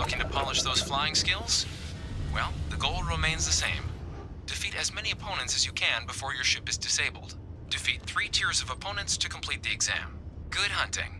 Looking to polish those flying skills? Well, the goal remains the same. Defeat as many opponents as you can before your ship is disabled. Defeat 3 tiers of opponents to complete the exam. Good hunting.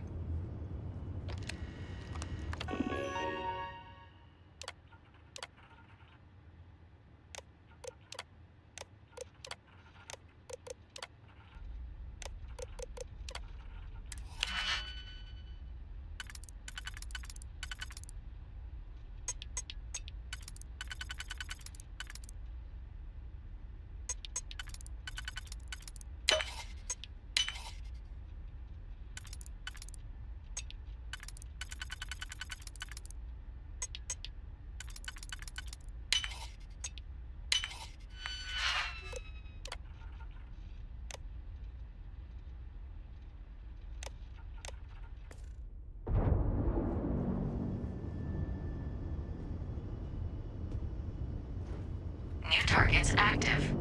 New targets active.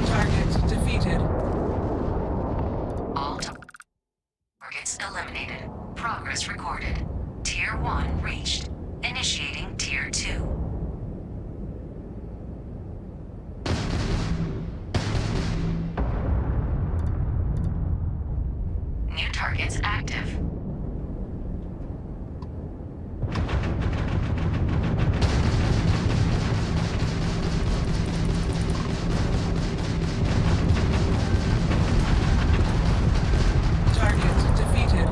Target defeated. All targets eliminated. Progress recorded. Tier 1 reached. Initiating Tier 2. New targets active. Target defeated.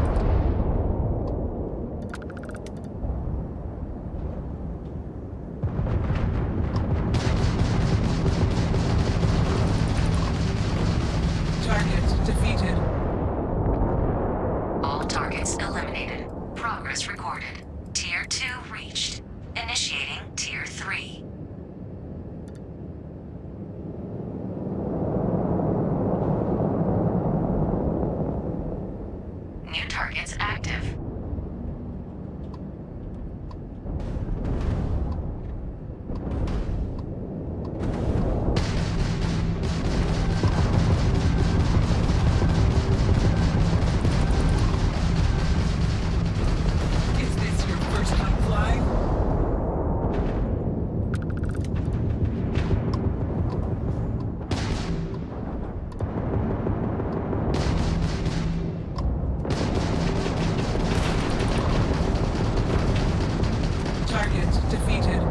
Target defeated. All targets eliminated. Progress recorded. Tier 2 reached. Initiating Tier 3. New targets active. Is this your first time flying? Target defeated.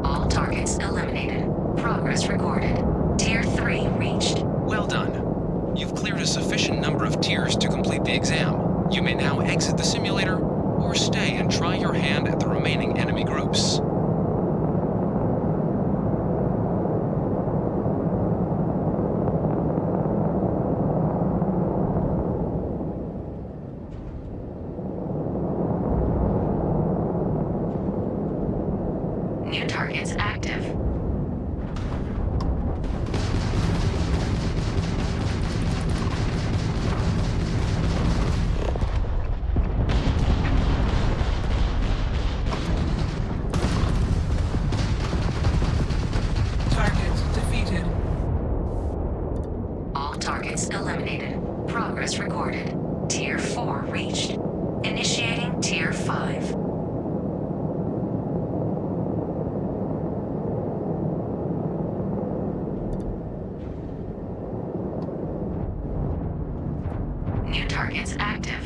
All targets eliminated. Progress recorded. Tier 3 reached. Well done. You've cleared a sufficient number of tiers to complete the exam. You may now exit the simulator, or stay and try your hand at the remaining enemy groups. New targets active. Target defeated. All targets eliminated. Progress recorded. Tier 4 reached. Initiating Tier 5. New targets active.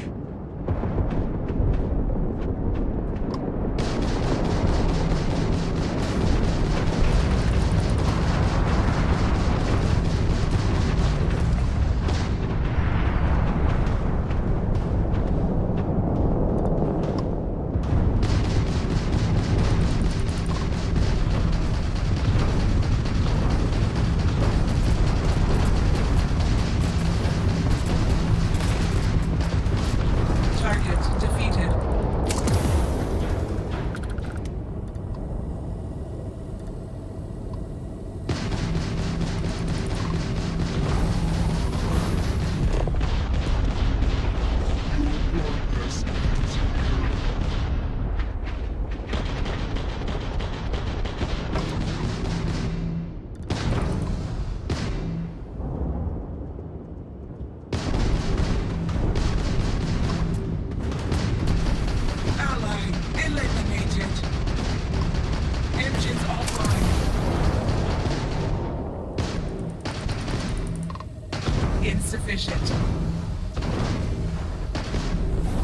Insufficient.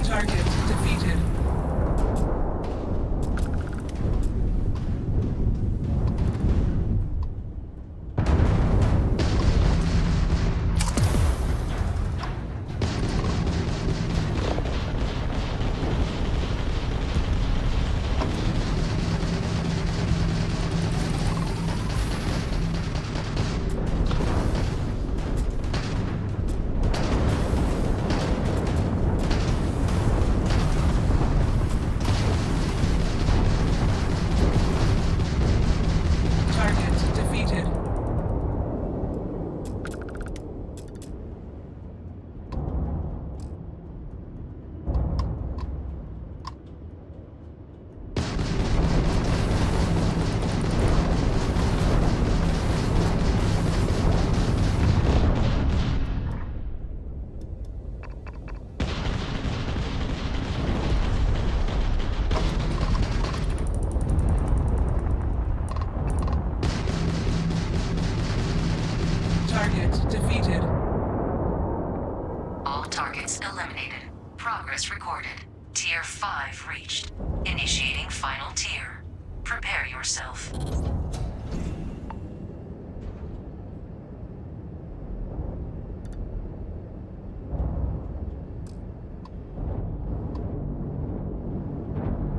Target defeated. Target defeated. Target defeated. All targets eliminated. Progress recorded. Tier 5 reached. Initiating final tier. Prepare yourself.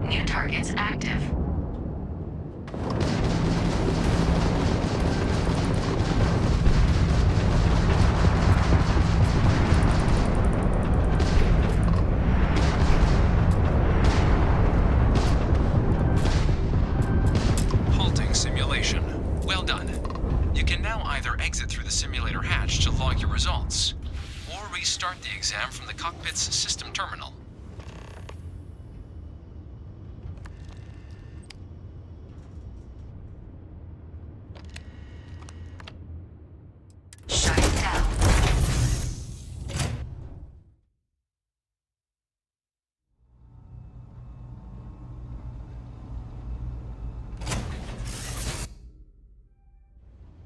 New targets active. Halting simulation. Well done. You can now either exit through the simulator hatch to log your results, or restart the exam from the cockpit's system terminal. Shutting down.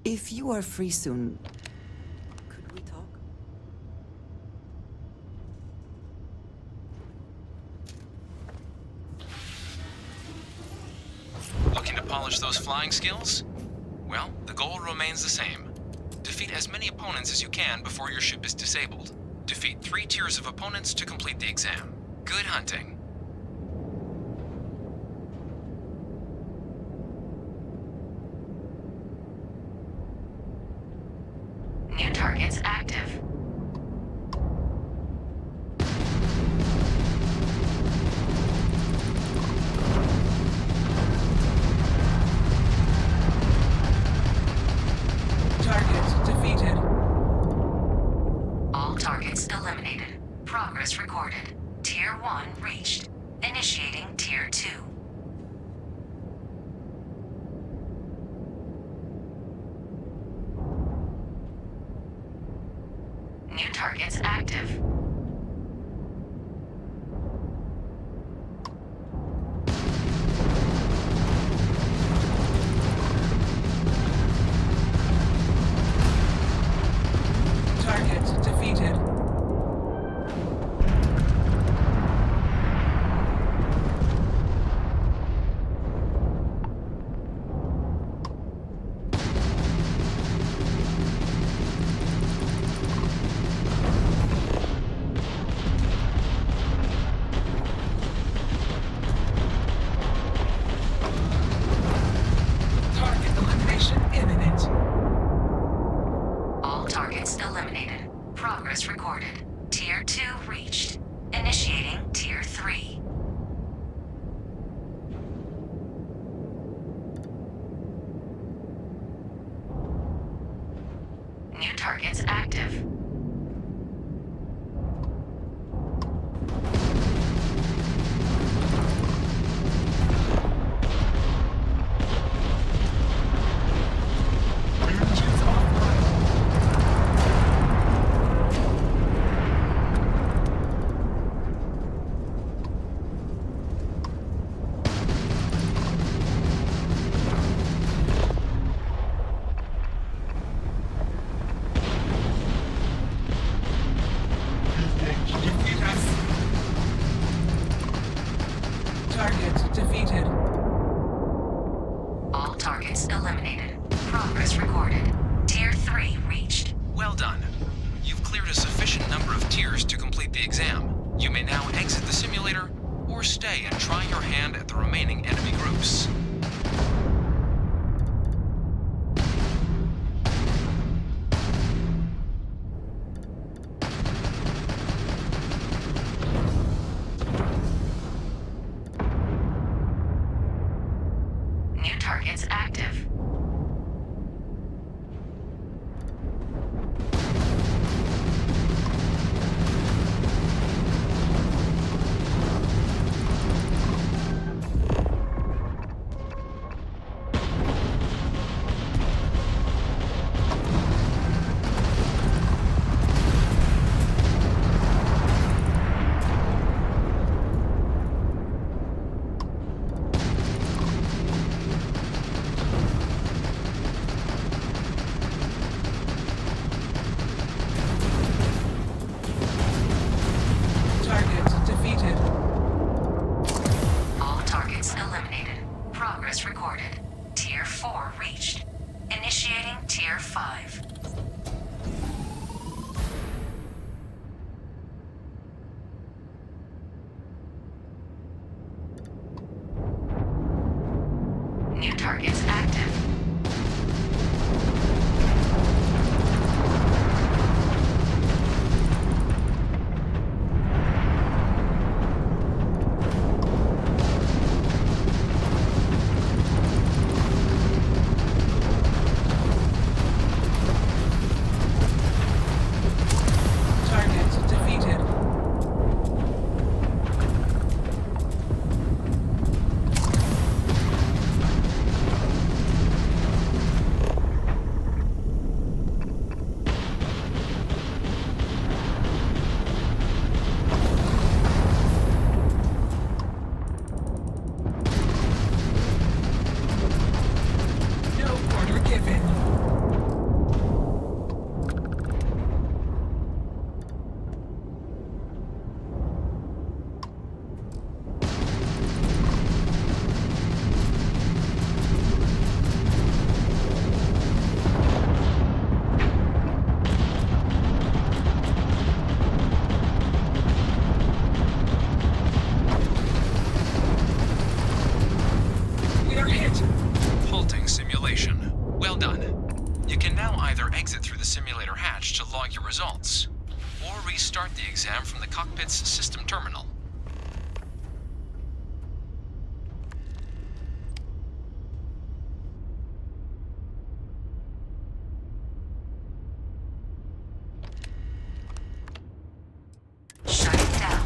If you are free soon, could we talk? Looking to polish those flying skills? Well, the goal remains the same. Defeat as many opponents as you can before your ship is disabled. Defeat 3 tiers of opponents to complete the exam. Good hunting. New targets active. Target defeated. All targets eliminated. Progress recorded. Tier 1 reached. Initiating Tier 2. New targets active. Target defeated. Target elimination imminent. All targets eliminated. Progress recorded. Tier 2 reached. Initiating Tier 3. New targets active. Engines offline. stay and try your hand at the remaining enemy groups. New targets active. Target defeated. All targets eliminated. Progress recorded. Tier 4 reached. Initiating Tier 5. New targets active. Target defeated. No order given. We are hit. Halting simulation. Well done. You can now either exit through the simulator hatch to log your results, or restart the exam from the cockpit's system terminal. Shutting down.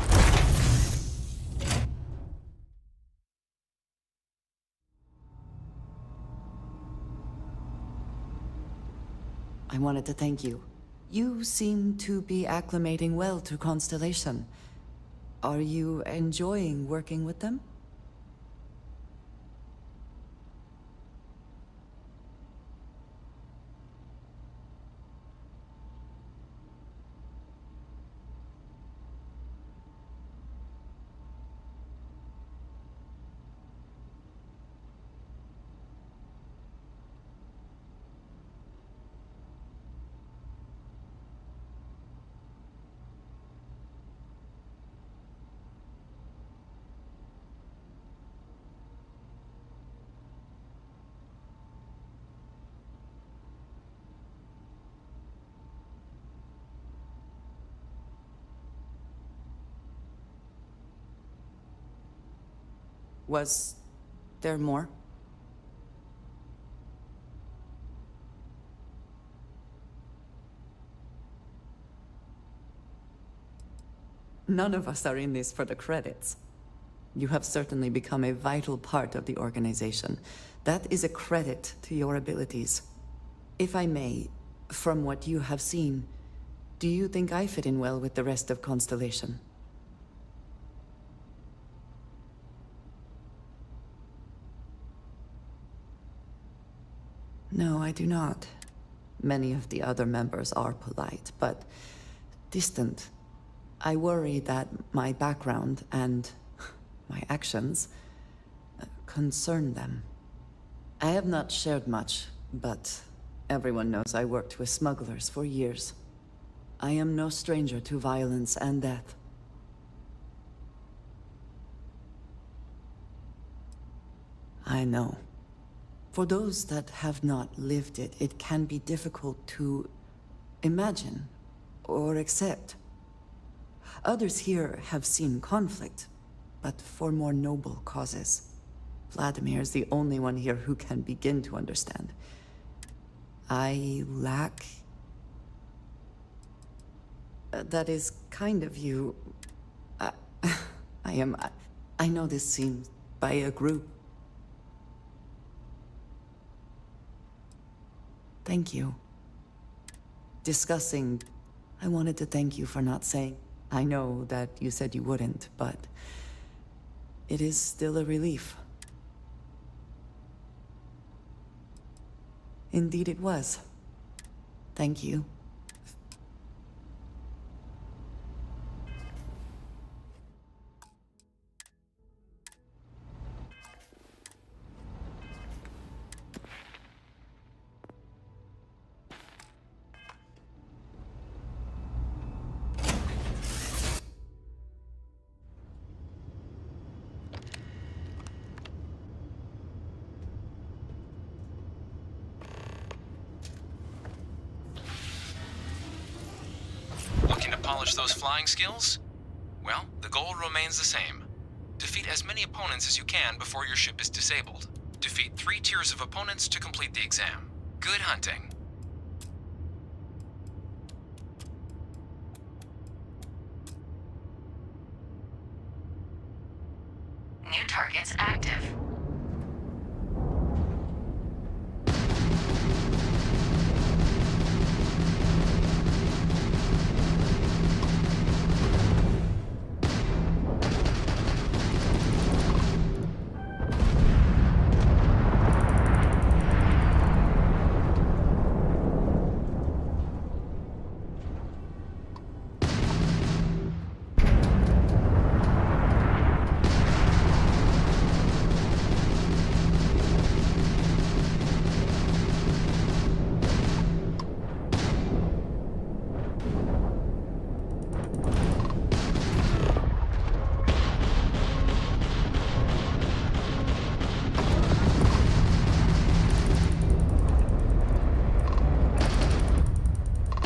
I wanted to thank you. You seem to be acclimating well to Constellation. Are you enjoying working with them? Was there more? None of us are in this for the credits. You have certainly become a vital part of the organization. That is a credit to your abilities. If I may, from what you have seen, do you think I fit in well with the rest of Constellation? No, I do not. Many of the other members are polite, but distant. I worry that my background and my actions concern them. I have not shared much, but everyone knows I worked with smugglers for years. I am no stranger to violence and death. I know. For those that have not lived it, it can be difficult to imagine or accept. Others here have seen conflict, but for more noble causes. Vladimir is the only one here who can begin to understand. I lack... that is kind of you. I know this seems by a group. Thank you. Discussing, I wanted to thank you for not saying. I know that you said you wouldn't, but it is still a relief. Indeed it was. Thank you. Looking to polish those flying skills? Well, the goal remains the same. Defeat as many opponents as you can before your ship is disabled. Defeat 3 tiers of opponents to complete the exam. Good hunting. New targets active.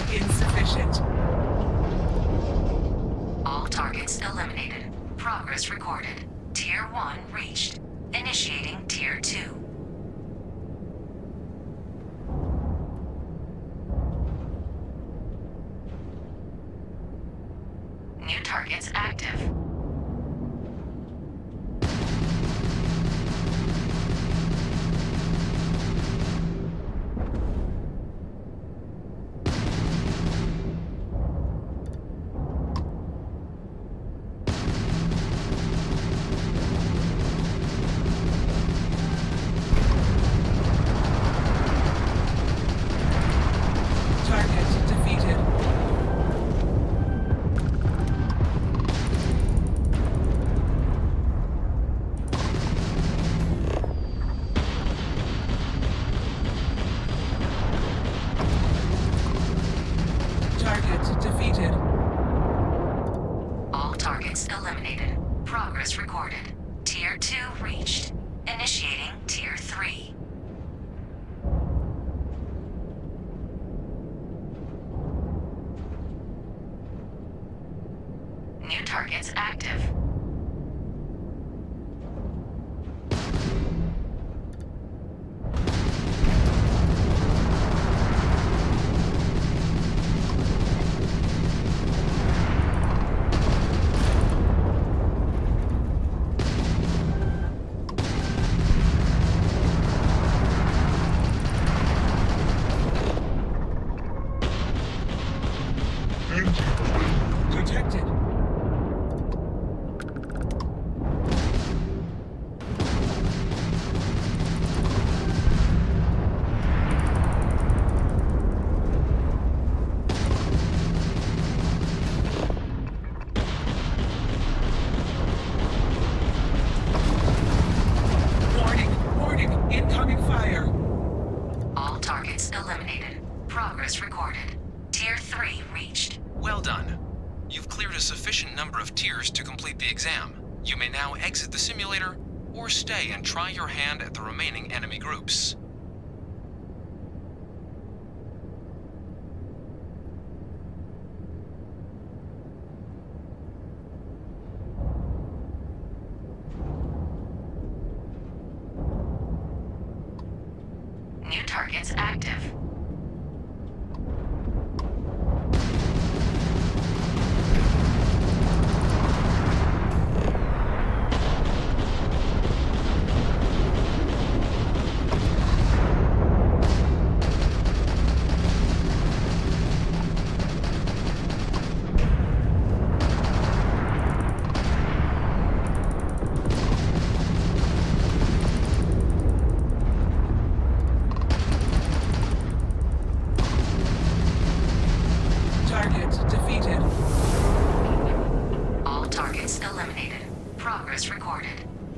Insufficient. All targets eliminated. Progress recorded. Tier 1 reached. Initiating Tier 2. New targets active. Target defeated. Target defeated. All targets eliminated. Progress recorded. Tier 2 reached. Initiating Tier 3. New targets active. Detected. Warning, incoming fire. All targets eliminated. Progress recorded. Tier 3 reached. Well done. You've cleared a sufficient number of tiers to complete the exam. You may now exit the simulator or stay and try your hand at the remaining enemy groups. New targets active. Target defeated. All targets eliminated. Progress recorded.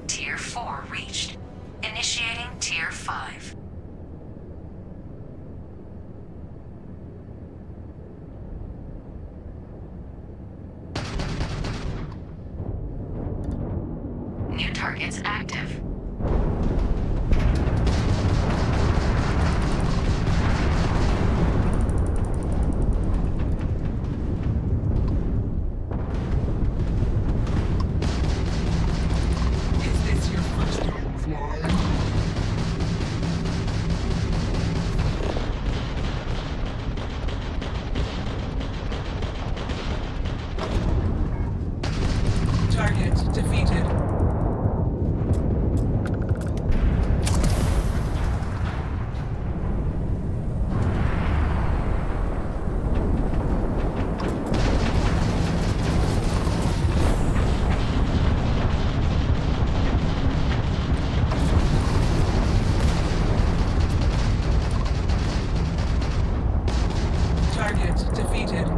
Tier 4 reached. Initiating Tier 5. New targets active. Is this your first time flying? Target defeated. Target defeated.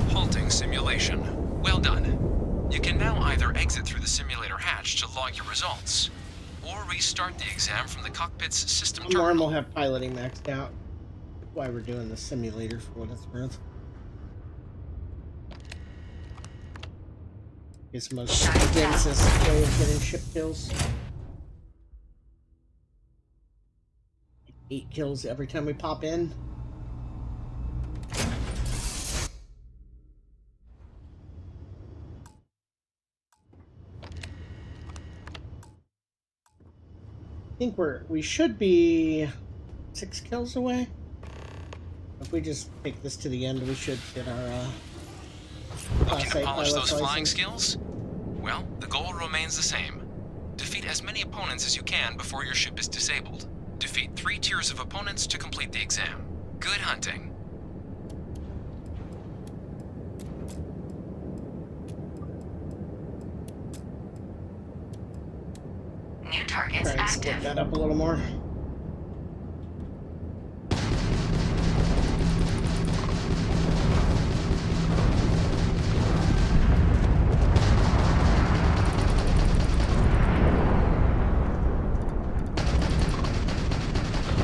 Halting simulation. Well done. You can now either exit through the simulator hatch to log your results, or restart the exam from the cockpit's system Normal terminal. have piloting maxed out. That's why we're doing the simulator for what it's worth. It's most densest way of getting ship kills. 8 kills every time we pop in. I think we should be 6 kills away. If we just take this to the end, we should get our Looking Class to A polish pilot's those flying license. skills? Well, the goal remains the same. Defeat as many opponents as you can before your ship is disabled. Defeat 3 tiers of opponents to complete the exam. Good hunting. New targets try and split active. that up a little more.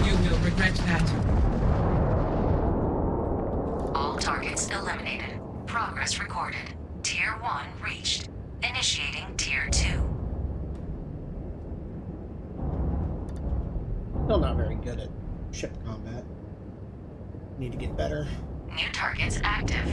You will regret that. All targets eliminated. Progress recorded. Tier 1 reached. Initiating Tier 2. Still not very good at ship combat. Need to get better. New targets active.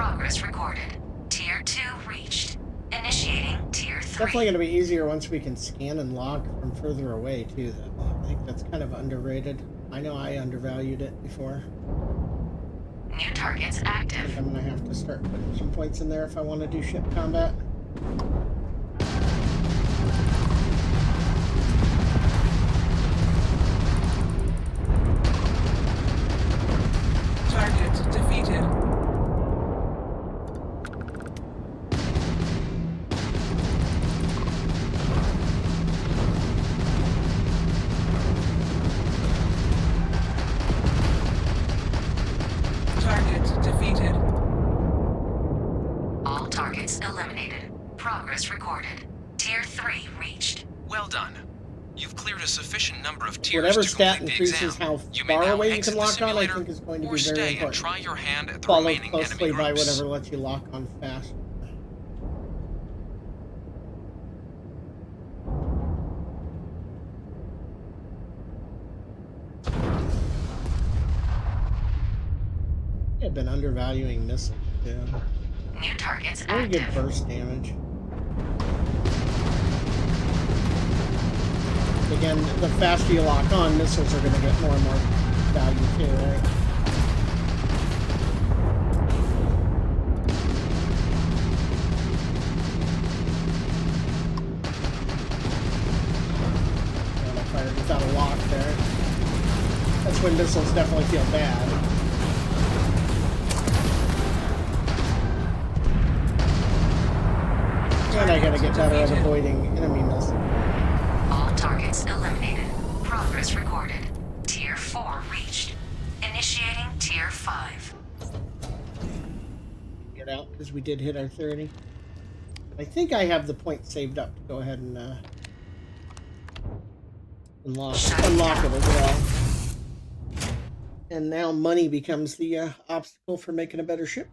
Progress recorded. Tier 2 reached. Initiating Tier 3. Definitely going to be easier once we can scan and log from further away, too, though. I think that's kind of underrated. I know I undervalued it before. New targets I active. think I'm going to have to start putting some points in there if I want to do ship combat. Target defeated. Target defeated. All targets eliminated. Progress recorded. Tier 3 reached. Well done. You've cleared a sufficient number of tiers Whatever to stat complete the increases exam. how You may far now away you exit can the lock on, I simulator, think is going to or be very stay and important. try your hand at the Followed remaining closely enemy by groups. whatever lets you lock on fast. I've been undervaluing missiles, too. New targets Very good active. burst damage. Again, the faster you lock on, missiles are going to get more and more value too, right? And I fired without a lock there. That's when missiles definitely feel bad. And I gotta get better at avoiding enemy missiles. All targets eliminated. Progress recorded. Tier 4 reached. Initiating Tier 5. Get out because we did hit our 30. I think I have the point saved up to go ahead and unlock it as well. And now money becomes the obstacle for making a better ship.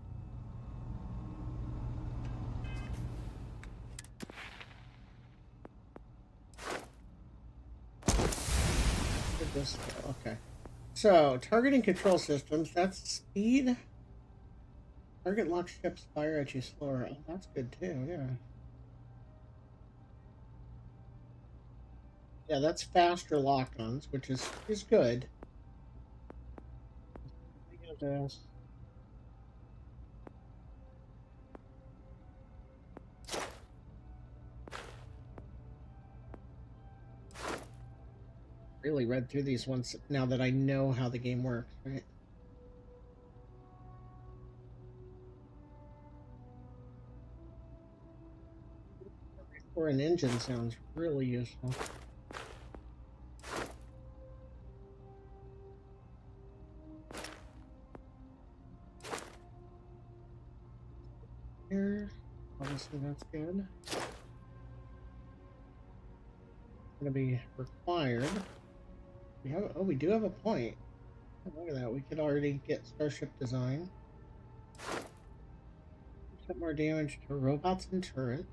Where'd this go? Okay. So, targeting control systems, that's speed. Target lock ships fire at you slower. Oh, that's good too, yeah. Yeah, that's faster lock-ons, which is good. Really read through these once now that I know how the game works, right? Or an engine sounds really useful. Here, obviously that's good. It's gonna be required. We do have a point. Look at that, we could already get starship design. Put more damage to robots and turrets.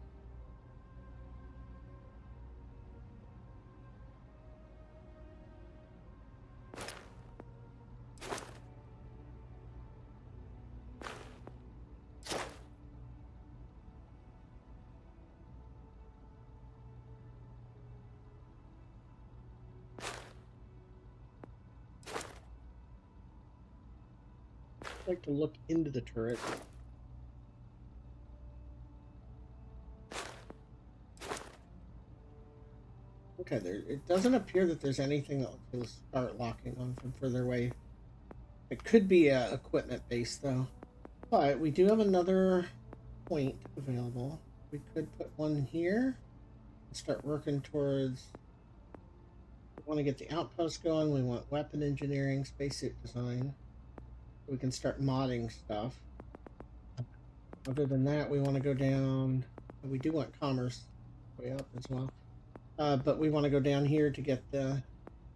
I'd like to look into the turret. Okay, it doesn't appear that there's anything that will start locking on from further away. It could be equipment based though. But we do have another point available. We could put one here and start working towards. We want to get the outpost going. We want weapon engineering, spacesuit design. We can start modding stuff. Other than that, we want to go down. We do want commerce way up as well. But we want to go down here to get the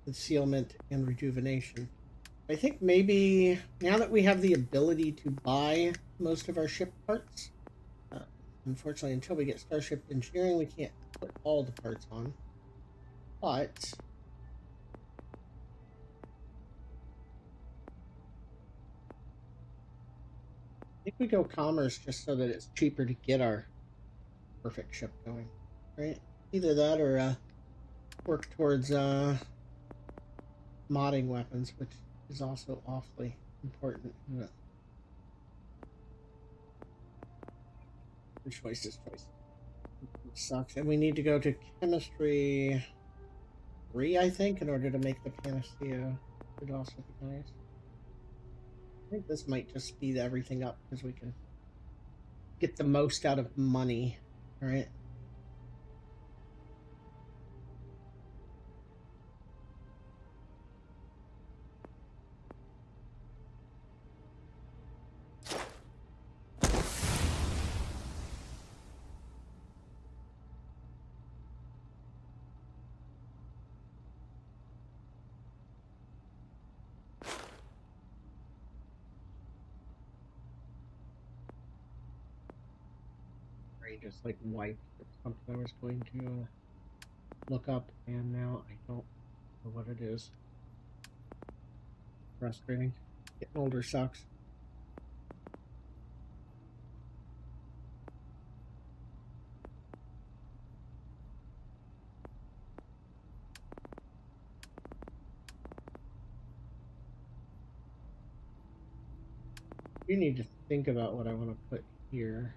concealment and rejuvenation. I think maybe now that we have the ability to buy most of our ship parts, unfortunately, until we get Starship Engineering, we can't put all the parts on. But I think we go commerce just so that it's cheaper to get our perfect ship going, right? Either that or work towards modding weapons, which is also awfully important. Isn't it? The choices. Sucks. And we need to go to chemistry 3, I think, in order to make the panacea. Would also be nice. I think this might just speed everything up because we can get the most out of money, right? Just like wiped something I was going to look up, and now I don't know what it is. Frustrating. Getting older sucks. You need to think about what I want to put here.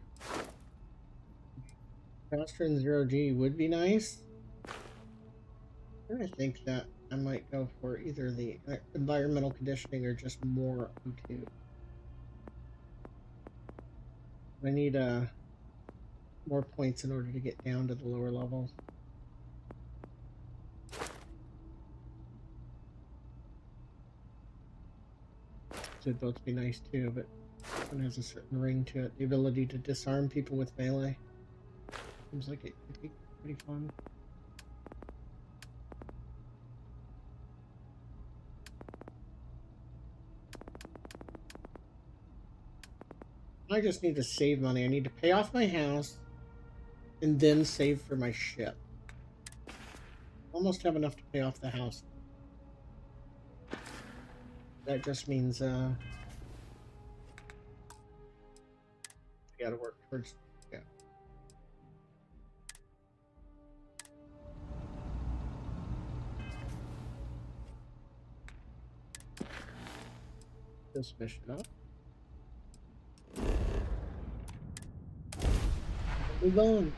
Faster than 0G would be nice. I think that I might go for either the environmental conditioning or just more O2. I need more points in order to get down to the lower levels. Should both be nice too, but one has a certain ring to it. The ability to disarm people with melee seems like it could be pretty fun. I just need to save money. I need to pay off my house and then save for my ship. Almost have enough to pay off the house. That just means I gotta work towards, yeah. This mission up. Move on.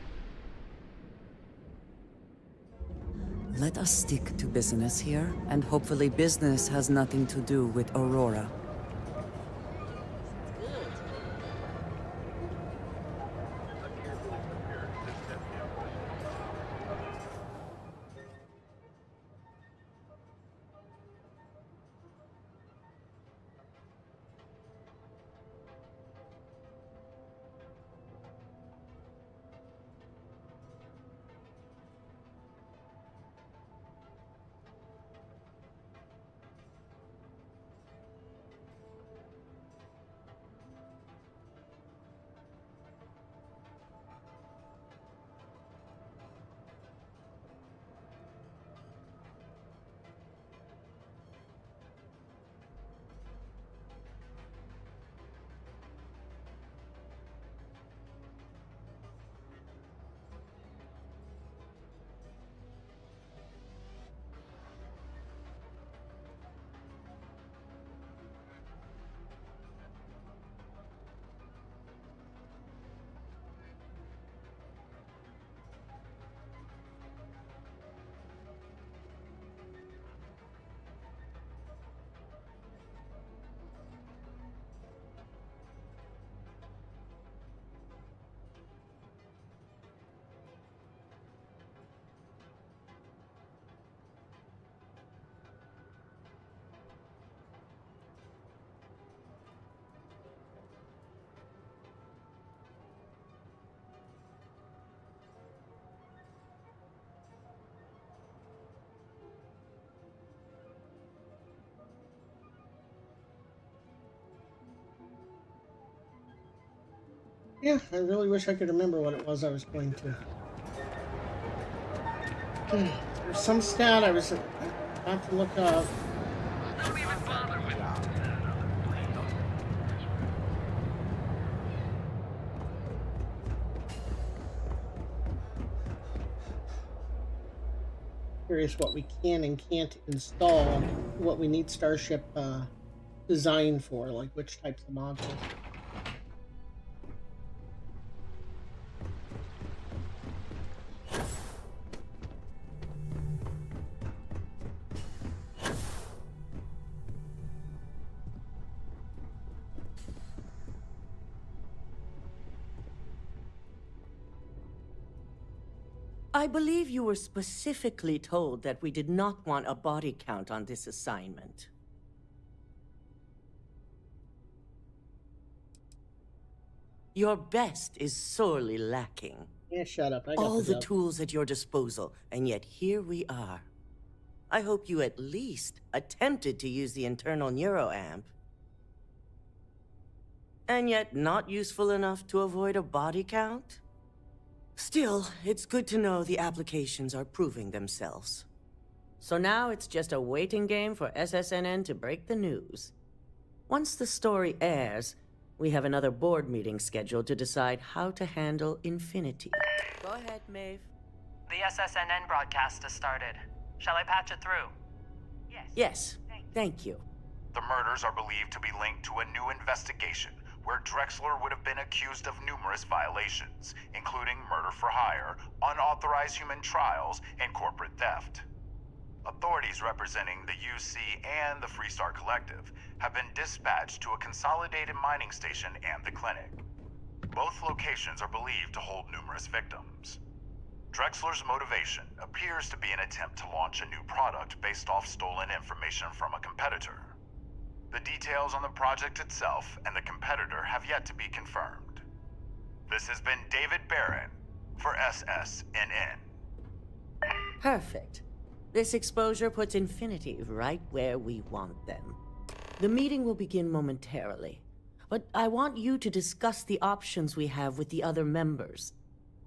Let us stick to business here, and hopefully business has nothing to do with Aurora. Yeah, I really wish I could remember what it was I was going to. There's some stat I was about to look up. curious what we can and can't install, what we need Starship design for, like which types of modules. I believe you were specifically told that we did not want a body count on this assignment. Your best is sorely lacking. Yeah, shut up. I got All the job. tools at your disposal, and yet here we are. I hope you at least attempted to use the internal neuroamp. And yet not useful enough to avoid a body count? Still, it's good to know the applications are proving themselves. So now it's just a waiting game for SSNN to break the news. Once the story airs, we have another board meeting scheduled to decide how to handle Infinity. Go ahead, Maeve. The SSNN broadcast has started. Shall I patch it through? Yes, thank you. The murders are believed to be linked to a new investigation where Drexler would have been accused of numerous violations, including murder for hire, unauthorized human trials, and corporate theft. Authorities representing the UC and the Freestar Collective have been dispatched to a consolidated mining station and the clinic. Both locations are believed to hold numerous victims. Drexler's motivation appears to be an attempt to launch a new product based off stolen information from a competitor. The details on the project itself and the competitor have yet to be confirmed. This has been David Barron for SSNN. Perfect. This exposure puts Infinity right where we want them. The meeting will begin momentarily, but I want you to discuss the options we have with the other members.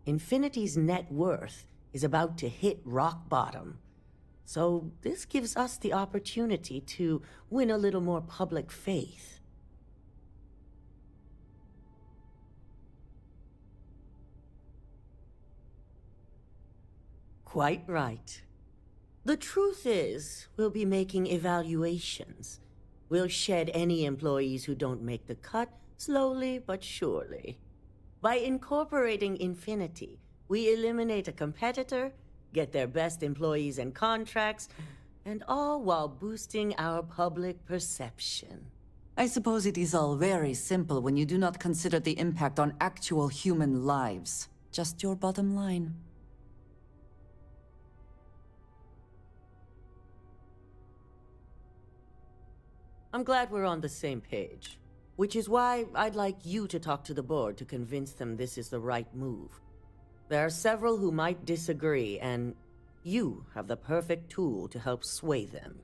Infinity's net worth is about to hit rock bottom. So this gives us the opportunity to win a little more public faith. Quite right. The truth is, we'll be making evaluations. We'll shed any employees who don't make the cut, slowly but surely. By incorporating Infinity, we eliminate a competitor, get their best employees and contracts, and all while boosting our public perception. I suppose it is all very simple when you do not consider the impact on actual human lives. Just your bottom line. I'm glad we're on the same page, which is why I'd like you to talk to the board to convince them this is the right move. There are several who might disagree, and you have the perfect tool to help sway them.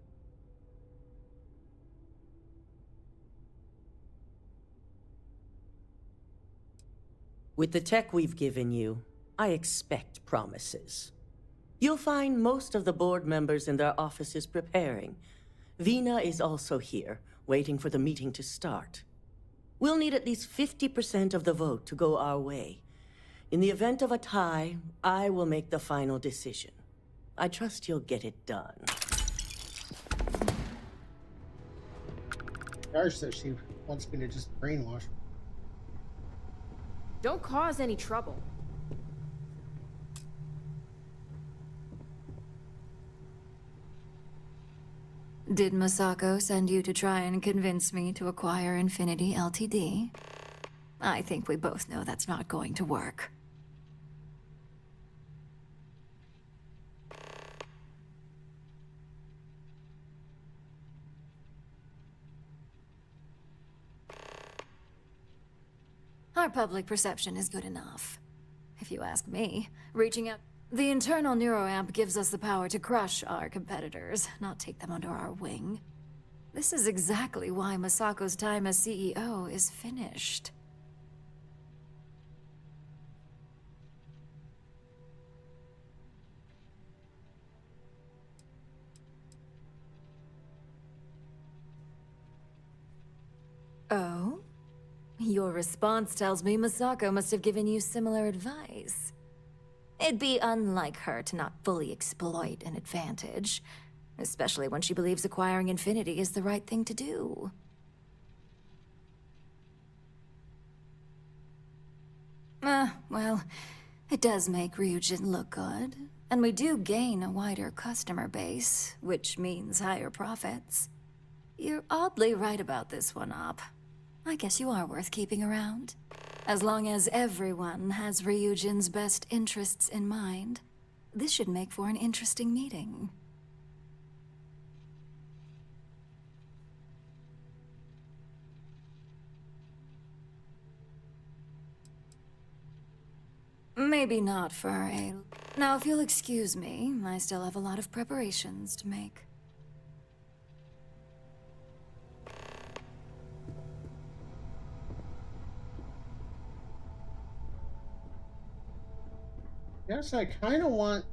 With the tech we've given you, I expect promises. You'll find most of the board members in their offices preparing. Vina is also here, waiting for the meeting to start. We'll need at least 50% of the vote to go our way. In the event of a tie, I will make the final decision. I trust you'll get it done. Gosh, so she wants me to just brainwash. Don't cause any trouble. Did Masako send you to try and convince me to acquire Infinity Ltd? I think we both know that's not going to work. Our public perception is good enough. If you ask me, reaching out... The internal neuroamp gives us the power to crush our competitors, not take them under our wing. This is exactly why Masako's time as CEO is finished. Oh? Your response tells me Masako must have given you similar advice. It'd be unlike her to not fully exploit an advantage, especially when she believes acquiring Infinity is the right thing to do. Well, it does make Ryujin look good, and we do gain a wider customer base, which means higher profits. You're oddly right about this one, Op. I guess you are worth keeping around. As long as everyone has Ryujin's best interests in mind, this should make for an interesting meeting. Maybe not for a... Now, if you'll excuse me, I still have a lot of preparations to make. Yes, I kind of want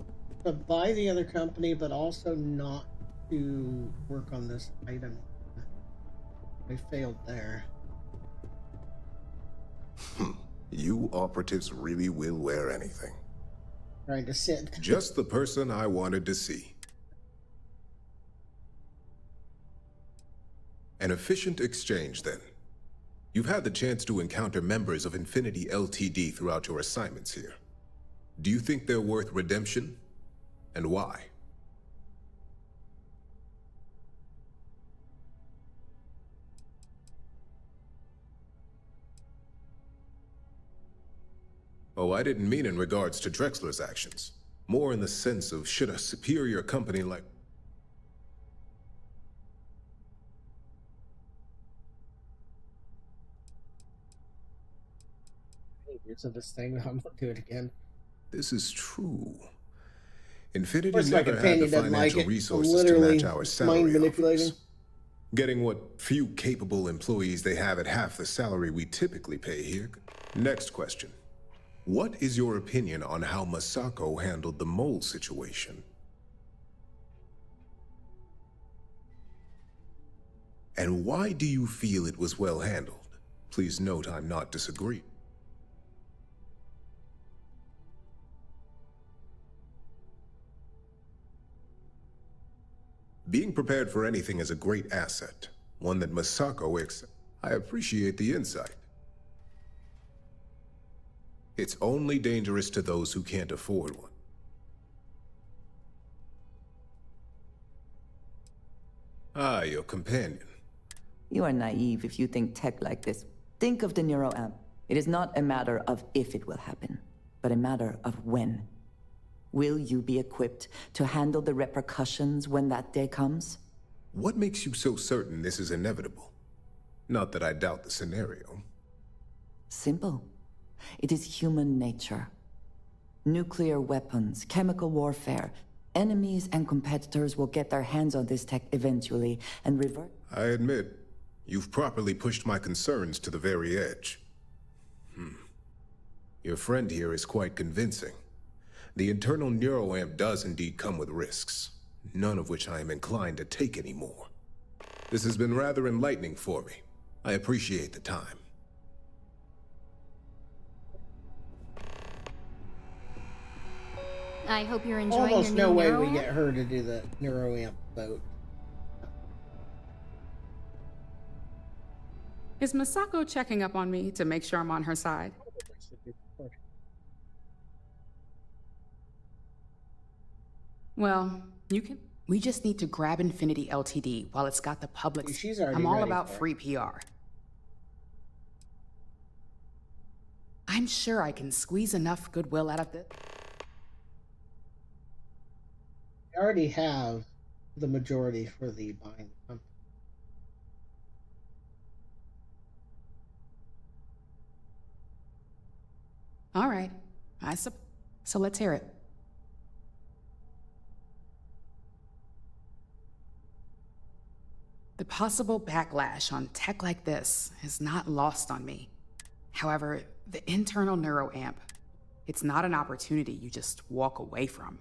to buy the other company, but also not to work on this item. I failed there. You operatives really will wear anything. Trying to sit. Just the person I wanted to see. An efficient exchange, then. You've had the chance to encounter members of Infinity Ltd. Throughout your assignments here. Do you think they're worth redemption? And why? Oh, I didn't mean in regards to Drexler's actions. More in the sense of, should a superior company like... Years of this thing, I'm gonna do it again. This is true. Infinity Of course, my never had the companion doesn't like financial it. resources to Literally match our salary mind manipulating. offers. Getting what few capable employees they have at half the salary we typically pay here. Next question. What is your opinion on how Masako handled the mole situation? And why do you feel it was well handled? Please note I'm not disagreeing. Being prepared for anything is a great asset, one that Masako I appreciate the insight. It's only dangerous to those who can't afford one. Ah, your companion. You are naive if you think tech like this. Think of the neuroamp. It is not a matter of if it will happen, but a matter of when. Will you be equipped to handle the repercussions when that day comes? What makes you so certain this is inevitable? Not that I doubt the scenario. Simple. It is human nature. Nuclear weapons, chemical warfare, enemies and competitors will get their hands on this tech eventually and revert. I admit, you've properly pushed my concerns to the very edge. Your friend here is quite convincing. The internal neuroamp does indeed come with risks, none of which I am inclined to take anymore. This has been rather enlightening for me. I appreciate the time. I hope you're enjoying Almost your no new way neuroamp. we get her to do the neuroamp boat. Is Masako checking up on me to make sure I'm on her side? Well, you can. We just need to grab Infinity Ltd. while it's got the public. She's already I'm all ready about for it. free PR. I'm sure I can squeeze enough goodwill out of this. I already have the majority for the buying company. All right, so let's hear it. The possible backlash on tech like this is not lost on me. However, the internal neuroamp, it's not an opportunity you just walk away from.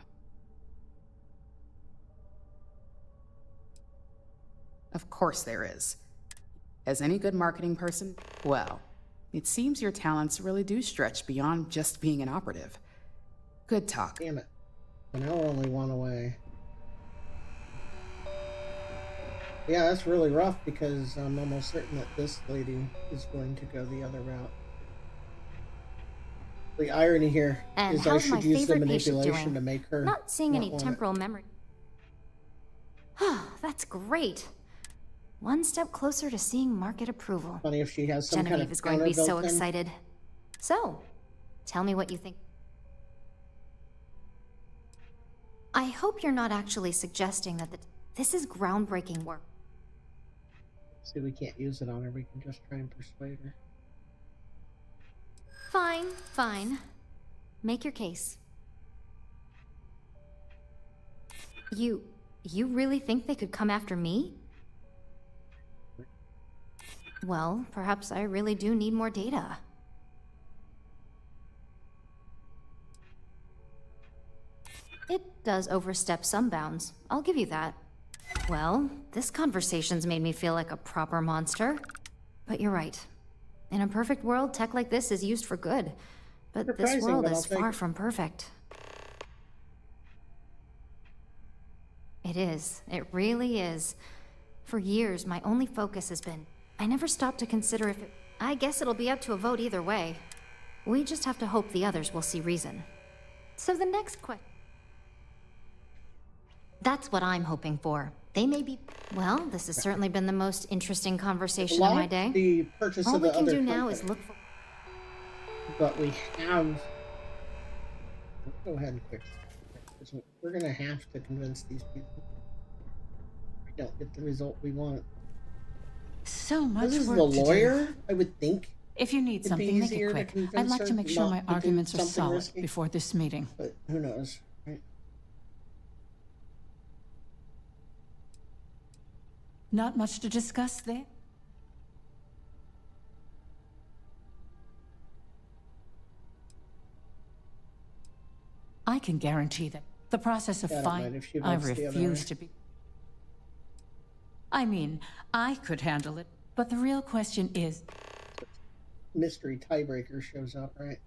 Of course there is. As any good marketing person, well, it seems your talents really do stretch beyond just being an operative. Good talk. Damn it. So now we're only one away. Yeah, that's really rough because I'm almost certain that this lady is going to go the other route. The irony here And is I how's my should use the favorite patient manipulation doing? to make her Not seeing any want it. temporal memory. That's great. One step closer to seeing market approval. Funny if she has some Genevieve kind of is going to be so counter built in. excited. So, tell me what you think. I hope you're not actually suggesting that this is groundbreaking work. See, we can't use it on her. We can just try and persuade her. Fine, fine. Make your case. You really think they could come after me? Well, perhaps I really do need more data. It does overstep some bounds, I'll give you that. Well, this conversation's made me feel like a proper monster. But you're right. In a perfect world, tech like this is used for good. But this Surprising, world but is I'll take far it. from perfect. It is. It really is. For years, my only focus has been... I never stopped to consider if it... I guess it'll be up to a vote either way. We just have to hope the others will see reason. So the next question... That's what I'm hoping for. They may be... Well, this has certainly been the most interesting conversation of my day. The purchase All of we the can other do now is company. look for... But we have... Let's go ahead and fix it. We're going to have to convince these people. We don't get the result we want. So much This is work the to do. lawyer, I would think. If you need It'd be something, make easier it to quick. convince I'd like her to make sure not my to do arguments are something solid risky. before this meeting. But who knows, right? Not much to discuss there? I can guarantee that the process of Yeah, I don't mind if she I votes the other refuse way. to be... I mean, I could handle it, but the real question is... Mystery tiebreaker shows up, right?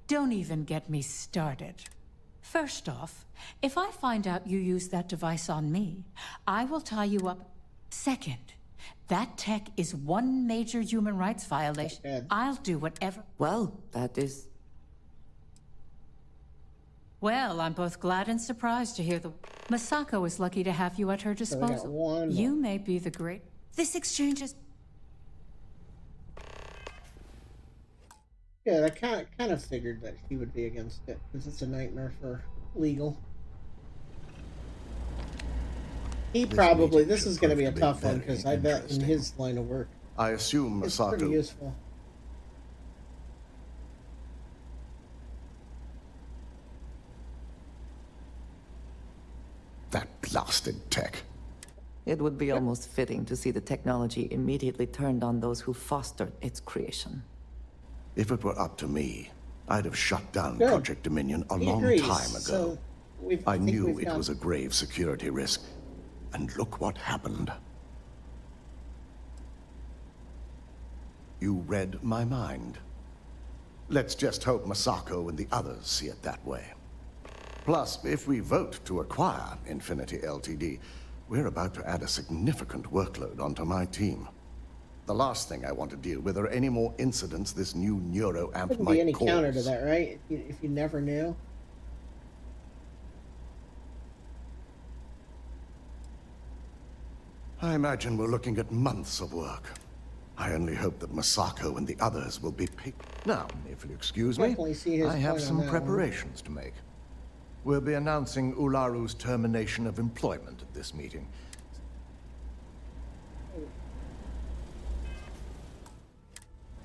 Don't even get me started. First off, if I find out you used that device on me, I will tie you up. Second, that tech is one major human rights violation. Bad. I'll do whatever. Well, that is... Well, I'm both glad and surprised to hear the... Masako is lucky to have you at her we got disposal. one You more. may be the great... This exchange is... Yeah, I kind of figured that she would be against it because it's a nightmare for legal. He probably this is going to be a tough one because I bet in his line of work I assume it's pretty Masako. useful. That blasted tech. It would be almost fitting to see the technology immediately turned on those who fostered its creation. If it were up to me, I'd have shut down Good. Project Dominion a He long agrees, time ago. so I think knew we've it got- was a grave security risk. And look what happened. You read my mind. Let's just hope Masako and the others see it that way. Plus, if we vote to acquire Infinity Ltd., we're about to add a significant workload onto my team. The last thing I want to deal with are any more incidents this new neuroamp Wouldn't might be any cause. counter to that, right? If you never knew. I imagine we're looking at months of work. I only hope that Masako and the others will be Now, if you'll excuse me, Definitely see his I have point on some that one. preparations to make. We'll be announcing Ularu's termination of employment at this meeting.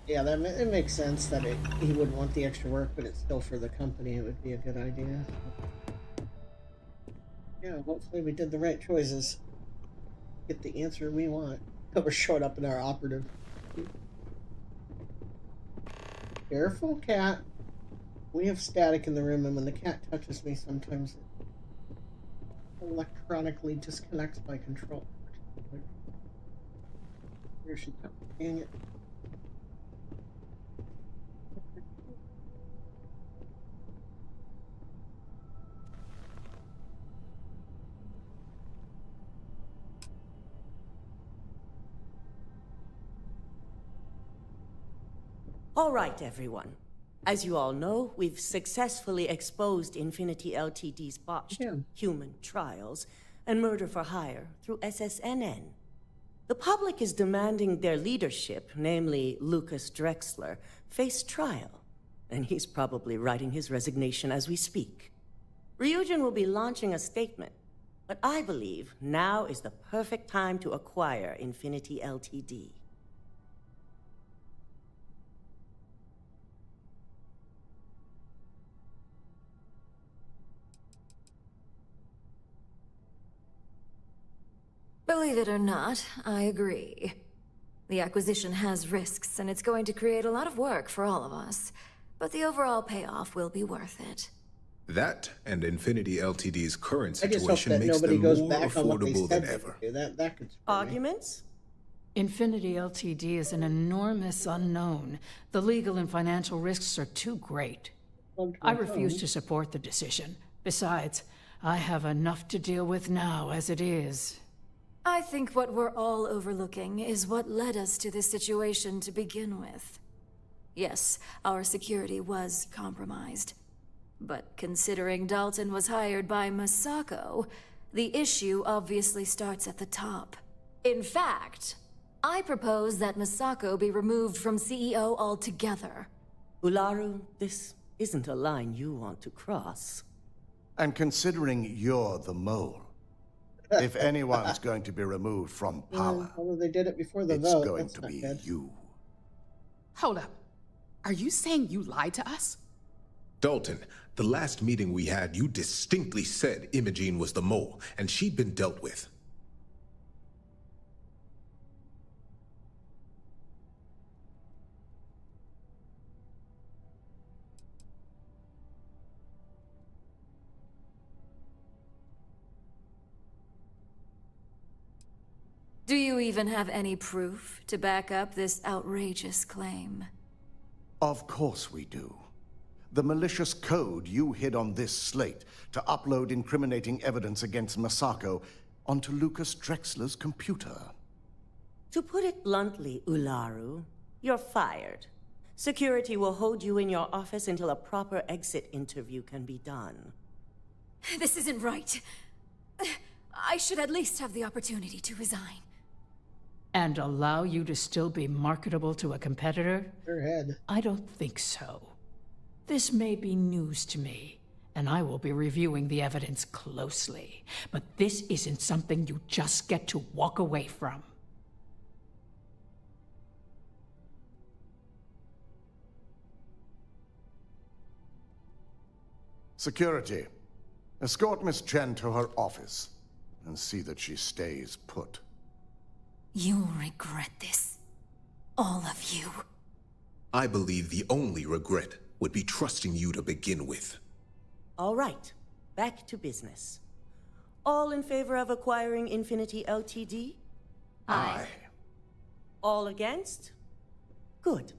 Yeah, it makes sense that he wouldn't want the extra work, but it's still for the company. It would be a good idea. Yeah, hopefully we did the right choices. Get the answer we want. Whoever showed up in our operative. Careful, cat. We have static in the room, and when the cat touches me, sometimes it electronically disconnects my control. Here she comes. Dang it. All right, everyone. As you all know, we've successfully exposed Infinity Ltd's botched human trials and murder for hire through SSNN. The public is demanding their leadership, namely Lucas Drexler, face trial, and he's probably writing his resignation as we speak. Ryujin will be launching a statement, but I believe now is the perfect time to acquire Infinity Ltd. Believe it or not, I agree. The acquisition has risks, and it's going to create a lot of work for all of us. But the overall payoff will be worth it. That and Infinity Ltd's current I just hope situation that makes nobody them goes more back on what they affordable said than they ever. could do. That could screw me. Arguments? Infinity Ltd is an enormous unknown. The legal and financial risks are too great. I refuse to support the decision. Besides, I have enough to deal with now as it is. I think what we're all overlooking is what led us to this situation to begin with. Yes, our security was compromised. But considering Dalton was hired by Masako, the issue obviously starts at the top. In fact, I propose that Masako be removed from CEO altogether. Ularu, this isn't a line you want to cross. And considering you're the mole, if anyone's going to be removed from power, Although they did it before the it's vote. going That's to not be good. you. Hold up. Are you saying you lied to us? Dalton, the last meeting we had, you distinctly said Imogene was the mole, and she'd been dealt with. Do you even have any proof to back up this outrageous claim? Of course we do. The malicious code you hid on this slate to upload incriminating evidence against Masako onto Lucas Drexler's computer. To put it bluntly, Ularu, you're fired. Security will hold you in your office until a proper exit interview can be done. This isn't right. I should at least have the opportunity to resign. And allow you to still be marketable to a competitor? Your head. I don't think so. This may be news to me, and I will be reviewing the evidence closely. But this isn't something you just get to walk away from. Security, escort Miss Chen to her office and see that she stays put. You'll regret this. All of you. I believe the only regret would be trusting you to begin with. All right, back to business. All in favor of acquiring Infinity Ltd? Aye. All against? Good.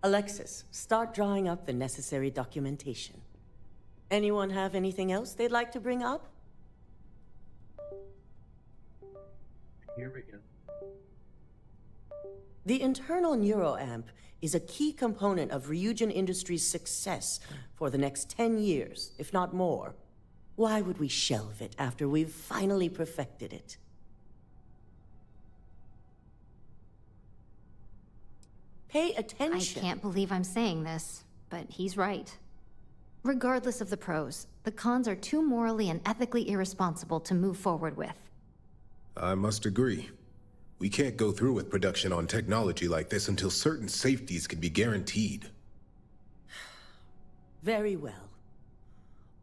Alexis, start drawing up the necessary documentation. Anyone have anything else they'd like to bring up? Here we go. The internal neuroamp is a key component of Ryujin Industries' success for the next 10 years, if not more. Why would we shelve it after we've finally perfected it? Pay I attention. can't believe I'm saying this, but he's right. Regardless of the pros, the cons are too morally and ethically irresponsible to move forward with. I must agree. We can't go through with production on technology like this until certain safeties can be guaranteed. Very well.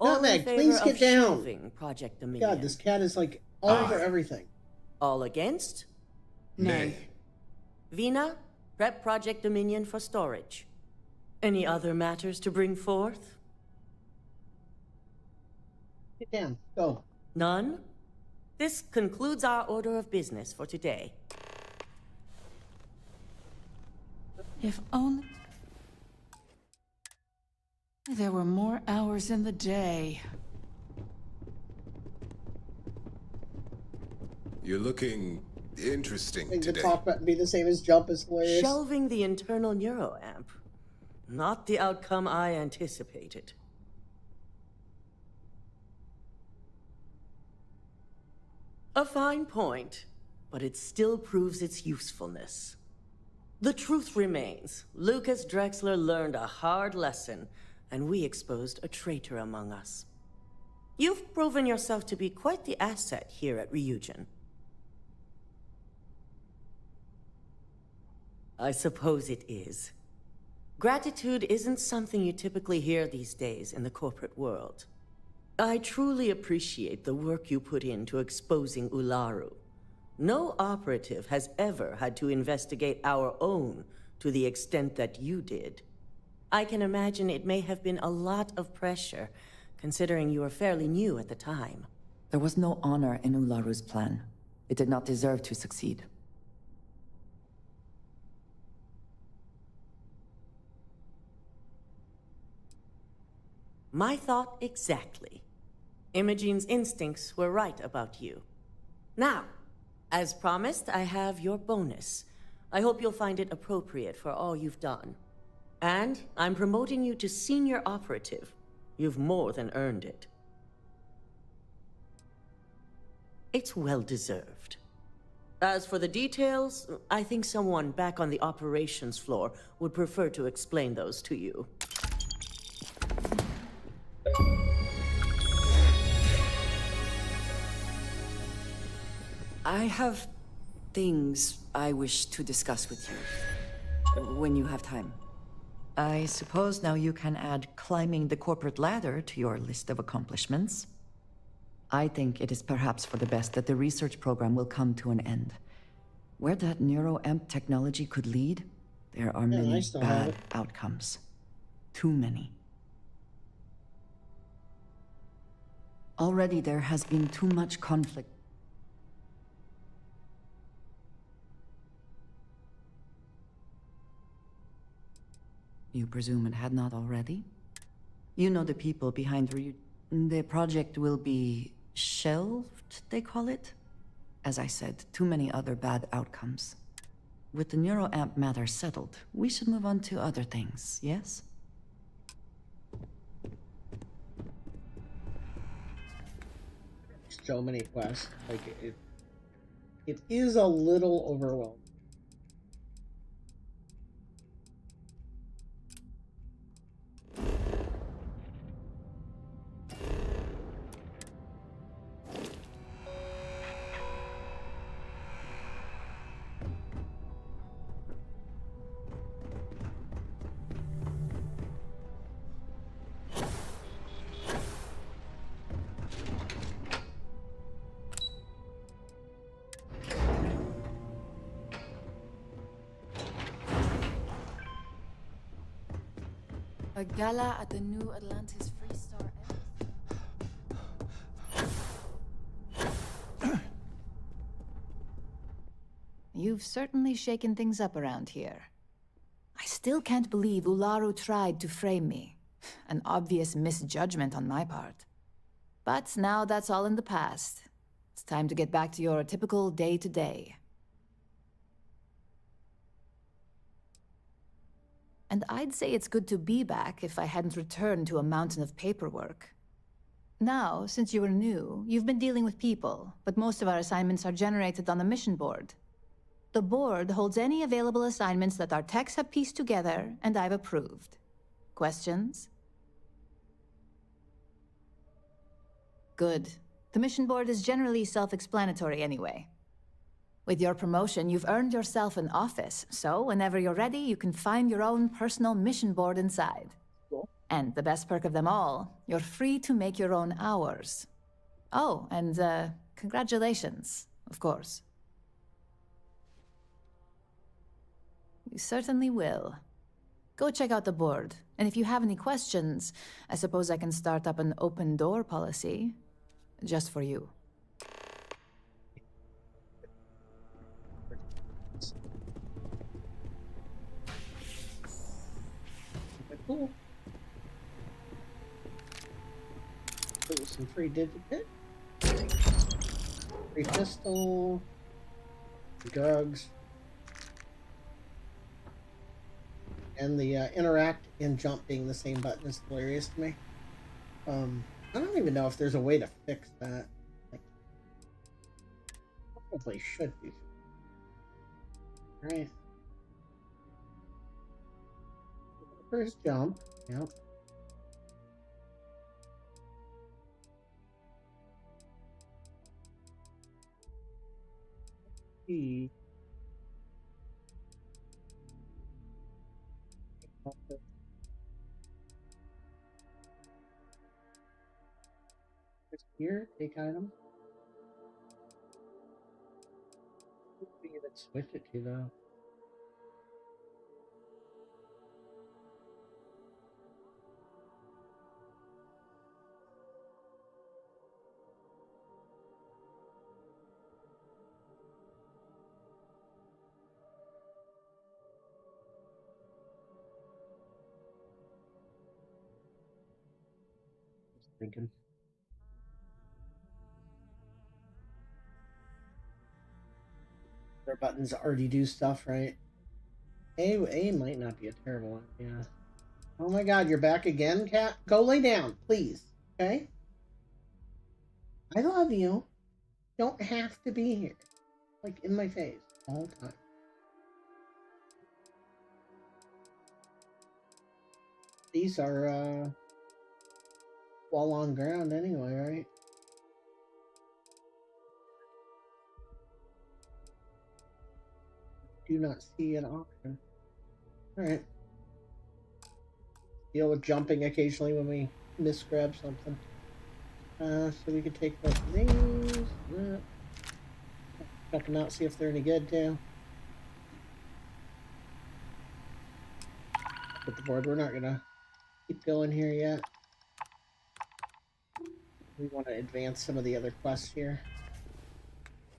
All in Nutmeg, favor please of get down. shelving Project Dominion. God, this cat is like all over everything. All against? Nay. Vina, prep Project Dominion for storage. Any other matters to bring forth? Get down. Go. None? This concludes our order of business for today. If only there were more hours in the day. You're looking interesting Think the today. talk button be the same as jump is hilarious. Shelving the internal neuroamp. Not the outcome I anticipated. A fine point, but it still proves its usefulness. The truth remains, Lucas Drexler learned a hard lesson, and we exposed a traitor among us. You've proven yourself to be quite the asset here at Ryujin. I suppose it is. Gratitude isn't something you typically hear these days in the corporate world. I truly appreciate the work you put into exposing Ularu. No operative has ever had to investigate our own to the extent that you did. I can imagine it may have been a lot of pressure, considering you were fairly new at the time. There was no honor in Ularu's plan. It did not deserve to succeed. My thought exactly. Imogene's instincts were right about you. Now, as promised, I have your bonus. I hope you'll find it appropriate for all you've done. And I'm promoting you to senior operative. You've more than earned it. It's well deserved. As for the details, I think someone back on the operations floor would prefer to explain those to you. I have things I wish to discuss with you, when you have time. I suppose now you can add climbing the corporate ladder to your list of accomplishments. I think it is perhaps for the best that the research program will come to an end. Where that neuroamp technology could lead, there are many bad outcomes. Too many. Already there has been too much conflict. You presume it had not already? You know the people behind the project will be shelved, they call it? As I said, too many other bad outcomes. With the neuroamp matter settled, we should move on to other things, yes? So many quests. Like, it is a little overwhelming. A gala at the New Atlantis Freestar. You've certainly shaken things up around here. I still can't believe Ularu tried to frame me. An obvious misjudgment on my part. But now that's all in the past. It's time to get back to your typical day-to-day. And I'd say it's good to be back if I hadn't returned to a mountain of paperwork. Now, since you were new, you've been dealing with people, but most of our assignments are generated on the mission board. The board holds any available assignments that our techs have pieced together, and I've approved. Questions? Good. The mission board is generally self-explanatory anyway. With your promotion, you've earned yourself an office, so whenever you're ready, you can find your own personal mission board inside. Cool. And the best perk of them all, you're free to make your own hours. Oh, and congratulations, of course. You certainly will. Go check out the board, and if you have any questions, I suppose I can start up an open door policy, just for you. Cool. Ooh, some free digit. Free pistol. Drugs. And the interact and jump being the same button is hilarious to me. I don't even know if there's a way to fix that. Like, probably should be. All right. First jump. Yep. E. Here, take item. What do you even switch it to though? Just thinking. Their buttons already do stuff, right? A might not be a terrible idea. Oh my god, you're back again, cat? Go lay down, please. Okay? I love you. Don't have to be here. Like, in my face all the time. These are, wall on ground anyway, right? Do not see an option. Alright. Deal with jumping occasionally when we misgrab something. So we could take both of these. Check them out, see if they're any good too. Put the board. We're not gonna keep going here yet. We want to advance some of the other quests here.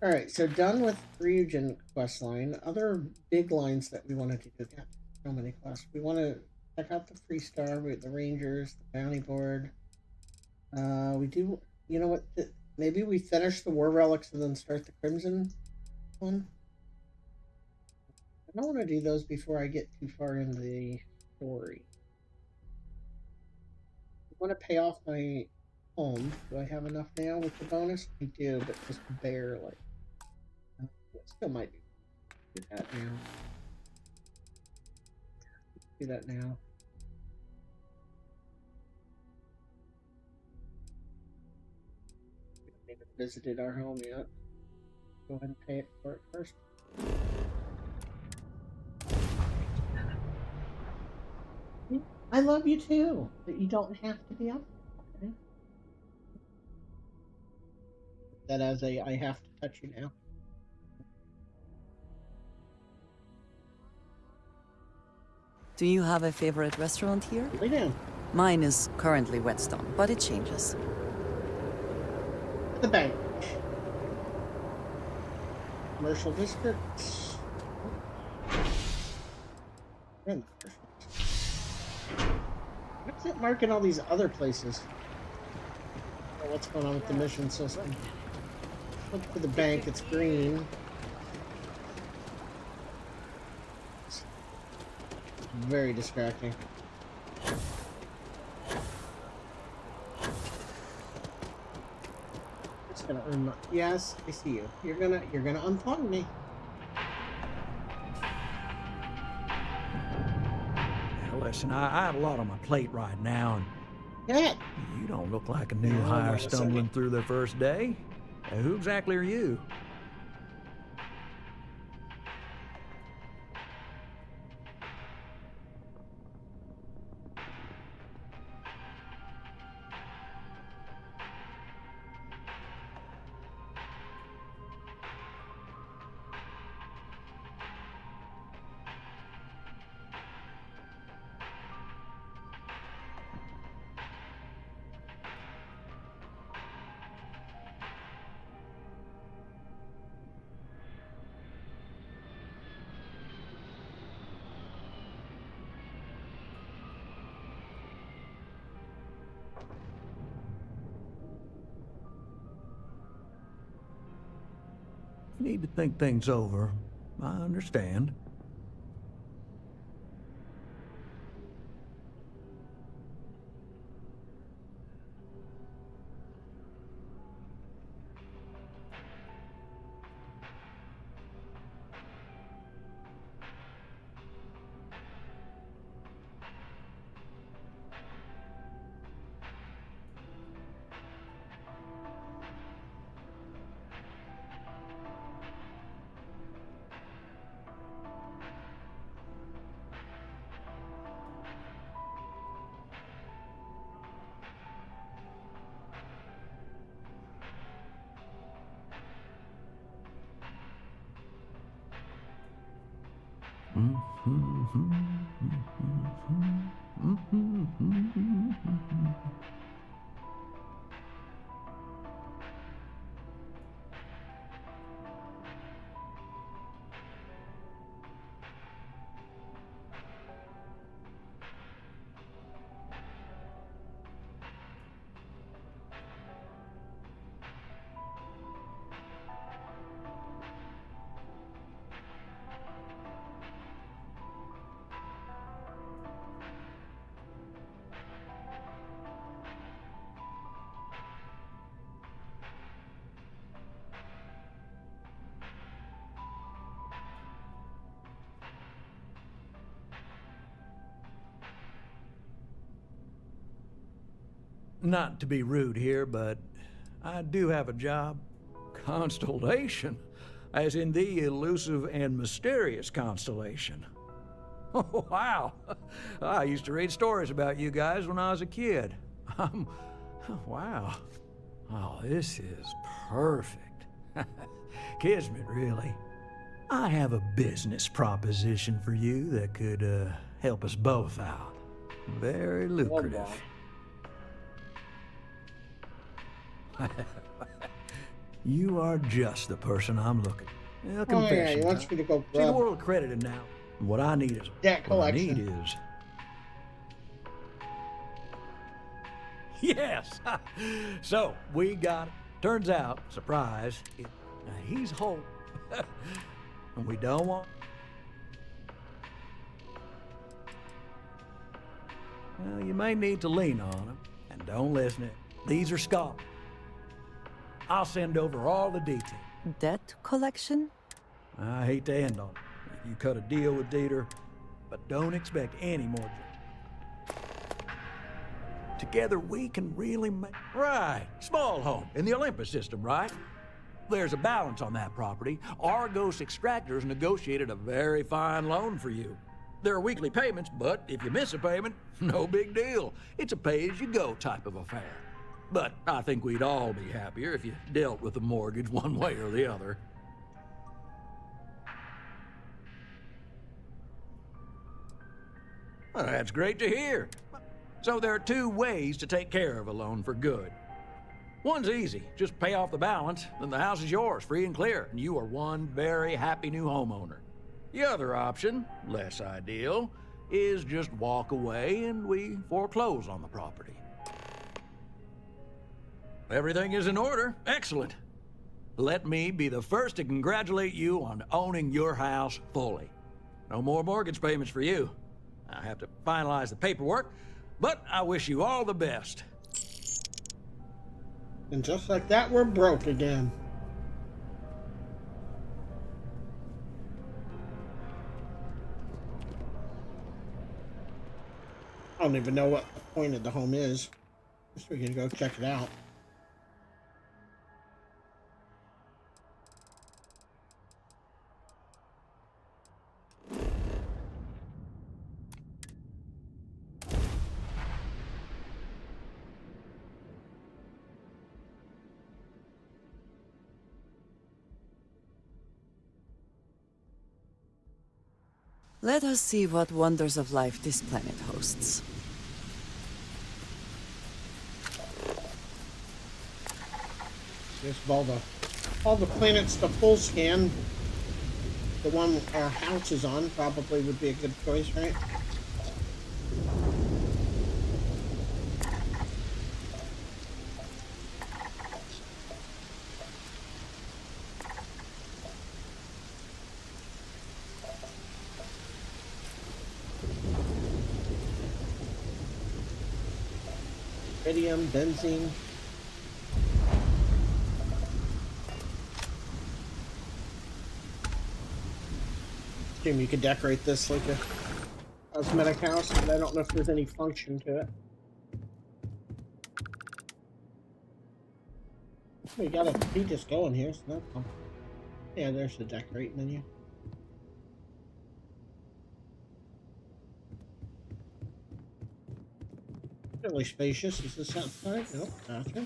Alright, so done with Ryujin quest line. Other big lines that we wanted to do. Got so many quests. We want to check out the Freestar, the Rangers, the Bounty Board. We do, you know what, maybe we finish the War Relics and then start the Crimson one? I don't want to do those before I get too far into the story. I want to pay off my home. Do I have enough now with the bonus? I do, but just barely. Still might do that now. Do that now. We haven't visited our home yet. Go ahead and pay it for it first. I love you too, but you don't have to be up. Okay? That as a I have to touch you now. Do you have a favorite restaurant here? Lay down. Mine is currently Whetstone, but it changes. The bank. Commercial district. And what's it marking all these other places? Oh, what's going on with the mission system? Look for the bank, it's green. It's very distracting. It's gonna earn my... Yes, I see you. You're gonna unplug me. Listen, I have a lot on my plate right now, and yeah. You don't look like a new hire stumbling through their first day. Who exactly are you? You need to think things over. I understand. Not to be rude here, but I do have a job. Constellation, as in the elusive and mysterious constellation. Oh, wow. I used to read stories about you guys when I was a kid. Wow. Oh, this is perfect. Kismet, really. I have a business proposition for you that could help us both out. Very lucrative. You are just the person I'm looking. Well, Oh yeah, he confession wants time. me to go See, the grab world accredited now. What I need is debt what I need collection. is. Yes. So we got. Turns out, surprise. He's home, and we don't want. Well, you may need to lean on him, and don't listen to it. These are scholars. I'll send over all the details. Debt collection? I hate to end on it. If you cut a deal with Dieter, but don't expect any more. Together we can really make... Right, small home in the Olympus system, right? There's a balance on that property. Argos Extractors negotiated a very fine loan for you. There are weekly payments, but if you miss a payment, no big deal. It's a pay-as-you-go type of affair. But I think we'd all be happier if you dealt with the mortgage one way or the other. Well, that's great to hear. So there are two ways to take care of a loan for good. One's easy. Just pay off the balance, then the house is yours, free and clear, and you are one very happy new homeowner. The other option, less ideal, is just walk away and we foreclose on the property. Everything is in order. Excellent. Let me be the first to congratulate you on owning your house fully. No more mortgage payments for you. I have to finalize the paperwork, but I wish you all the best. And just like that, we're broke again. I don't even know what the point of the home is. Guess we can go check it out. Let us see what wonders of life this planet hosts. Just all the planets to full scan. The one our house is on probably would be a good choice, right? Iridium, benzene. Assume you could decorate this like a cosmetic house, but I don't know if there's any function to it. We got a feed just going here, so no problem. Yeah, there's the decorate menu. Fairly spacious. Is this outside? Nope, gotcha.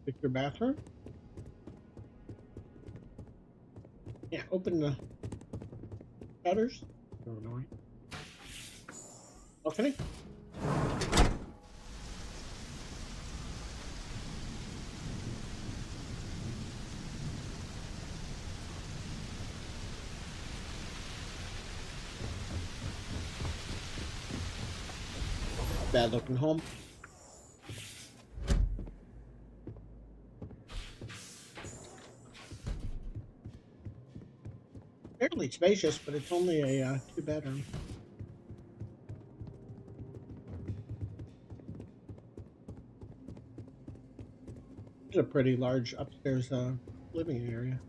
Pick your bathroom. Yeah, open the shutters. Okay. Bad looking home. Fairly spacious, but it's only a 2-bedroom. It's a pretty large upstairs living area.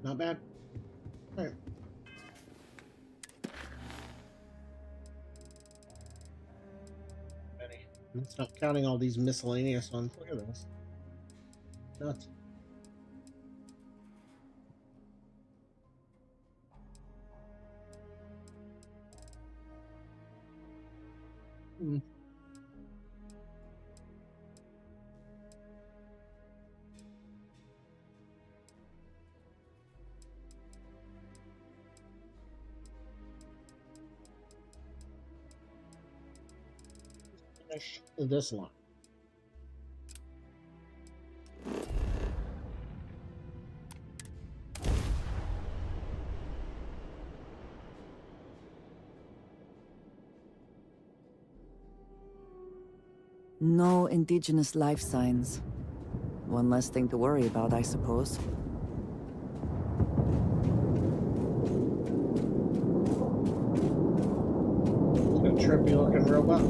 Not bad. All right. It's not counting all these miscellaneous ones. Look at this. Nuts. Hmm. Finish this line. No indigenous life signs. One less thing to worry about, I suppose. It's a trippy looking robot.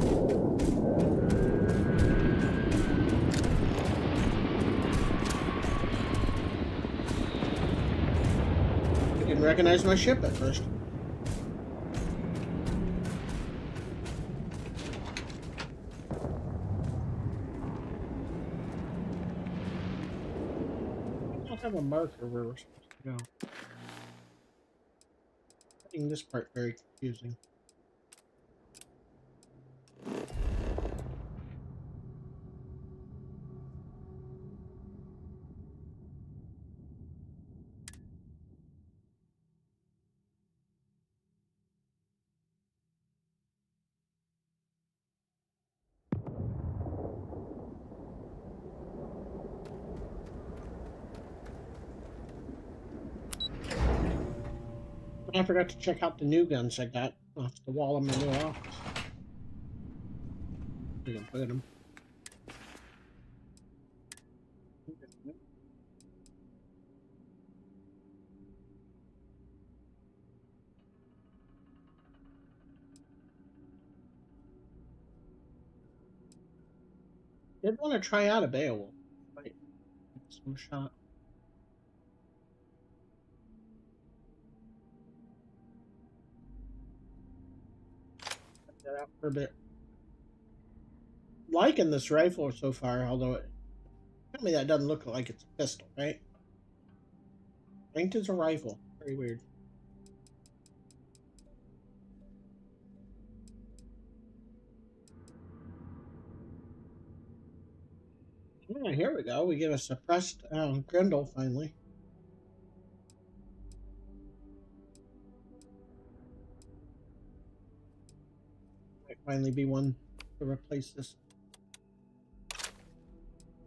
I didn't recognize my ship at first. Have a marker where we're supposed to go. Finding this part very confusing. I forgot to check out the new guns I got off the wall in my new office. You can put them. Did want to try out a Beowulf. Might give it some shot. Check that out for a bit. Liking this rifle so far, although tell me that doesn't look like it's a pistol, right? Ranked as a rifle. Very weird. Yeah, here we go. We get a suppressed Grendel finally. Might finally be one to replace this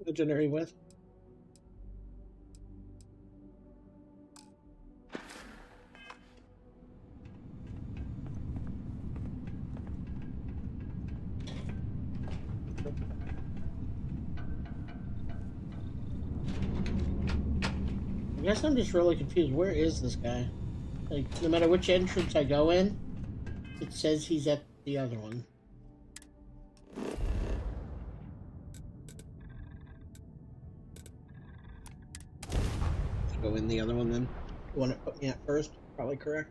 legendary with. I guess I'm just really confused. Where is this guy? Like, no matter which entrance I go in, it says he's at the other one. Let's go in the other one then. The one it put me at first. Probably correct.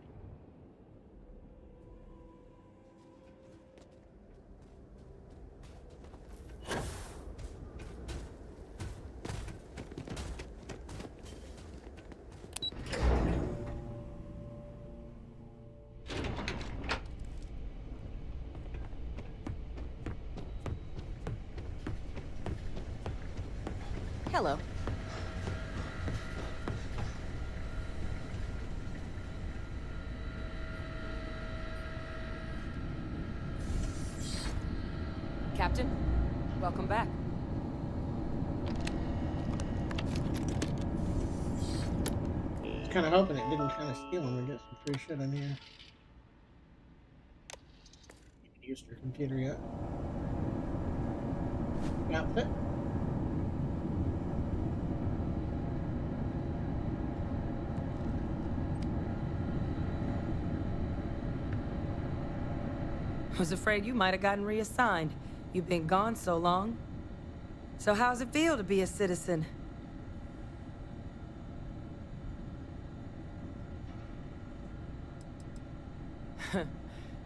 Hello. Captain, welcome back. Kind of hoping it didn't kind of steal him and get some free shit in here. You haven't used your computer yet. Outfit. Was afraid you might have gotten reassigned. You've been gone so long. So how's it feel to be a citizen?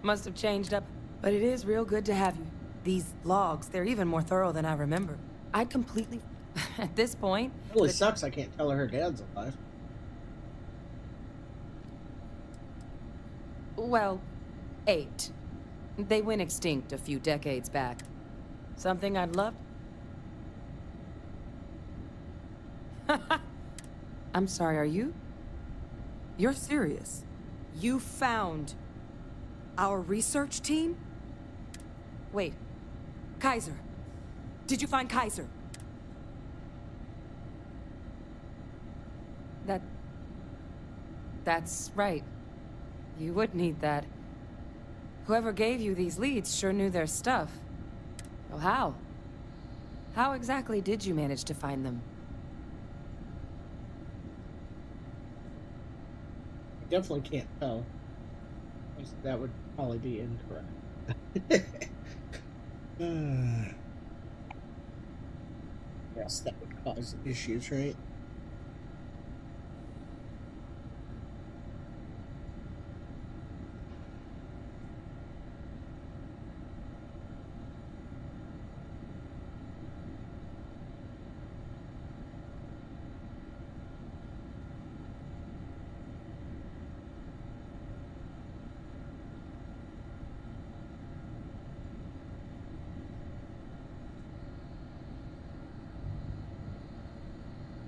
Must have changed up, but it is real good to have you. These logs, they're even more thorough than I remember. I'd completely... At this point... It really sucks I can't tell her dad's alive. Well, 8. They went extinct a few decades back. Something I'd love... I'm sorry, are you? You're serious? You found our research team? Wait, Kaiser. Did you find Kaiser? That's right. You would need that. Whoever gave you these leads sure knew their stuff. Well, how? How exactly did you manage to find them? I definitely can't tell. That would probably be incorrect. Yes, that would cause issues, right?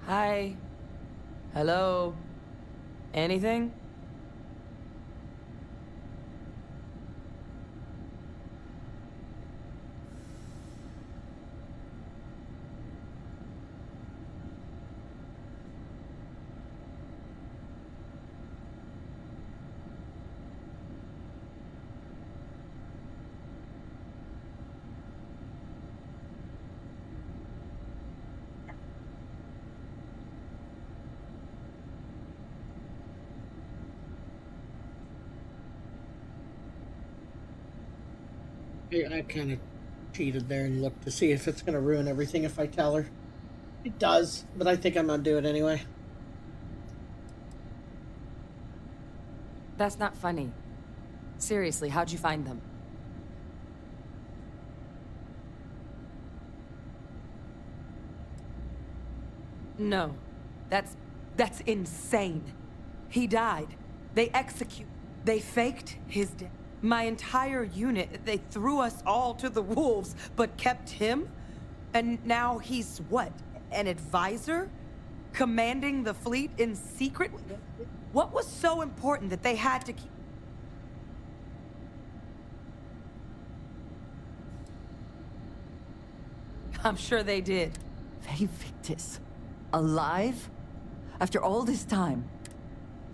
Hi. Hello. Anything? I kind of cheated there and looked to see if it's going to ruin everything if I tell her. It does, but I think I'm going to do it anyway. That's not funny. Seriously, how'd you find them? No. That's insane. He died. They They faked his death. My entire unit, they threw us all to the wolves, but kept him? And now he's what? An advisor? Commanding the fleet in secret? What was so important that they had to keep... I'm sure they did. Victus. Alive? After all this time?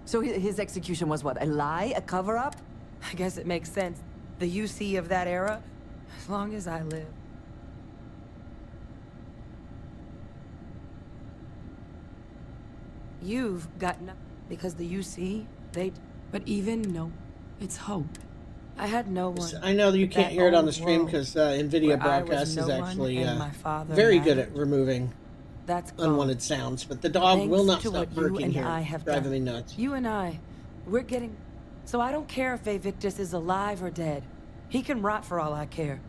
So his execution was what? A lie? A cover-up? I guess it makes sense. The UC of that era, as long as I live. You've got nothing. Because the UC, but even no, it's hope. I had no one. I know you can't hear it on the stream because NVIDIA Broadcast is actually very good at removing unwanted sounds, but the dog will not stop barking here, driving me nuts. You and I, we're getting... So I don't care if Victus is alive or dead. He can rot for all I care.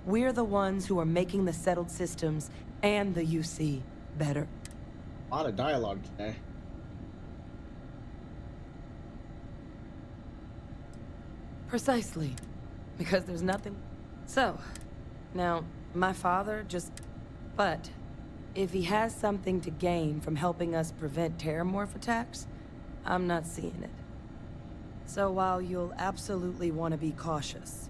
We're the ones who are making the settled systems and the UC better. A lot of dialogue today. Precisely. Because there's nothing... So, now, my father just... But, If he has something to gain from helping us prevent terramorph attacks, I'm not seeing it. So while you'll absolutely want to be cautious,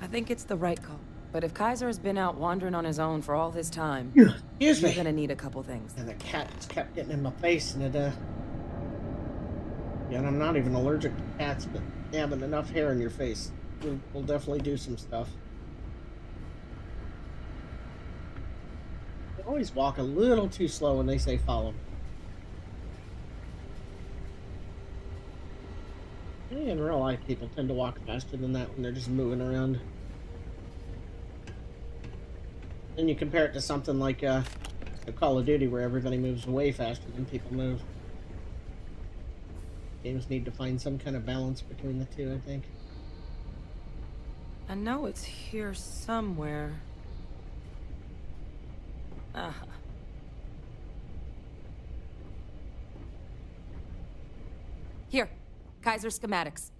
I think it's the right call. But if Kaiser has been out wandering on his own for all this time, Excuse you're me. gonna need a couple things. And the cat just kept getting in my face, and it, yeah, and I'm not even allergic to cats, but having enough hair in your face will definitely do some stuff. They always walk a little too slow when they say follow me. In real life, people tend to walk faster than that when they're just moving around. And you compare it to something like the Call of Duty, where everybody moves way faster than people move. Games need to find some kind of balance between the two, I think. I know it's here somewhere. Here, Kaiser schematics.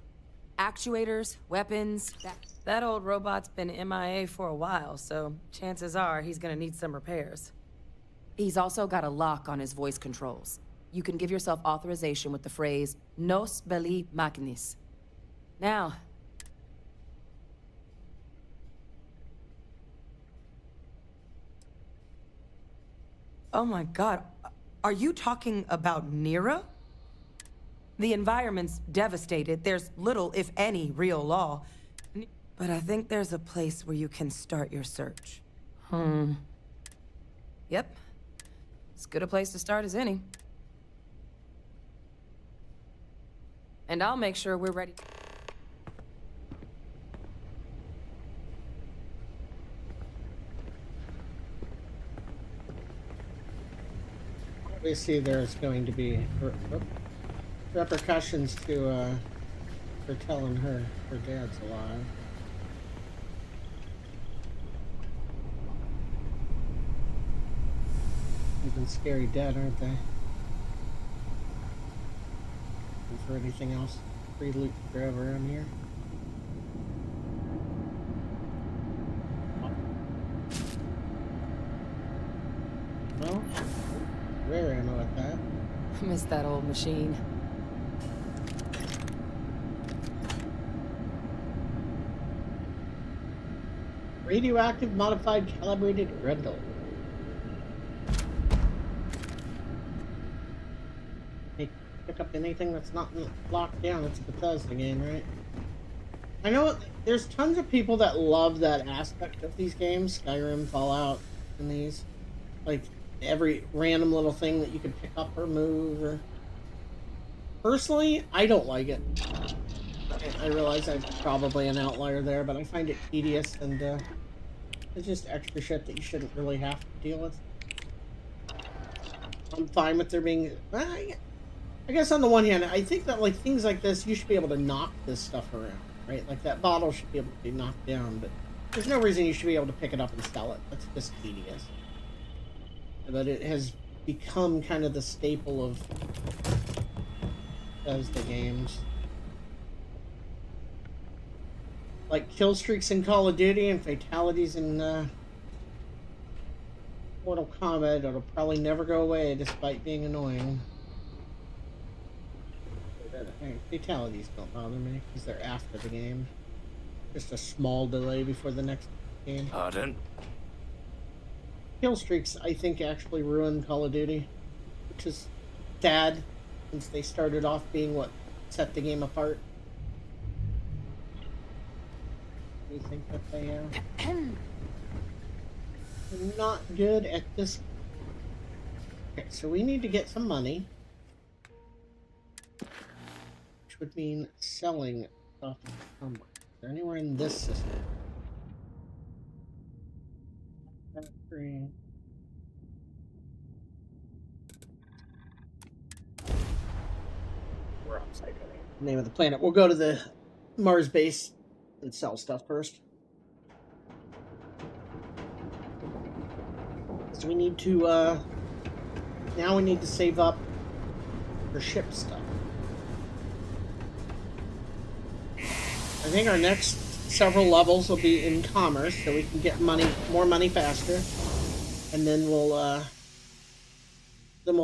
Actuators, weapons. That old robot's been MIA for a while, so chances are he's gonna need some repairs. He's also got a lock on his voice controls. You can give yourself authorization with the phrase, Nos belli machinis. Now, oh my god, are you talking about Nero? The environment's devastated. There's little, if any, real law. But I think there's a place where you can start your search. Yep. As good a place to start as any. And I'll make sure we're ready. Obviously, there's going to be repercussions to for telling her dad's alive. Even scary dead, aren't they? And for anything else, free loot forever around here. Well, rare ammo at that. Miss that old machine. Radioactive modified calibrated Grendel. Pick up anything that's not locked down. It's a Bethesda game, right? I know there's tons of people that love that aspect of these games, Skyrim, Fallout, and these. Like, every random little thing that you can pick up or move. Or... Personally, I don't like it. I realize I'm probably an outlier there, but I find it tedious, and it's just extra shit that you shouldn't really have to deal with. I'm fine with there being... I guess on the one hand, I think that like things like this, you should be able to knock this stuff around, right? Like that bottle should be able to be knocked down, but there's no reason you should be able to pick it up and sell it. That's just tedious. But it has become kind of the staple of the games. Like kill streaks in Call of Duty and fatalities in Mortal Kombat, it'll probably never go away despite being annoying. Fatalities don't bother me because they're after the game. Just a small delay before the next game. Pardon? Kill streaks, I think, actually ruined Call of Duty, which is sad since they started off being what set the game apart. Do you think that they are not good at this? Okay, so we need to get some money. Would mean selling stuff somewhere. Is there anywhere in this system? Factory. We're upside down. Name of the planet. We'll go to the Mars base and sell stuff first. So we need to now we need to save up for ship stuff. I think our next several levels will be in commerce, so we can get more money faster, and then we'll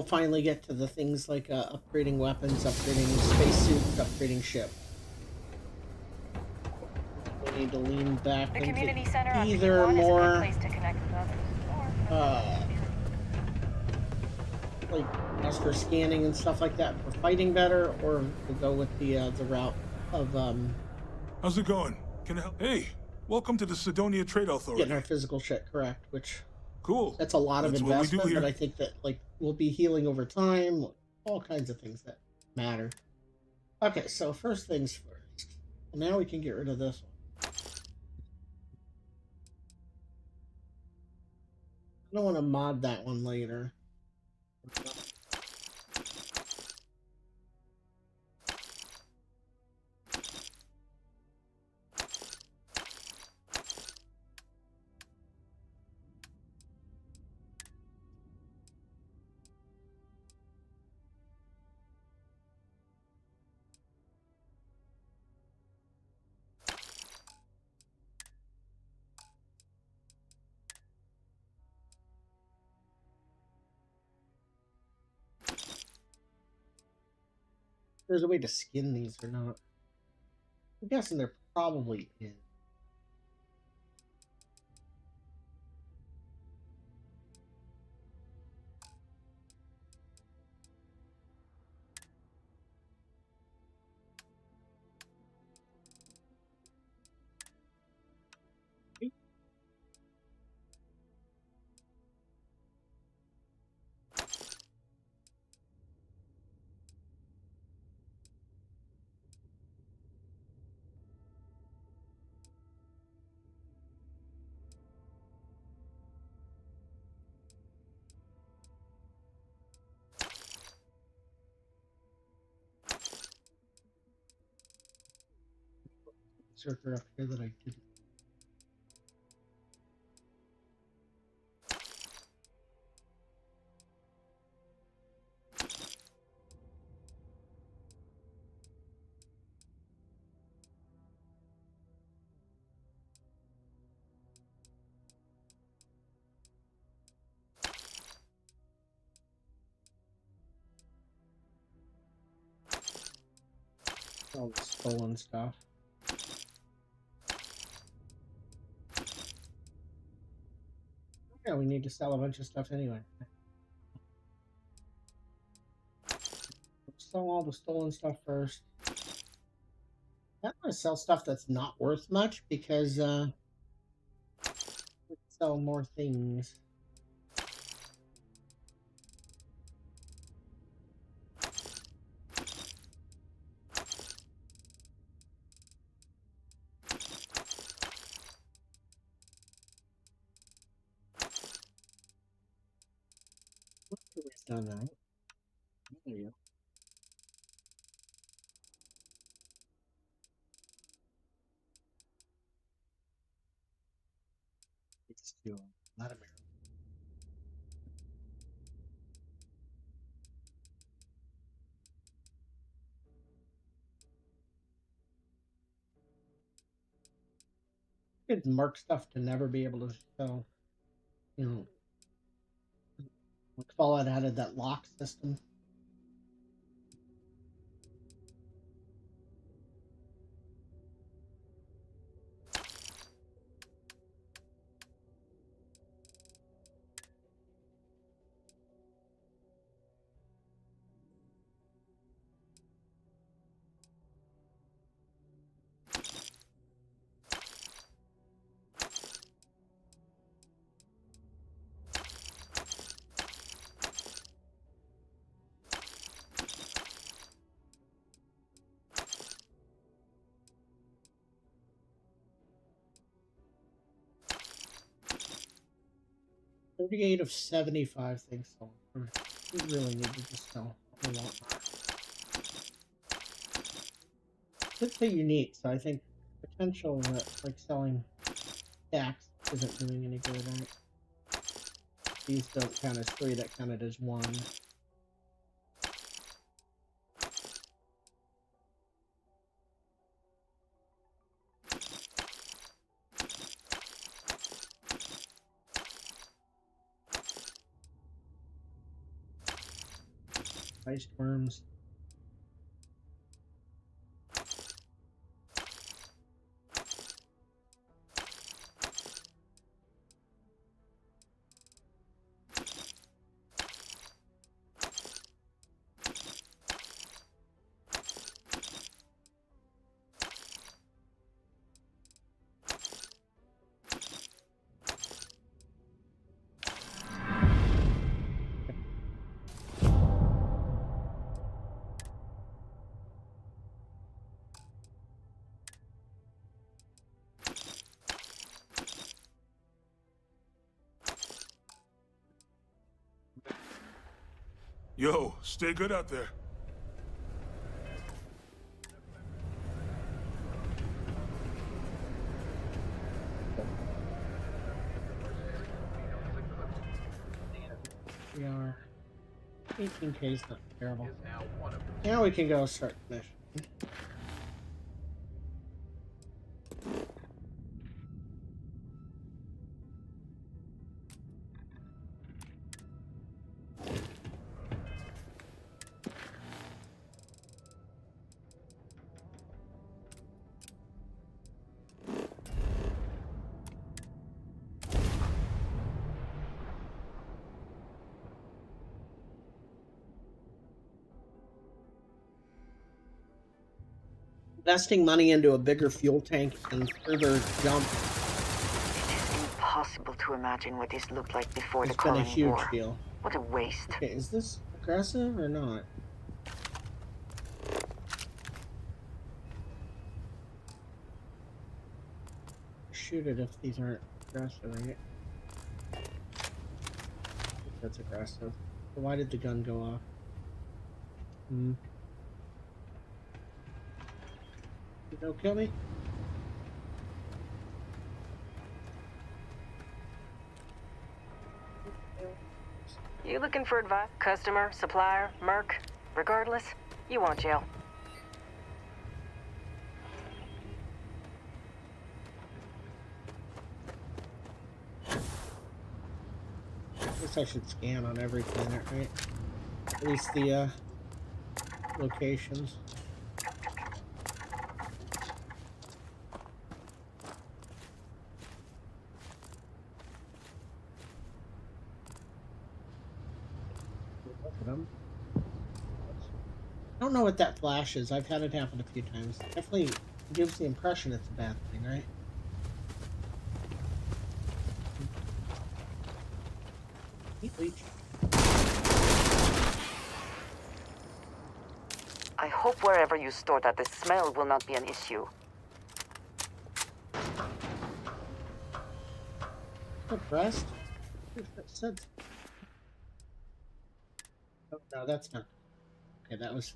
finally get to the things like upgrading weapons, upgrading spacesuits, upgrading ship. We need to lean back The into community center on either P1 is a more good place to connect with others. like as for scanning and stuff like that for fighting better, or to go with the route of How's it going? Can I help? Hey, welcome to the Sidonia Trade Authority. getting our physical shit correct, which Cool. that's a lot of That's what we do investment, but here. I think that like we'll be healing over time, all kinds of things that matter. Okay, so first things first. Now we can get rid of this one. I don't want to mod that one later. There's a way to skin these or not. I'm guessing there probably is. Circle up here that I didn't. All the stolen stuff. Yeah, we need to sell a bunch of stuff anyway. Let's sell all the stolen stuff first. I want to sell stuff that's not worth much because we can sell more things. It's done that. There you go. It's still not American. Could mark stuff to never be able to sell. You know, like Fallout added that lock system. $38 of 75 things sold. We really need to just sell a lot more. It's a unique, so I think potential that like selling stacks isn't doing any good, right? These don't count as 3, that counted as 1. Ice worms. Yo, stay good out there. We are 18K is not terrible. Now we can go start the mission. Investing money into a bigger fuel tank and further jump. It is impossible to imagine what this looked like before It's the been a Colony huge War. deal. What a waste. Okay, is this aggressive or not? Shoot it if these aren't aggressive, right? I think that's aggressive. So why did the gun go off? Don't kill me. You looking for advice? Customer, supplier, merc? Regardless, you want jail. Guess I should scan on every planet, right? At least the locations. I don't know what that flash is. I've had it happen a few times. Definitely gives the impression it's a bad thing, right? Heat leech. I hope wherever you store that, the smell will not be an issue. Depressed? Oh, no, that's not. Okay, that was.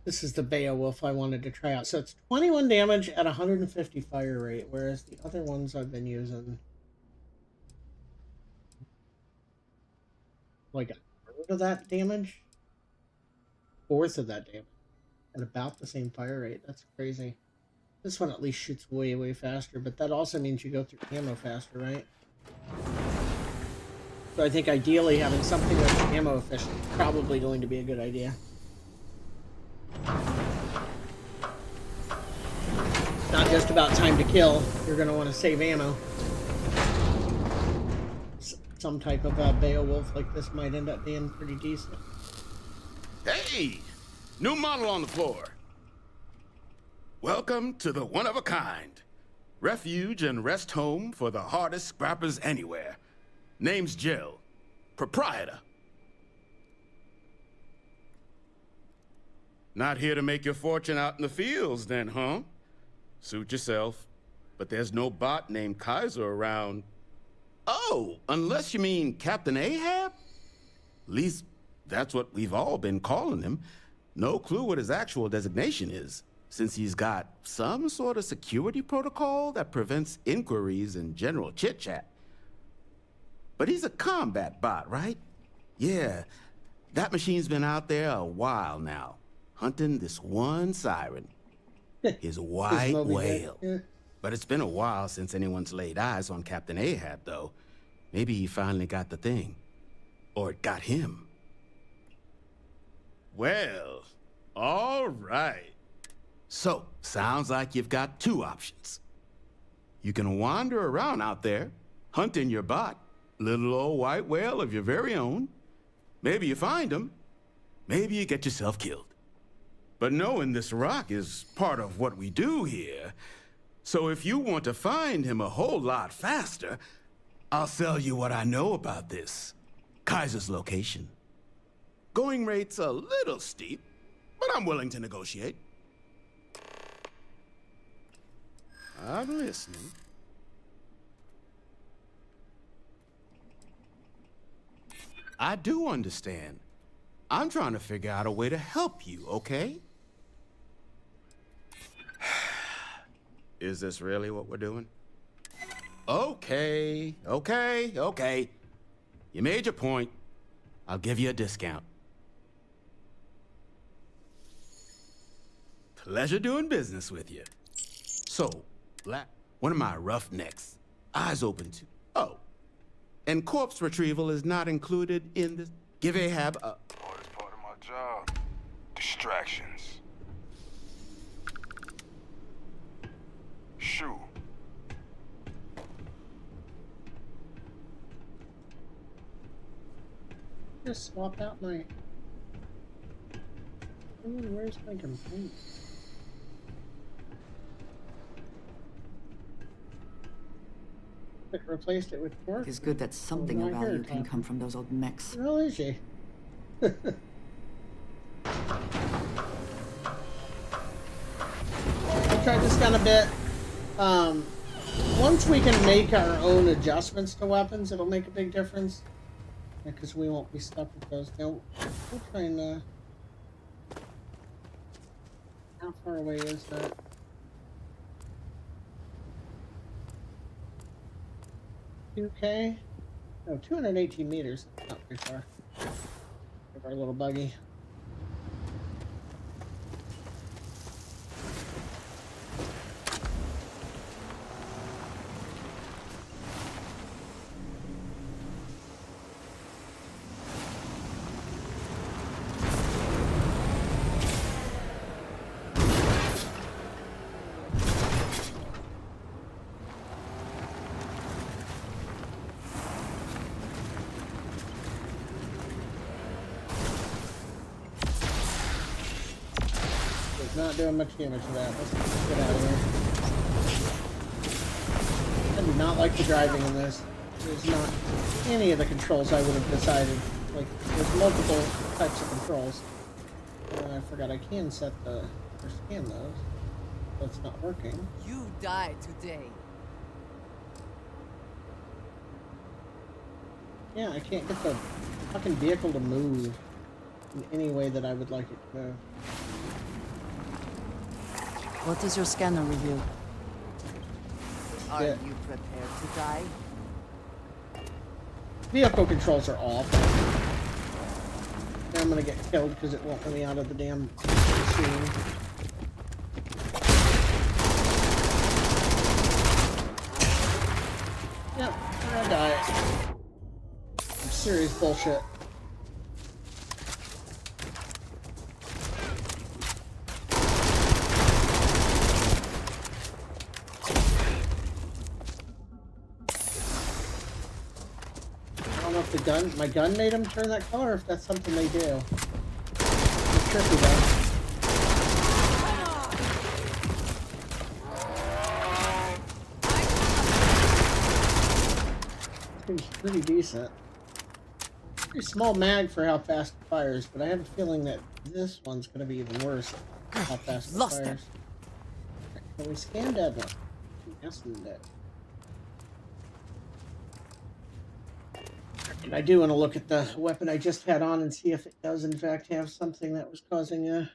This is the Beowulf I wanted to try out. So it's 21 damage at 150 fire rate, whereas the other ones I've been using. Like a third of that damage? Fourth of that damage. At about the same fire rate. That's crazy. This one at least shoots way, way faster, but that also means you go through ammo faster, right? So I think ideally having something that's ammo efficient is probably going to be a good idea. Not just about time to kill. You're going to want to save ammo. Some type of Beowulf like this might end up being pretty decent. Hey! New model on the floor. Welcome to the one-of-a-kind. Refuge and rest home for the hardest scrappers anywhere. Name's Jill. Proprietor. Not here to make your fortune out in the fields, then, huh? Suit yourself. But there's no bot named Kaiser around. Oh, unless you mean Captain Ahab? At least, that's what we've all been calling him. No clue what his actual designation is, since he's got some sort of security protocol that prevents inquiries and general chit-chat. But he's a combat bot, right? Yeah, that machine's been out there a while now, hunting this one siren. His white whale. Yeah. But it's been a while since anyone's laid eyes on Captain Ahab, though. Maybe he finally got the thing. Or it got him. Well, all right. So, sounds like you've got two options. You can wander around out there, hunting your bot, little old white whale of your very own. Maybe you find him, maybe you get yourself killed. But knowing this rock is part of what we do here, so if you want to find him a whole lot faster, I'll sell you what I know about this. Kaiser's location. Going rate's a little steep, but I'm willing to negotiate. I'm listening. I do understand. I'm trying to figure out a way to help you, okay? Is this really what we're doing? Okay. You made your point. I'll give you a discount. Pleasure doing business with you. So, one of my roughnecks, eyes open to. Oh, and corpse retrieval is not included in this. Give Ahab a. Oh, that's part of my job. Distractions. Shoo. Just swap out my. Where's my complaint? Replaced it with work. It's good that something of value can come from those old mechs. Where is she? I tried this gun a bit. Once we can make our own adjustments to weapons, it'll make a big difference. Because we won't be stuck with those. Now, we're trying to... How far away is that? $2K? No, 218 meters. Not very far. Give our little buggy. Not doing much damage to that. Let's get out of here. I do not like the driving in this. There's not any of the controls I would have decided. Like, there's multiple types of controls. I forgot I can set the... or scan those. So it's not working. You died today. Yeah, I can't get the fucking vehicle to move in any way that I would like it to move. What is your scanner review? Are you prepared to die? Vehicle controls are off. Now I'm gonna get killed because it won't let me out of the damn machine. Yep, I'm gonna die. Some serious bullshit. My gun made him turn that color, if that's something they do. It's tricky though. Seems pretty decent. Pretty small mag for how fast it fires, but I have a feeling that this one's gonna be even worse. How fast it fires. Can we scan dead one? Yes, we did. And I do want to look at the weapon I just had on and see if it does in fact have something that was causing a...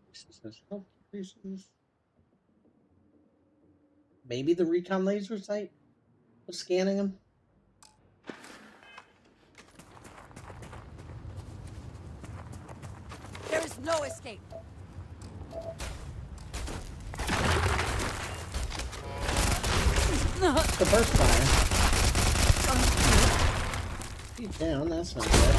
This says health increases. Maybe the recon laser sight was scanning them. There is no escape. The burst fire. He's down, that's not good.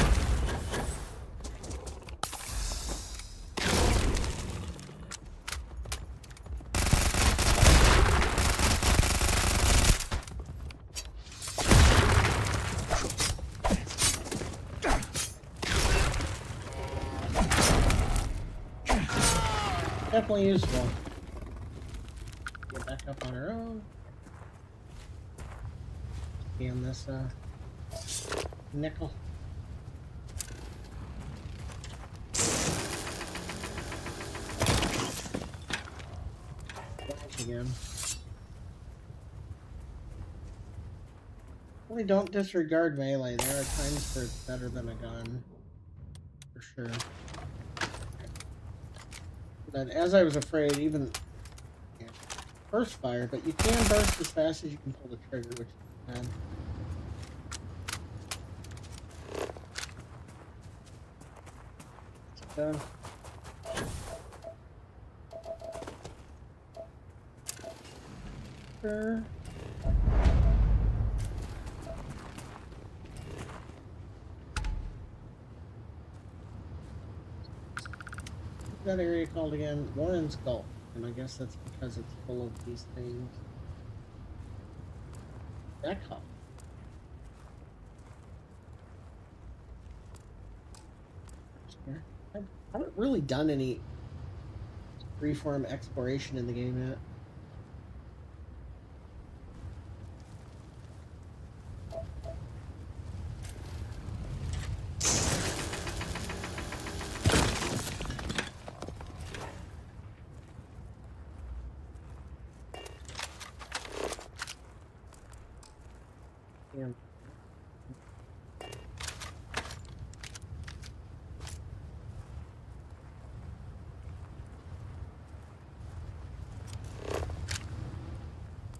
Definitely useful. Get back up on our own. Scan this nickel. Again. Really don't disregard melee. There are times where it's better than a gun. For sure. But as I was afraid, even burst fire, but you can burst as fast as you can pull the trigger, which is bad. So, sure. That area called again? Warren's Gulf. And I guess that's because it's full of these things. That cup. I haven't really done any freeform exploration in the game yet.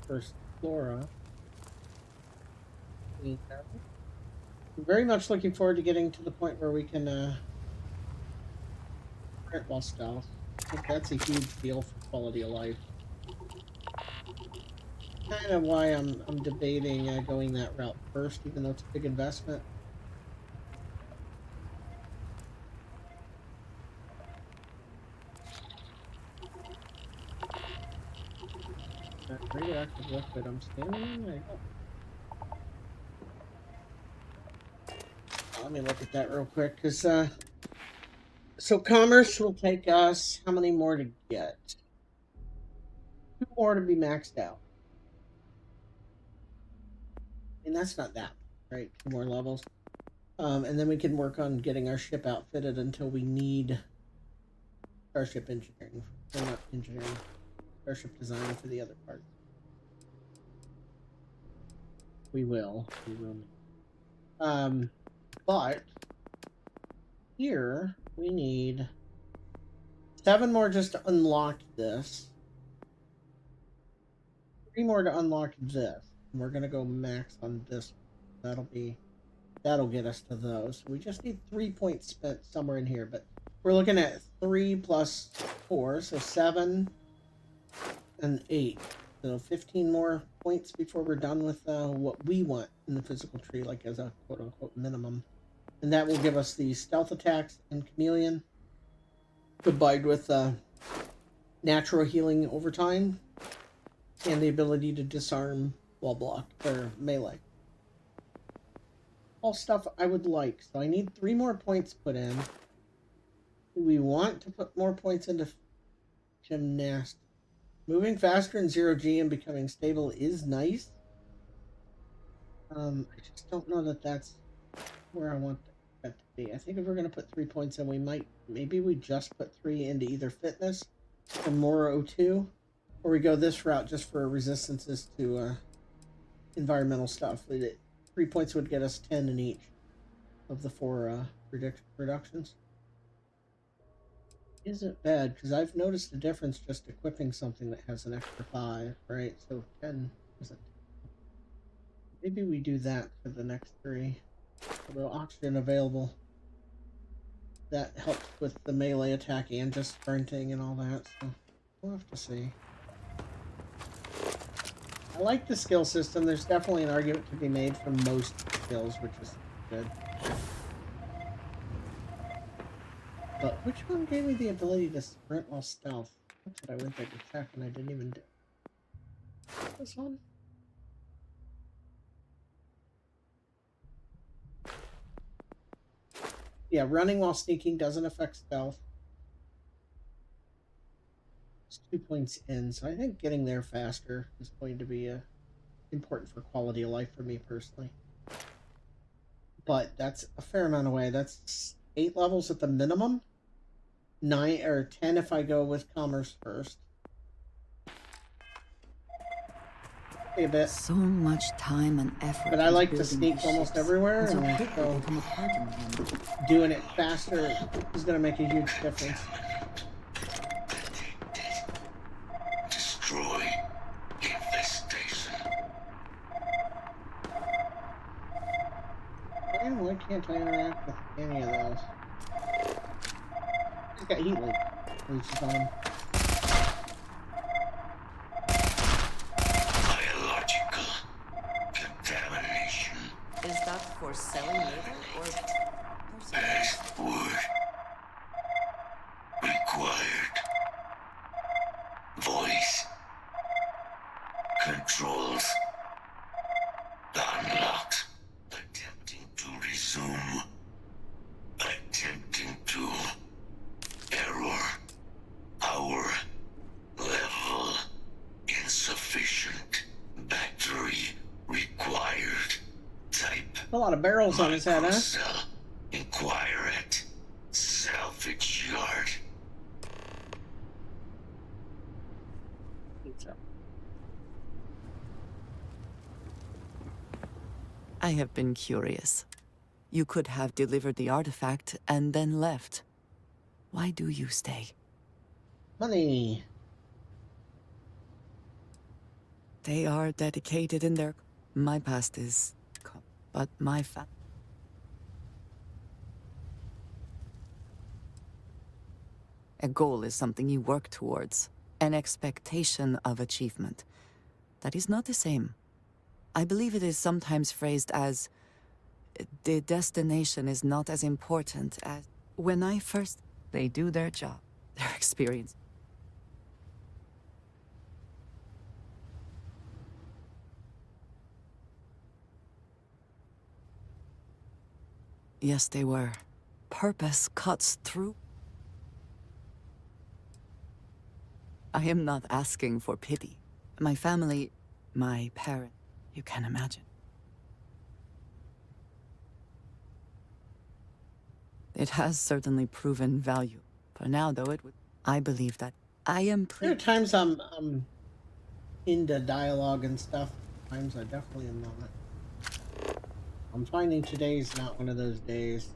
First Flora. I'm very much looking forward to getting to the point where we can print while stealth. I think that's a huge deal for quality of life. Kind of why I'm debating going that route first, even though it's a big investment. That radioactive liquid I'm standing in. Let me look at that real quick, because so commerce will take us how many more to get? 2 more to be maxed out. And that's not that, right? 2 more levels. And then we can work on getting our ship outfitted until we need starship engineering. Or not engineering. Starship design for the other parts. We will. We will. But here we need 7 more just to unlock this. 3 more to unlock this. And we're gonna go max on this. That'll get us to those. We just need 3 points spent somewhere in here, but we're looking at 3 plus 4, so 7 and 8. So 15 more points before we're done with what we want in the physical tree, like as a quote-unquote minimum. And that will give us the stealth attacks and chameleon, combined with natural healing over time, and the ability to disarm wall block, or melee. All stuff I would like, so I need 3 more points put in. Do we want to put more points into gymnastics? Moving faster in 0G and becoming stable is nice. I just don't know that that's where I want that to be. I think if we're going to put 3 points in, maybe we just put 3 into either fitness or more O2, or we go this route just for resistances to environmental stuff. 3 points would get us 10 in each of the 4 reductions. Isn't bad, because I've noticed the difference just equipping something that has an extra 5, right? So 10 isn't. Maybe we do that for the next 3. Although oxygen available, that helps with the melee attack and just sprinting and all that, so we'll have to see. I like the skill system. There's definitely an argument to be made for most skills, which is good. But which one gave me the ability to sprint while stealth? That's what I went there to check and I didn't even do. This one? Yeah, running while sneaking doesn't affect stealth. 2 points in, so I think getting there faster is going to be important for quality of life for me personally. But that's a fair amount away. That's 8 levels at the minimum. 9 or 10 if I go with commerce first. A bit. So much time and effort. But I like to building sneak these almost ships, everywhere, and so and quickly so they come apart in the end. doing it faster is going to make a huge difference. Destroy infestation. Man, why can't I interact with any of those? He's got heat leeches on him. Biological contamination. Is that for selling later or Password required. Voice controls unlocked. Attempting to resume. Attempting to. Error. Power level insufficient. Battery required. Type. A lot of barrels on his head, huh? Cell. Inquire at salvage yard. I have been curious. You could have delivered the artifact and then left. Why do you stay? Money. They are dedicated in their... My past is... But my A goal is something you work towards. An expectation of achievement. That is not the same. I believe it is sometimes phrased as... The destination is not as important as... When I first... They do their job. Their experience. Yes, they were. Purpose cuts through. I am not asking for pity. My family, my parents, you can imagine. It has certainly proven value. For now, though, it would... I believe that I am... There are times I'm into dialogue and stuff. Times I definitely am not. I'm finding today's not one of those days.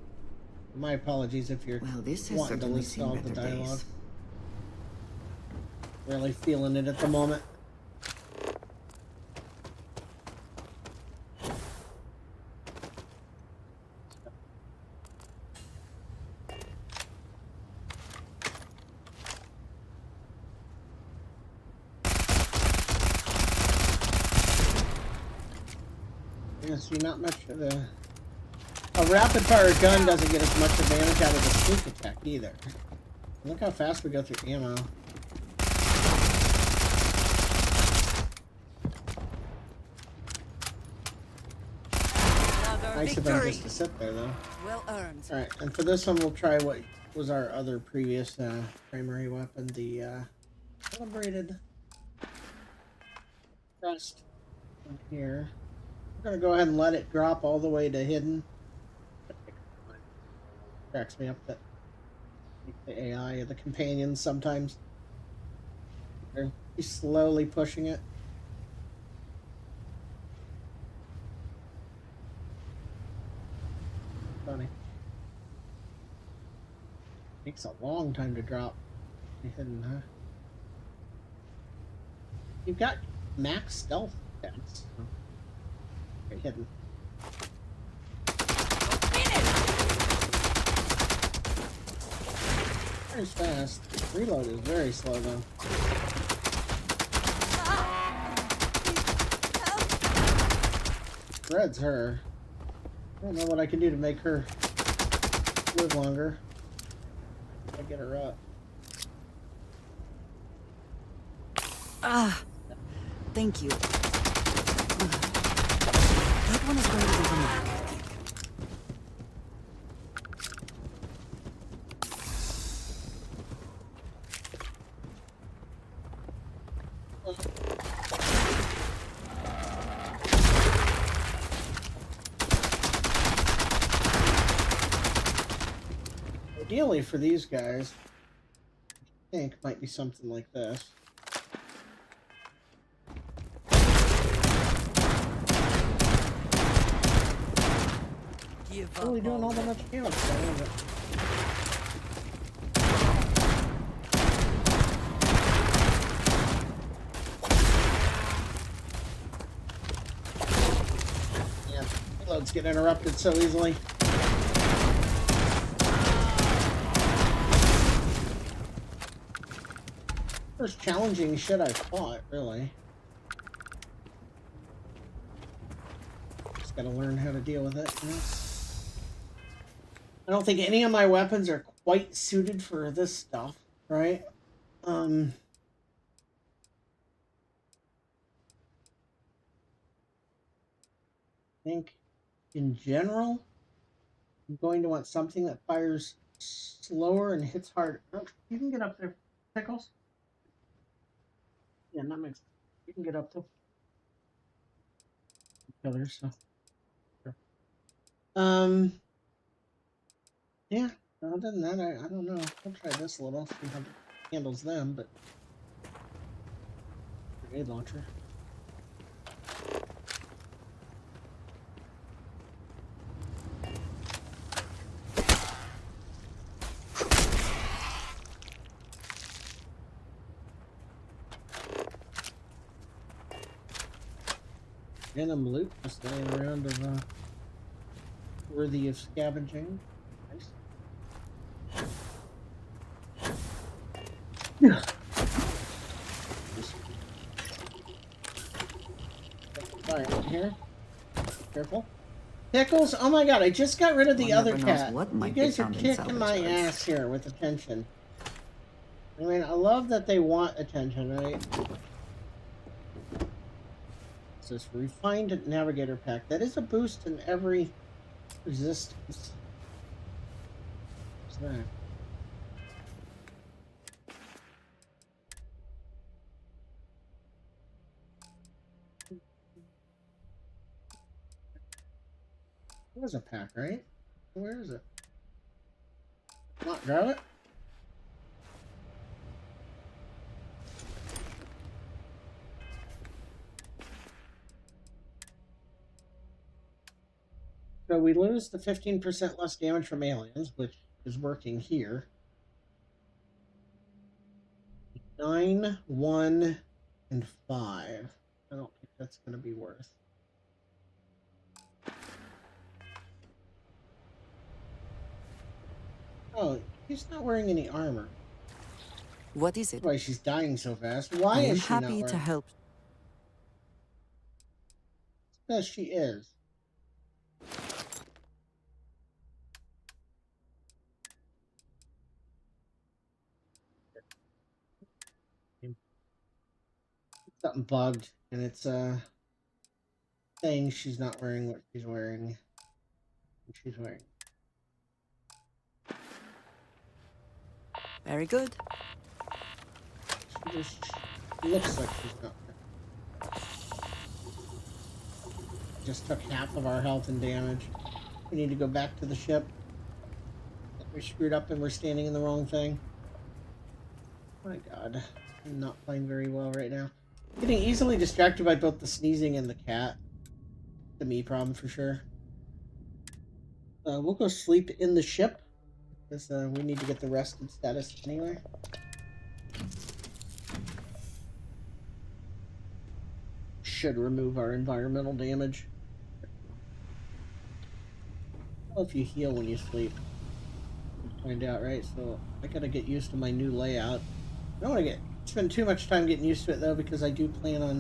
My apologies if you're wanting to listen to all the dialogue. Really feeling it at the moment. Yeah, see, not much of the... A rapid-fire gun doesn't get as much advantage out of the sneak attack either. Look how fast we go through ammo. Nice of them just to sit there, though. Well earned. Alright, and for this one, we'll try what was our other previous primary weapon, the calibrated crest in here. We're gonna go ahead and let it drop all the way to hidden. Cracks me up that the AI or the companions sometimes they're slowly pushing it. Funny. Takes a long time to drop hidden, huh? You've got max stealth stats. Okay, hidden. Very fast. Reload is very slow though. Red's her. I don't know what I can do to make her live longer. I get her up. Ah, thank you. That one is going to be the one. ideally for these guys, I think might be something like this. Give Really doing all that much damage, is it? Yeah, reloads get interrupted so easily. First challenging shit I've fought, really. Just gotta learn how to deal with it, you know? I don't think any of my weapons are quite suited for this stuff, right? I think in general, I'm going to want something that fires slower and hits hard. Oh, you can get up there, Pickles. Yeah, that makes sense. You can get up to each other, so. Sure. Yeah, other than that, I don't know. I'll try this a little, see how it handles them, but. Grenade launcher. Random loot just laying around of worthy of scavenging. Nice. Yeah. Fire in here. Careful. Pickles, oh my god, I just got rid of the other cat. You guys are kicking my ass here with attention. I mean, I love that they want attention, right? It's this refined navigator pack. That is a boost in every resistance. What's that? There's a pack, right? Where is it? Not grab it? So we lose the 15% less damage from aliens, which is working here. 9, 1, and 5. I don't think that's going to be worth. Oh, he's not wearing any armor. What is it? That's why she's dying so fast. Why is she not wearing? I am happy to help. Because she is. Something bugged, and it's saying she's not wearing what she's wearing. What she's wearing. Very good. She just looks like she's not wearing. Just took half of our health and damage. We need to go back to the ship. We screwed up and we're standing in the wrong thing. My god. I'm not playing very well right now. Getting easily distracted by both the sneezing and the cat. The me problem for sure. We'll go sleep in the ship. Because we need to get the rested status anyway. Should remove our environmental damage. Well, if you heal when you sleep. We'll find out, right? So I gotta get used to my new layout. I don't want to spend too much time getting used to it though, because I do plan on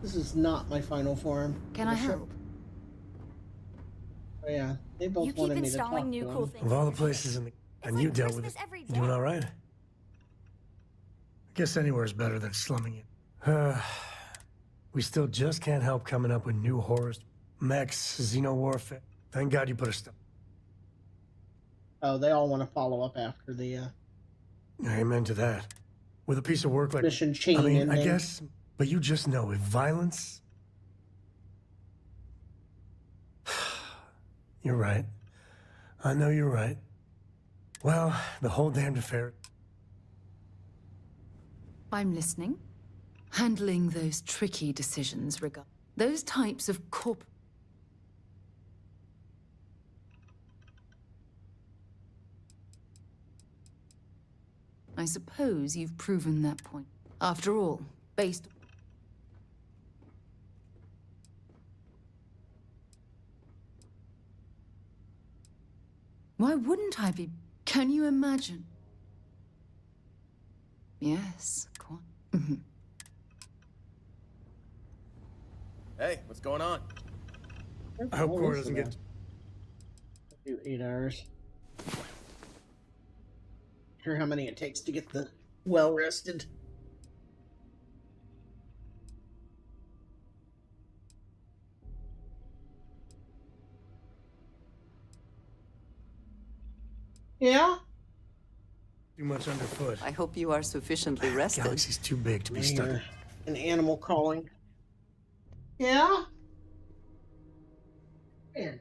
this is not my final form. Can I help? Oh yeah, they both wanted me to talk to them. Of all the places in the and you dealt with it, you doing all right? I guess anywhere is better than slumming it. We still just can't help coming up with new horrors. Mechs, xeno-warfare. Thank God you put a stop. Oh, they all want to follow up after the Amen to that. With a piece of work like mission chain I mean, ending. I guess, but you just know if violence. You're right. I know you're right. Well, the whole damned affair. I'm listening. Handling those tricky decisions regarding those types of I suppose you've proven that point. After all, based... Why wouldn't I be? Can you imagine? Yes, quite. Hey, what's going on? I hope Cora doesn't get... Do 8 hours. Sure how many it takes to get the well rested. Yeah? Too much underfoot. I hope you are sufficiently rested. Galaxy's too big to be stuck. An animal calling. Yeah? Man.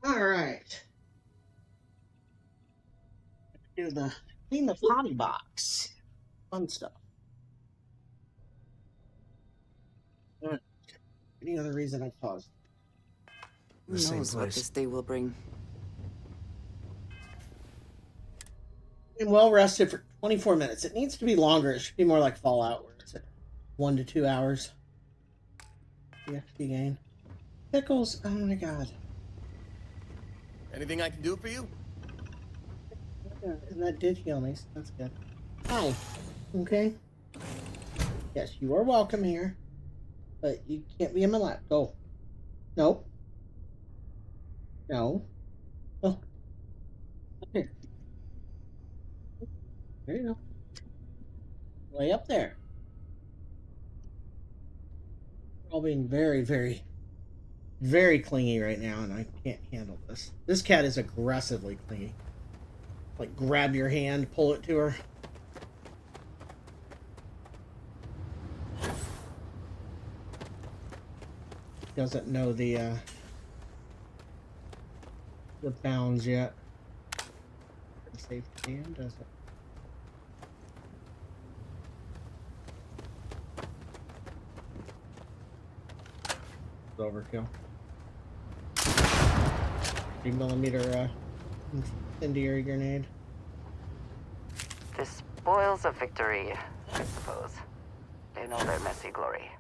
All right. Do the clean the potty box. Fun stuff. Any other reason I paused? Who knows what this day will bring? Been well rested for 24 minutes. It needs to be longer. It should be more like Fallout, where it's at 1 to 2 hours. XP gain. Pickles. Oh my god. Anything I can do for you? Yeah, and that did heal me, so that's good. Hi. Okay. Yes, you are welcome here. But you can't be in my lap. Go. No. No. Oh. Here. There you go. Way up there. We're all being very, very, very clingy right now, and I can't handle this. This cat is aggressively clingy. Like, grab your hand, pull it to her. Doesn't know the bounds yet. Safe hand, does it? Overkill. 3mm incendiary grenade. The spoils of victory, I suppose. They know their messy glory.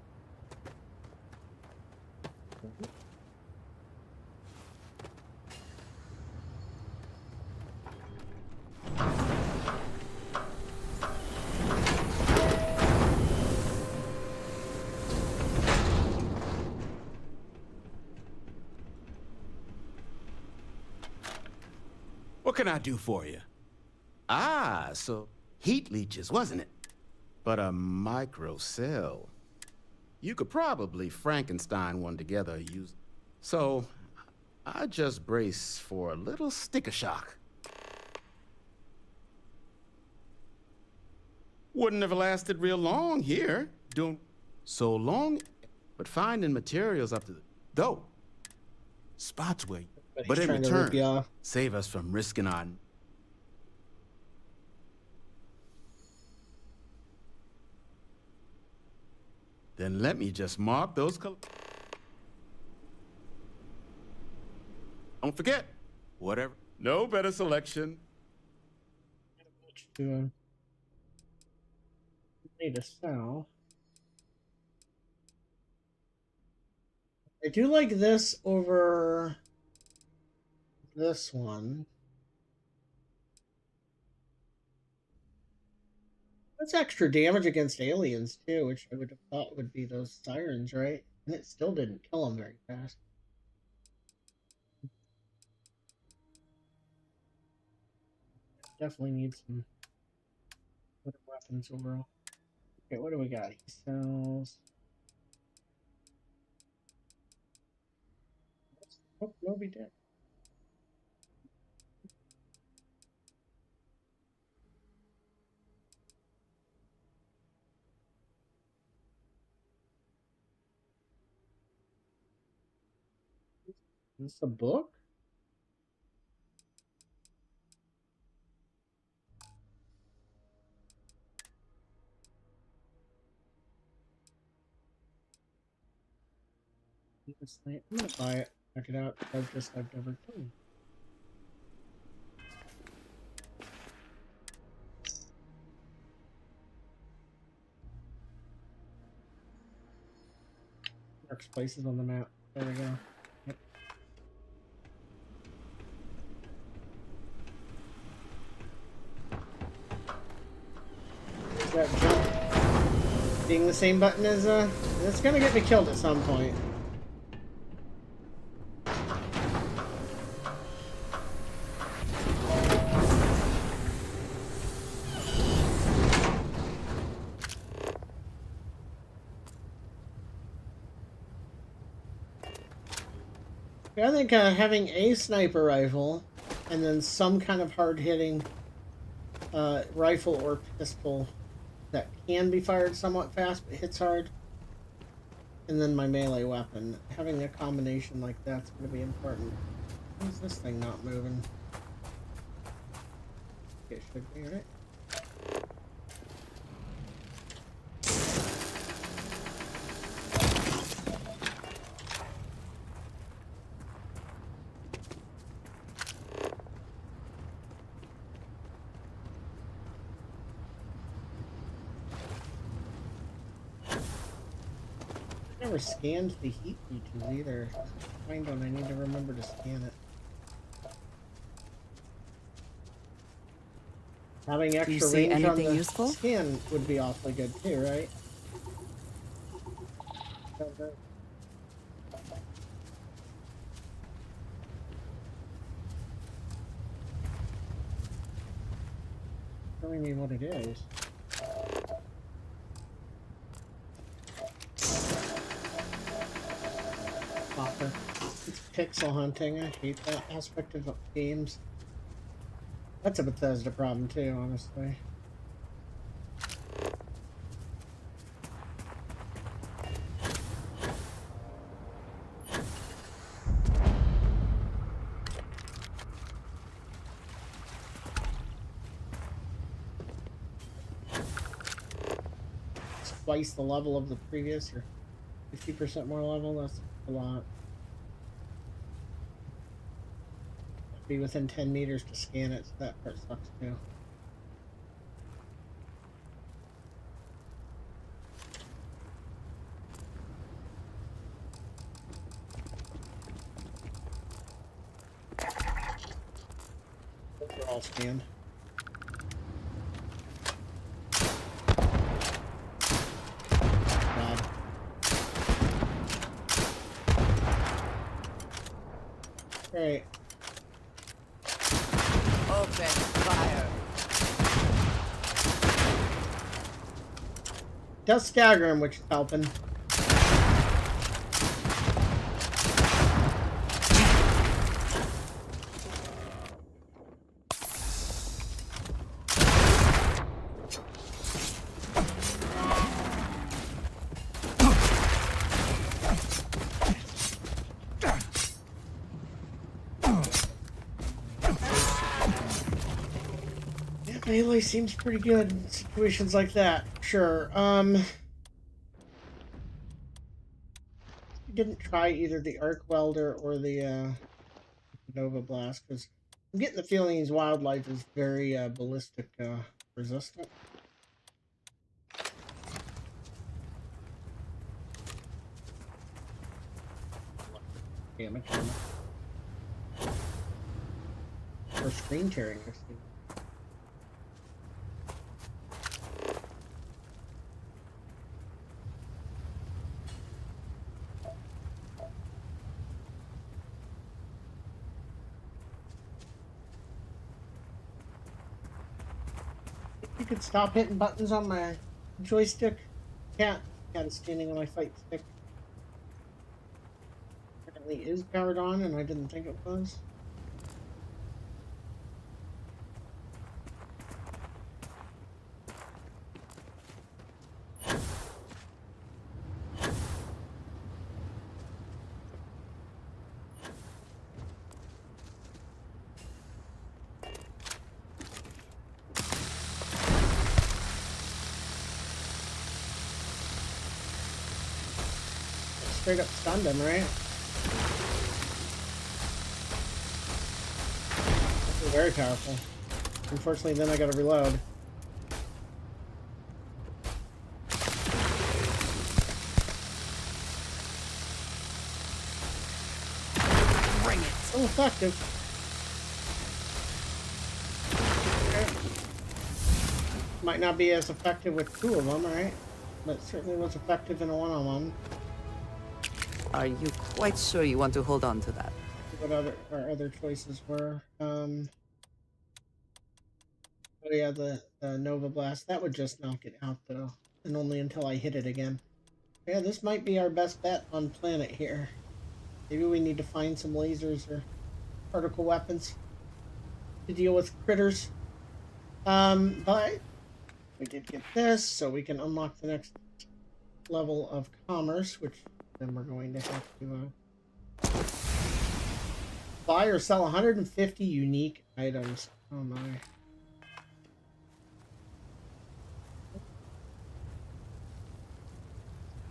What can I do for you? Ah, so heat leeches, wasn't it? But a microcell. You could probably Frankenstein one together. So, I just brace for a little sticker shock. Wouldn't have lasted real long here. Doing so long, but finding materials up to the though. Spots where, but in return, save us from risking our. Then let me just mark those colors. Don't forget, whatever. No better selection. Need to sell. I do like this over this one. That's extra damage against aliens too, which I would have thought would be those sirens, right? And it still didn't kill them very fast. Definitely need some better weapons overall. Okay, what do we got? He sells. Oh, Moby Dick. Is this a book? I'm gonna buy it. Check it out. I've never done. Marks places on the map. There we go. Yep. Is that jump being the same button as it's gonna get me killed at some point. I think having a sniper rifle and then some kind of hard-hitting rifle or pistol that can be fired somewhat fast but hits hard, and then my melee weapon, having a combination like that's going to be important. Why is this thing not moving? It should be, right? I never scanned the heat features either. If I find one, I need to remember to scan it. Having extra you see range on anything the useful? scan would be awfully good too, right? Telling me what it is. Hopper. It's pixel hunting. I hate that aspect of games. That's a Bethesda problem too, honestly. It's twice the level of the previous, or 50% more level. That's a lot. Be within 10 meters to scan it, so that part sucks too. Those are all scanned. God. Great. Open fire. Does stagger him, which is helping. Melee seems pretty good in situations like that. Sure. Didn't try either the arc welder or the Nova Blast because I'm getting the feeling his wildlife is very ballistic resistant. Damage on it. Or screen tearing, I see. You could stop hitting buttons on my joystick. Cat is standing on my fight stick. Apparently is powered on, and I didn't think it was. Straight up stunned him, right? That's very powerful. Unfortunately, then I gotta reload. Bring it. So effective. Might not be as effective with two of them, right? But it certainly was effective in a one-on-one. Are you quite sure you want to hold on to that? What our other choices were? Oh yeah, the Nova Blast. That would just knock it out though, and only until I hit it again. Yeah, this might be our best bet on planet here. Maybe we need to find some lasers or particle weapons to deal with critters. But we did get this, so we can unlock the next level of commerce, which then we're going to have to buy or sell 150 unique items. Oh my.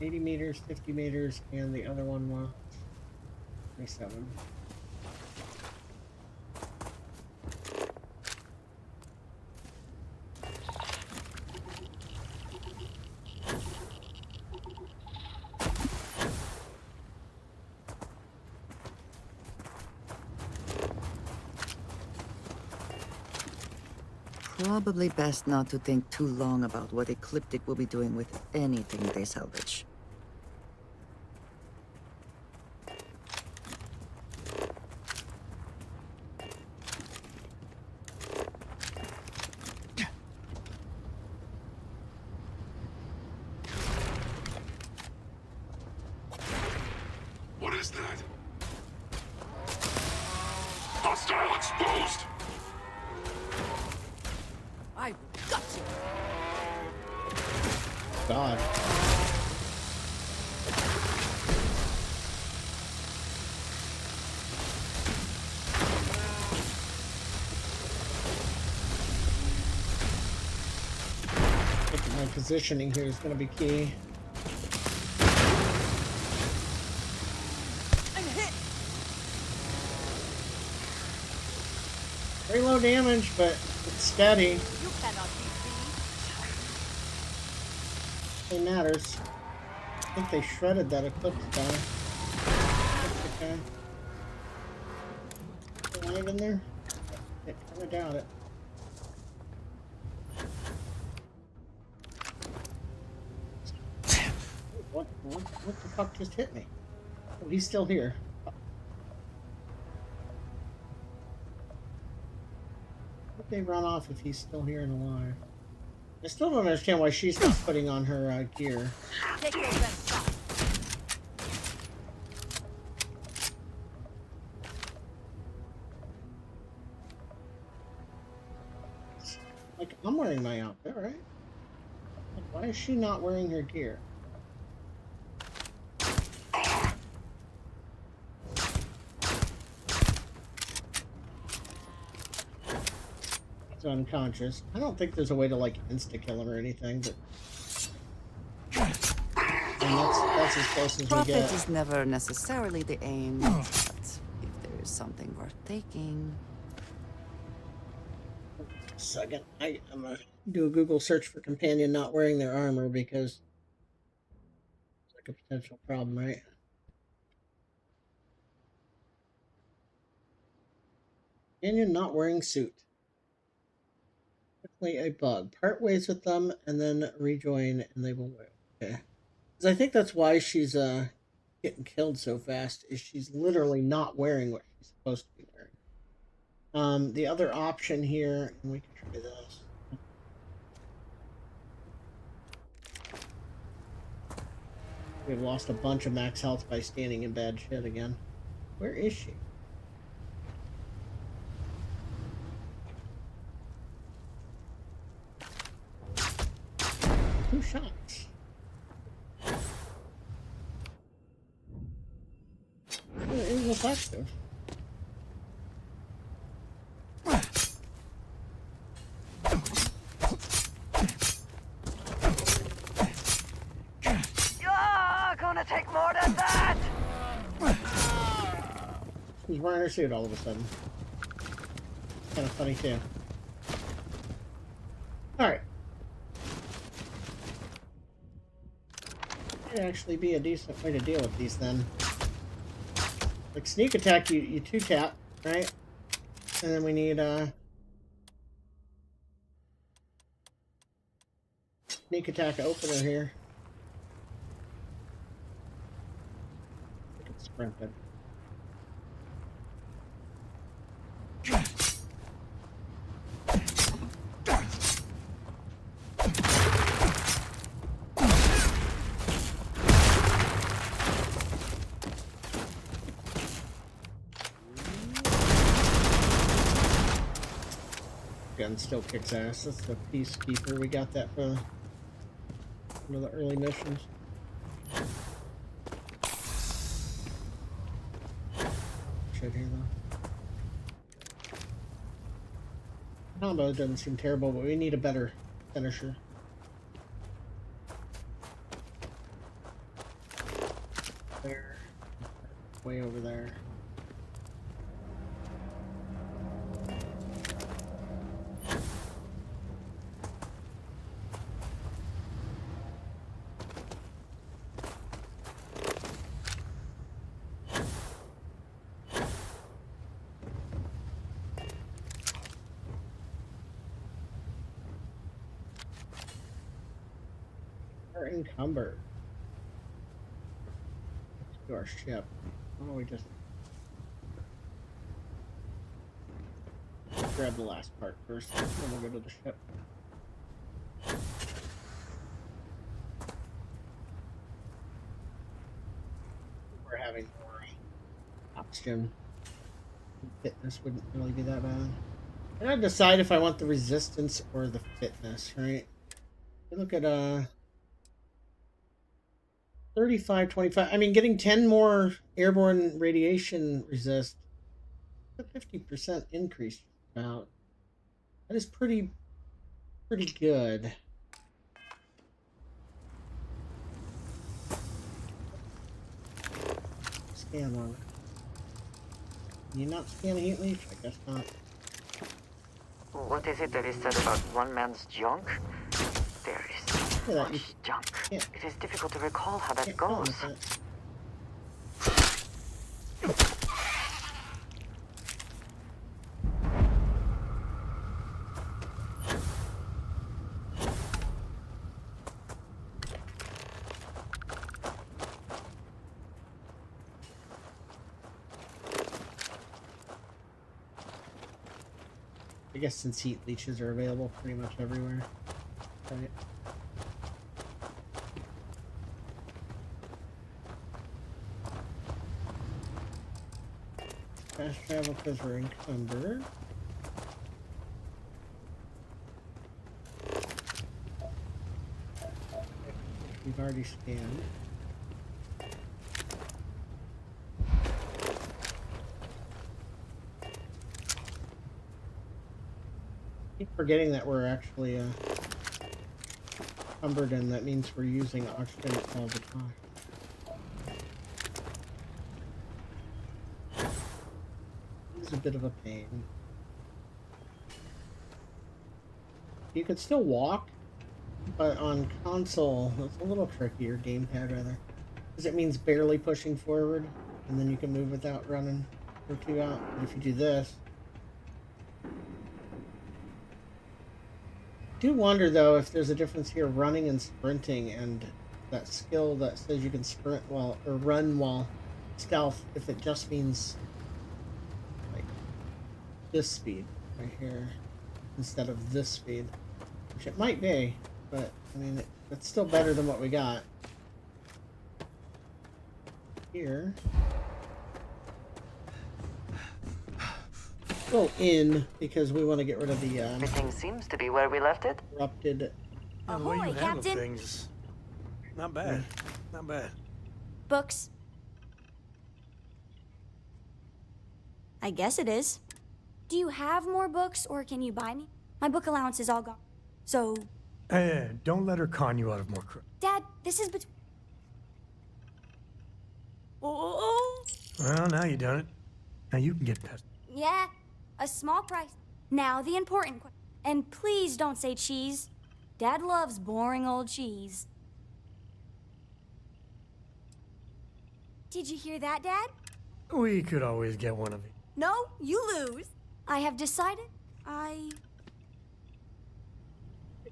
$80 meters, 50 meters, and the other one was 27. Probably best not to think too long about what Ecliptic will be doing with anything they salvage. What is that? Hostile exposed! I got you. God. I think my positioning here is going to be key. I'm hit. Very low damage, but it's steady. You cannot be It matters. I think they shredded that Eclipse guy. Okay. Alive in there? I kind of doubt it. What the fuck just hit me? Oh, he's still here. Would they run off if he's still here and alive? I still don't understand why she's not putting on her gear. Take your best shot. Like, I'm wearing my outfit, right? Like, why is she not wearing her gear? He's unconscious. I don't think there's a way to, like, insta-kill him or anything, but... And that's as close as Profit we get. is never necessarily the aim, but if there is something worth taking... Second, I'm gonna do a Google search for companion not wearing their armor because it's like a potential problem, right? Companion not wearing suit. Definitely a bug. Part ways with them and then rejoin and they will wear. Okay. Because I think that's why she's getting killed so fast, is she's literally not wearing what she's supposed to be wearing. The other option here, and we can try this. We've lost a bunch of max health by standing in bad shit again. Where is she? 2 shots. It was effective. You're gonna take more than that! She's wearing her suit all of a sudden. It's kind of funny too. Alright. Might actually be a decent way to deal with these then. Like sneak attack, you 2-tap, right? And then we need sneak attack opener here. I think it's sprinted. Gun still kicks ass. That's the Peacekeeper. We got that for one of the early missions. Shit here though. Combo doesn't seem terrible, but we need a better finisher. There. Way over there. We're encumbered. Let's do our ship. Why don't we just grab the last part first, then we'll go to the ship. We're having more oxygen. Fitness wouldn't really be that bad. I gotta decide if I want the resistance or the fitness, right? Look at 35, 25. I mean, getting 10 more airborne radiation resist, a 50% increase about. That is pretty good. Scan on it. Can you not scan a heat leaf? I guess not. What is it that is said about one man's junk? There is so much junk. It is difficult to recall how that goes. I guess since heat leeches are available pretty much everywhere. Right. Fast travel because we're encumbered. We've already scanned. Keep forgetting that we're actually encumbered, and that means we're using oxygen all the time. It's a bit of a pain. You can still walk, but on console, it's a little trickier, gamepad rather, because it means barely pushing forward, and then you can move without running or two out. But if you do this, I do wonder though if there's a difference here running and sprinting, and that skill that says you can sprint while or run while stealth, if it just means like this speed right here instead of this speed, which it might be, but I mean it's still better than what we got here. Go in because we want to get rid of the Everything seems to be where we left it. corrupted. Yeah, the way you handle things, not bad, not bad. Books. I guess it is. Do you have more books, or can you buy me? My book allowance is all gone. So... Hey, don't let her con you out of more Dad, this is between... Oh! Well, now you done it. Now you can get past. Yeah, a small price. Now the important question. And please don't say cheese. Dad loves boring old cheese. Did you hear that, Dad? We could always get one of you. No, you lose. I have decided I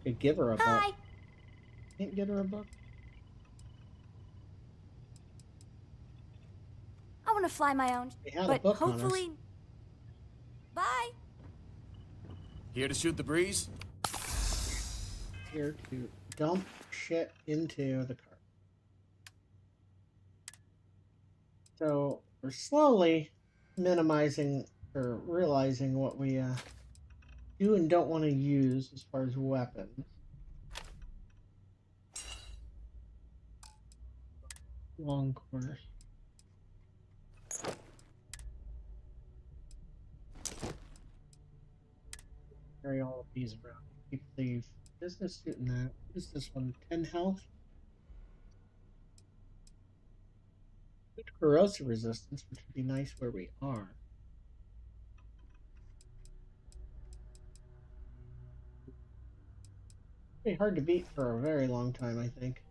could give her a book. Hi. Can't get her a book. I want to fly my own. We had a but book on us. hopefully... Bye. Here to shoot the breeze? Here to dump shit into the car. So we're slowly minimizing or realizing what we do and don't want to use as far as weapons. Long course. carry all of these around. Keep the business suit in that. What is this one? 10 health? Good corrosive resistance, which would be nice where we are. Be hard to beat for a very long time, I think.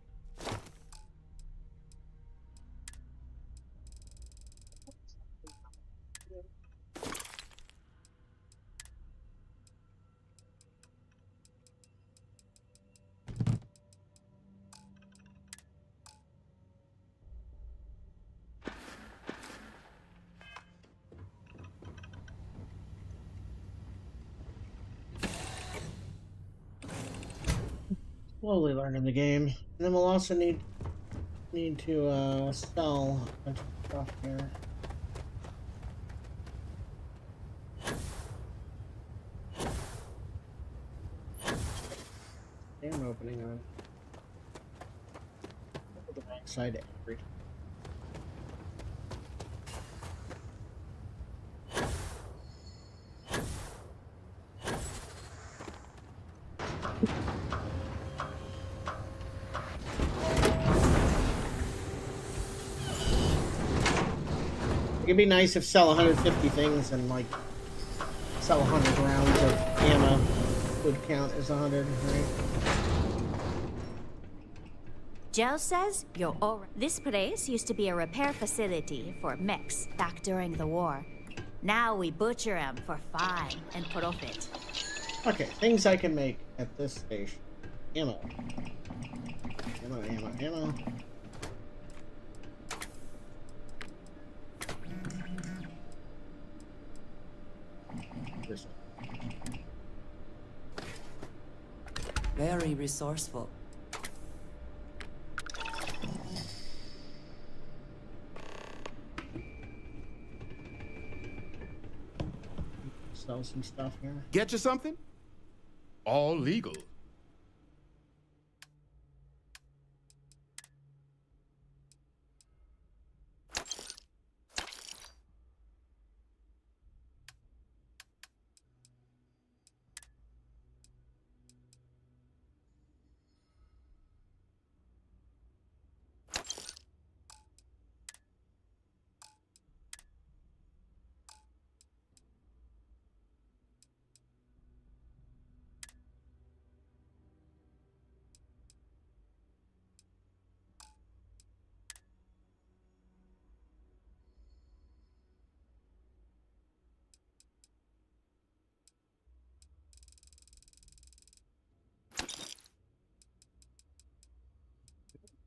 Slowly learning the game. And then we'll also need to sell a bunch of stuff here. Damn opening on the backside every time. It'd be nice if sell 150 things and like sell 100 rounds of ammo would count as 100, right? Joe says you're all right. This place used to be a repair facility for mechs back during the war. Now we butcher them for fine and profit. Okay, things I can make at this station. Ammo. Ammo. Very resourceful. Sell some stuff here. Get you something? All legal.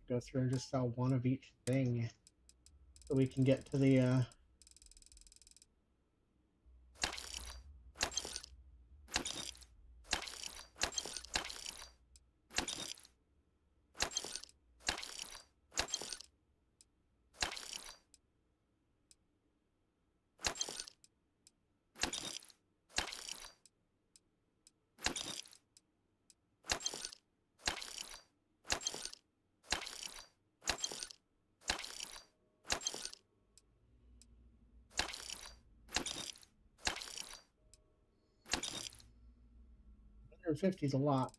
Go through and just sell one of each thing so we can get to the $150 is a lot.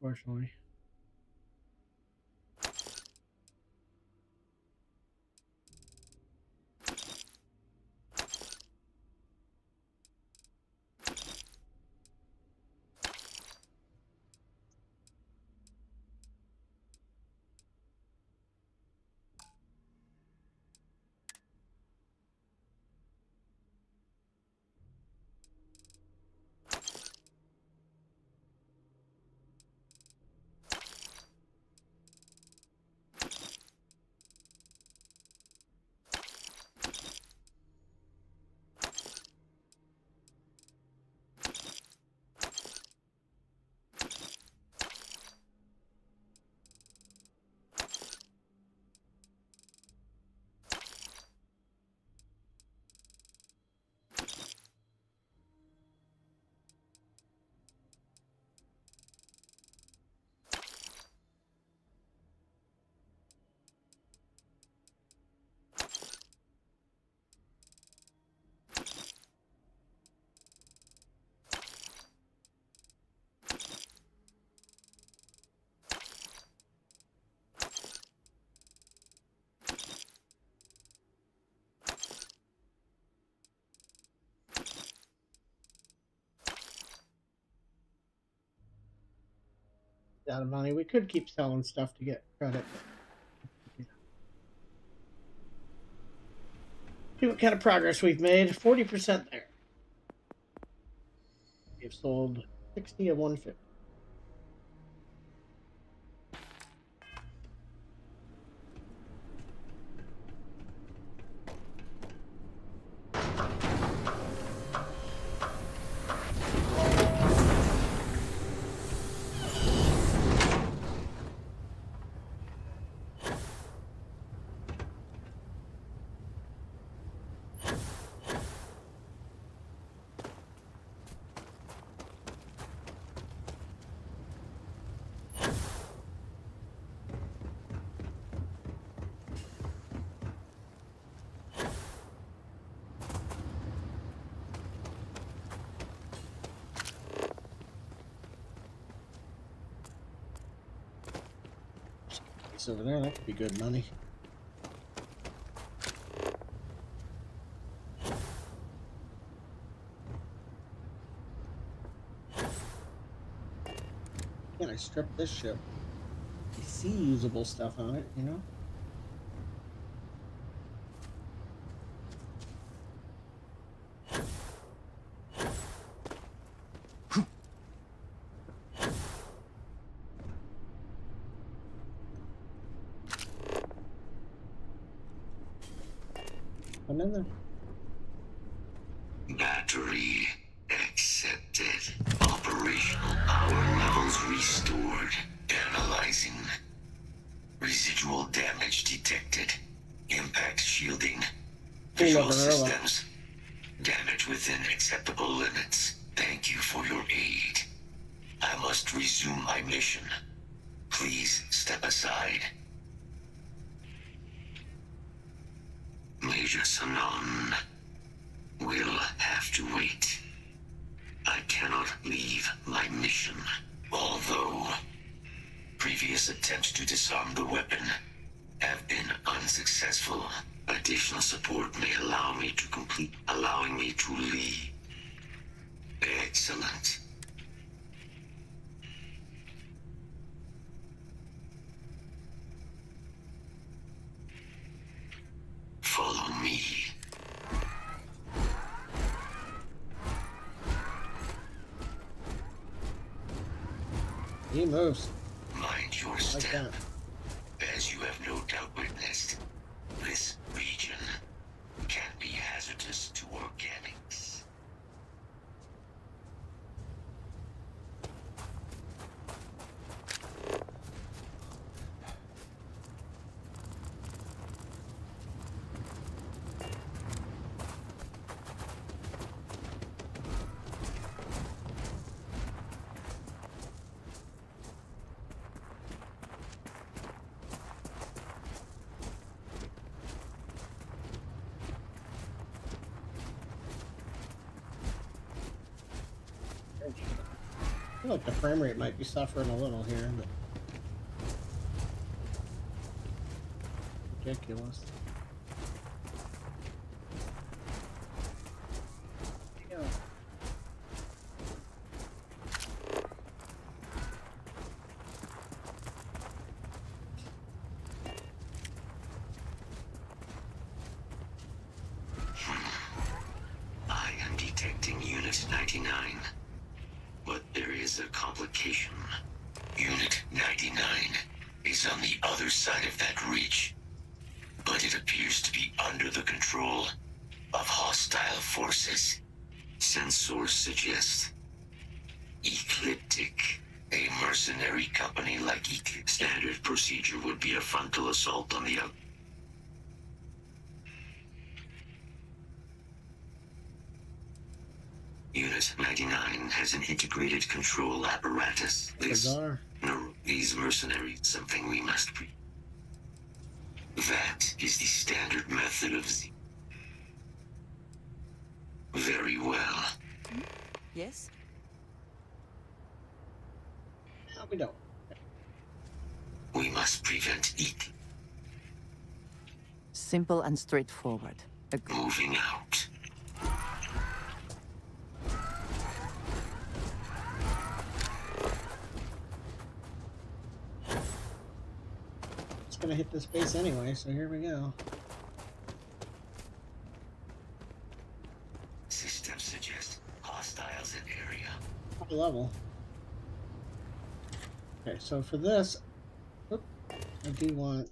Unfortunately. out of money. We could keep selling stuff to get credit. But... see what kind of progress we've made. 40% there. We've sold 60 of 150. Over there, that could be good money. Can I strip this ship? I see usable stuff on it, you know? Battery accepted. Operational power levels restored. Analyzing. Residual damage detected. Impact shielding. Visual systems. Damage within acceptable limits. Thank you for your aid. I must resume my mission. Please step aside. Major Sanon will have to wait. I cannot leave my mission. Although previous attempts to disarm the weapon have been unsuccessful, additional support may allow me to allowing me to leave. Excellent. Follow me. He moves. Mind your step. As you have no doubt witnessed, this region can be hazardous to organics. I feel like the frame rate might be suffering a little here, but ridiculous. Yeah. I am detecting Unit 99. But there is a complication. Unit 99 is on the other side of that ridge. But it appears to be under the control of hostile forces. Sensors suggest Ecliptic, a mercenary company like Ecliptic. Standard procedure would be a frontal assault on the Unit 99 has an integrated control apparatus. These mercenaries, something we must That is the standard method of Very well. Yes? No, we don't. We must prevent it. Simple and straightforward. Moving out. just gonna hit this base anyway, so here we go. Systems suggest hostiles in area. High level. Okay, so for this, I do want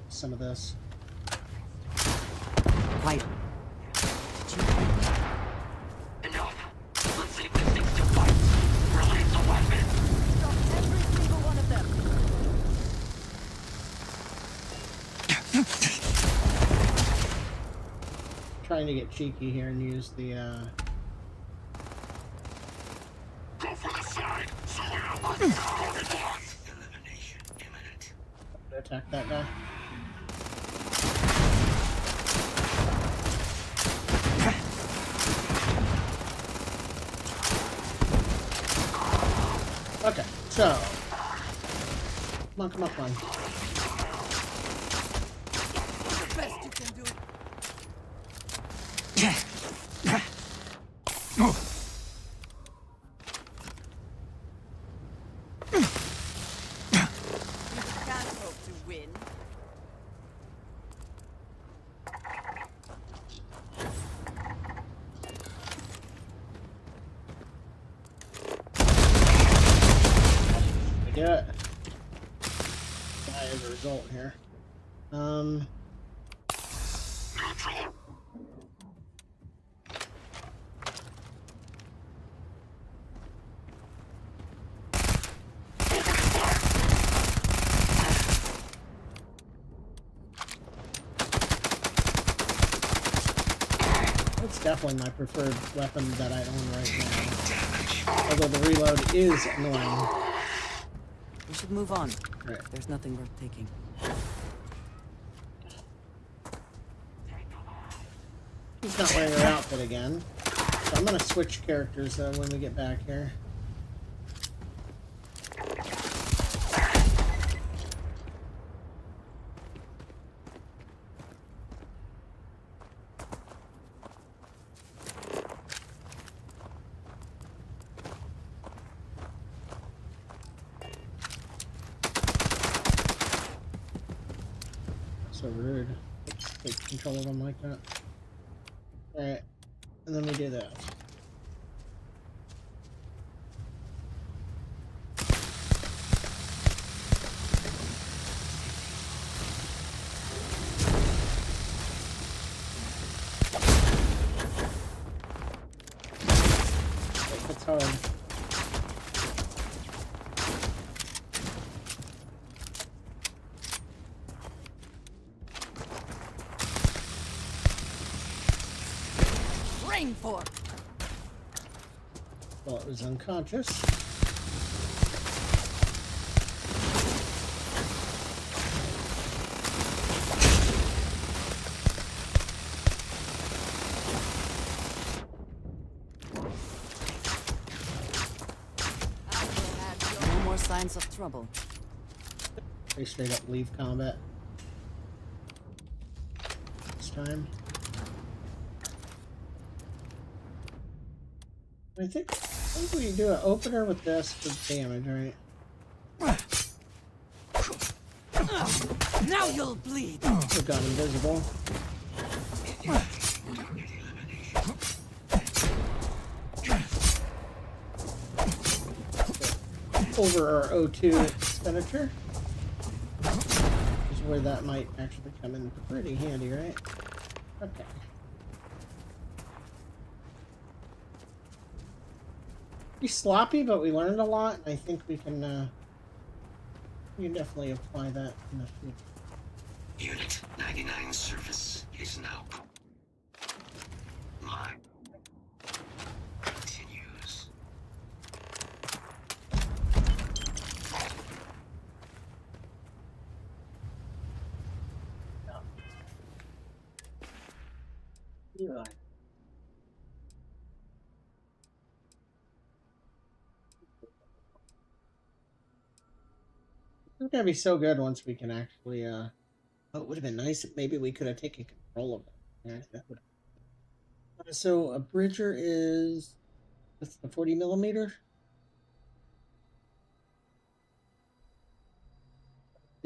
some of this. Quiet. Enough. Let's see what things to fight. Release the weapon. Stop every single one of them. Trying to get cheeky here and use the Go for the side. So elimination imminent. attack that guy. Okay, so come on. The best you can do. You can't hope to win. I do it. Die as a result here. It's definitely my preferred weapon that I own right now. Although the reload is annoying. We should move on. Right. There's nothing worth taking. He's not wearing her outfit again. So I'm gonna switch characters when we get back here. So rude. Let's take control of them like that. Alright. And then we do that. It's hard. For. Well, it was unconscious. No more signs of trouble. They straight up leave combat. This time. I think we can do an opener with this for damage, right? Now you'll bleed. We've got invisible. Over our O2 expenditure. Is where that might actually come in pretty handy, right? Okay. Pretty sloppy, but we learned a lot, and I think we can definitely apply that in the future. Unit 99 service is now live. Continues. Yeah. It's gonna be so good once we can actually oh, it would have been nice if maybe we could have taken control of it. Yeah, that would. So a bridger is what's the 40 millimeter?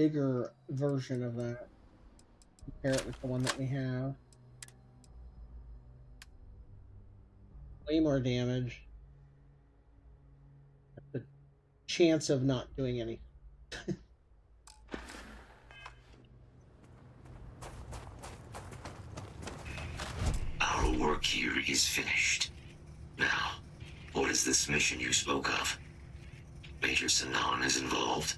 bigger version of that. Compare it with the one that we have. Way more damage. The chance of not doing anything. Our work here is finished. Now, what is this mission you spoke of? Major Sanan is involved?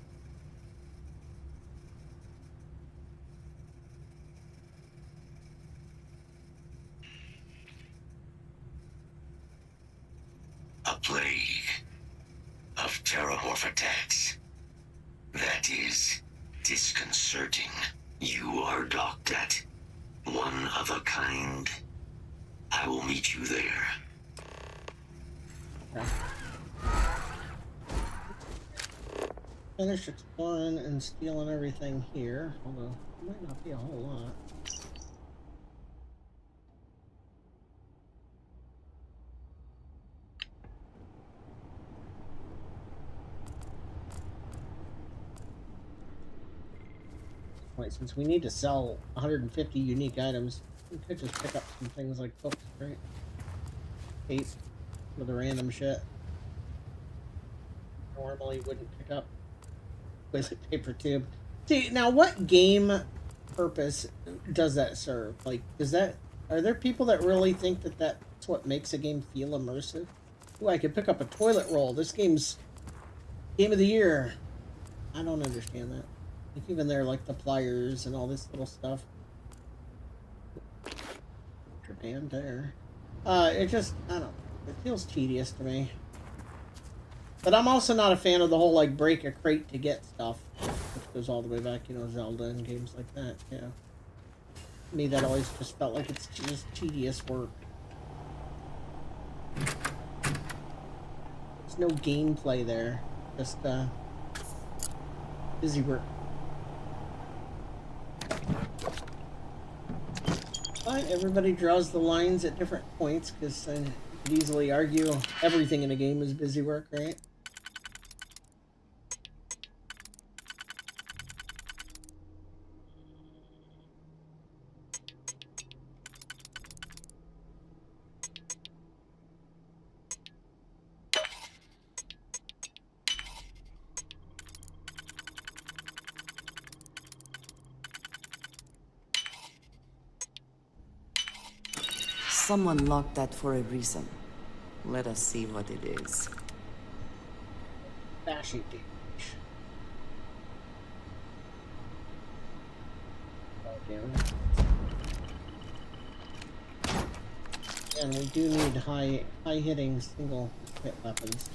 A plague of terramorph attacks. That is disconcerting. You are docked at one of a kind. I will meet you there. Finished exploring and stealing everything here, although it might not be a whole lot. Right, since we need to sell 150 unique items, we could just pick up some things like books, right? Tape with the random shit. Normally wouldn't pick up. Toilet paper tube. See, now what game purpose does that serve? Like, does that... Are there people that really think that that's what makes a game feel immersive? Ooh, I could pick up a toilet roll. This game's game of the year. I don't understand that. Like, even there, like, the pliers and all this little stuff. Your damn there. It just... I don't know. It feels tedious to me. But I'm also not a fan of the whole, like, break a crate to get stuff. Which goes all the way back, you know, Zelda and games like that, yeah. To me, that always just felt like it's just tedious work. There's no gameplay there. Just, busy work. But everybody draws the lines at different points, because you could easily argue everything in a game is busy work, right? Someone locked that for a reason. Let us see what it is. Bashing damage. Oh, damn it. And we do need high hitting single hit weapons.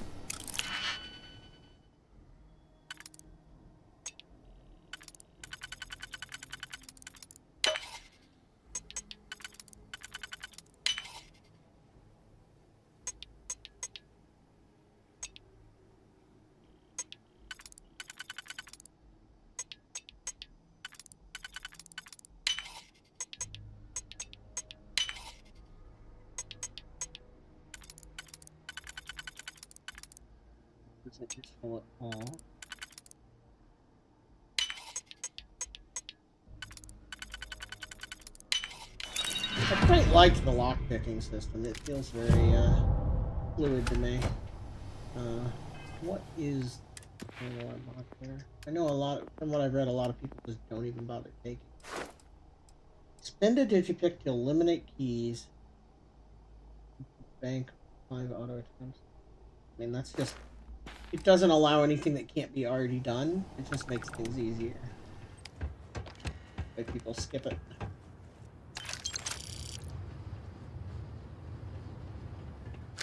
Isn't useful at all. I quite like the lockpicking system. It feels very fluid to me. What is there? I know a lot from what I've read, a lot of people just don't even bother taking. Spend a digipick to eliminate keys. Bank 5 auto attempts. I mean, that's just... It doesn't allow anything that can't be already done. It just makes things easier. Like people skip it.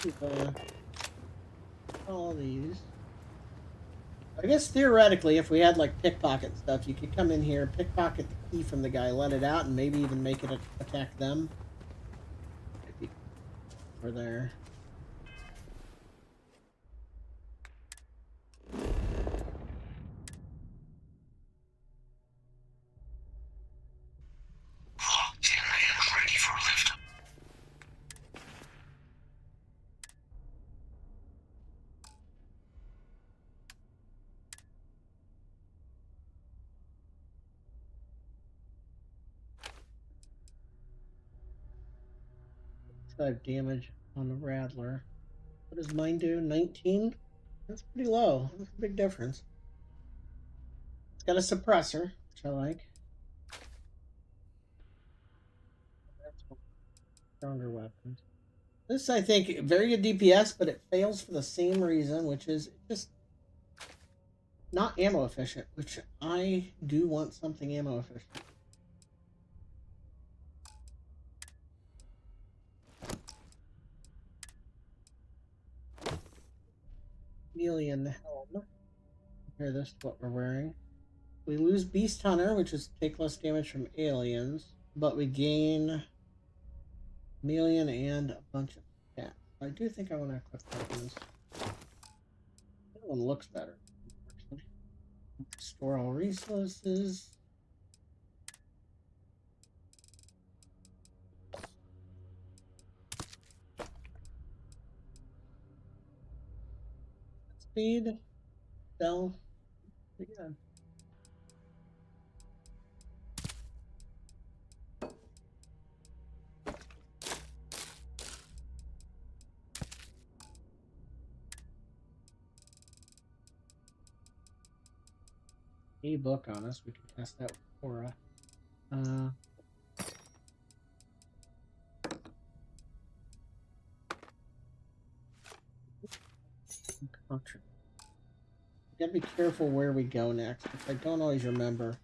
Keep, all these. I guess theoretically, if we had like pickpocket stuff, you could come in here, pickpocket the key from the guy, let it out, and maybe even make it attack them. Or there. 25 damage on the Rattler. What does mine do? 19? That's pretty low. That's a big difference. It's got a suppressor, which I like. That's one stronger weapons. This, I think, very good DPS, but it fails for the same reason, which is just not ammo efficient, which I do want something ammo efficient. Alien helm. Compare this to what we're wearing. We lose Beast Hunter, which is take less damage from aliens, but we gain Chameleon and a bunch of stats. I do think I want to equip weapons. That one looks better. Store all resources. Speed. Sell. Pretty good. A book on us. We can test that with Aura. Gotta be careful where we go next, which I don't always remember.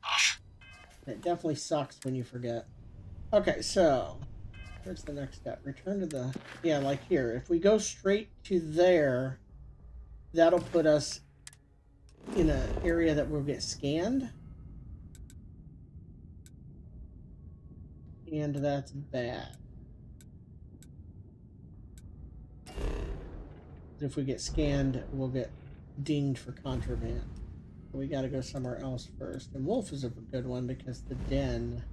It definitely sucks when you forget. Okay, so where's the next step? Return to the... Yeah, like here. If we go straight to there, that'll put us in an area that will get scanned. And that's bad. If we get scanned, we'll get dinged for contraband. We gotta go somewhere else first. And Wolf is a good one because the den...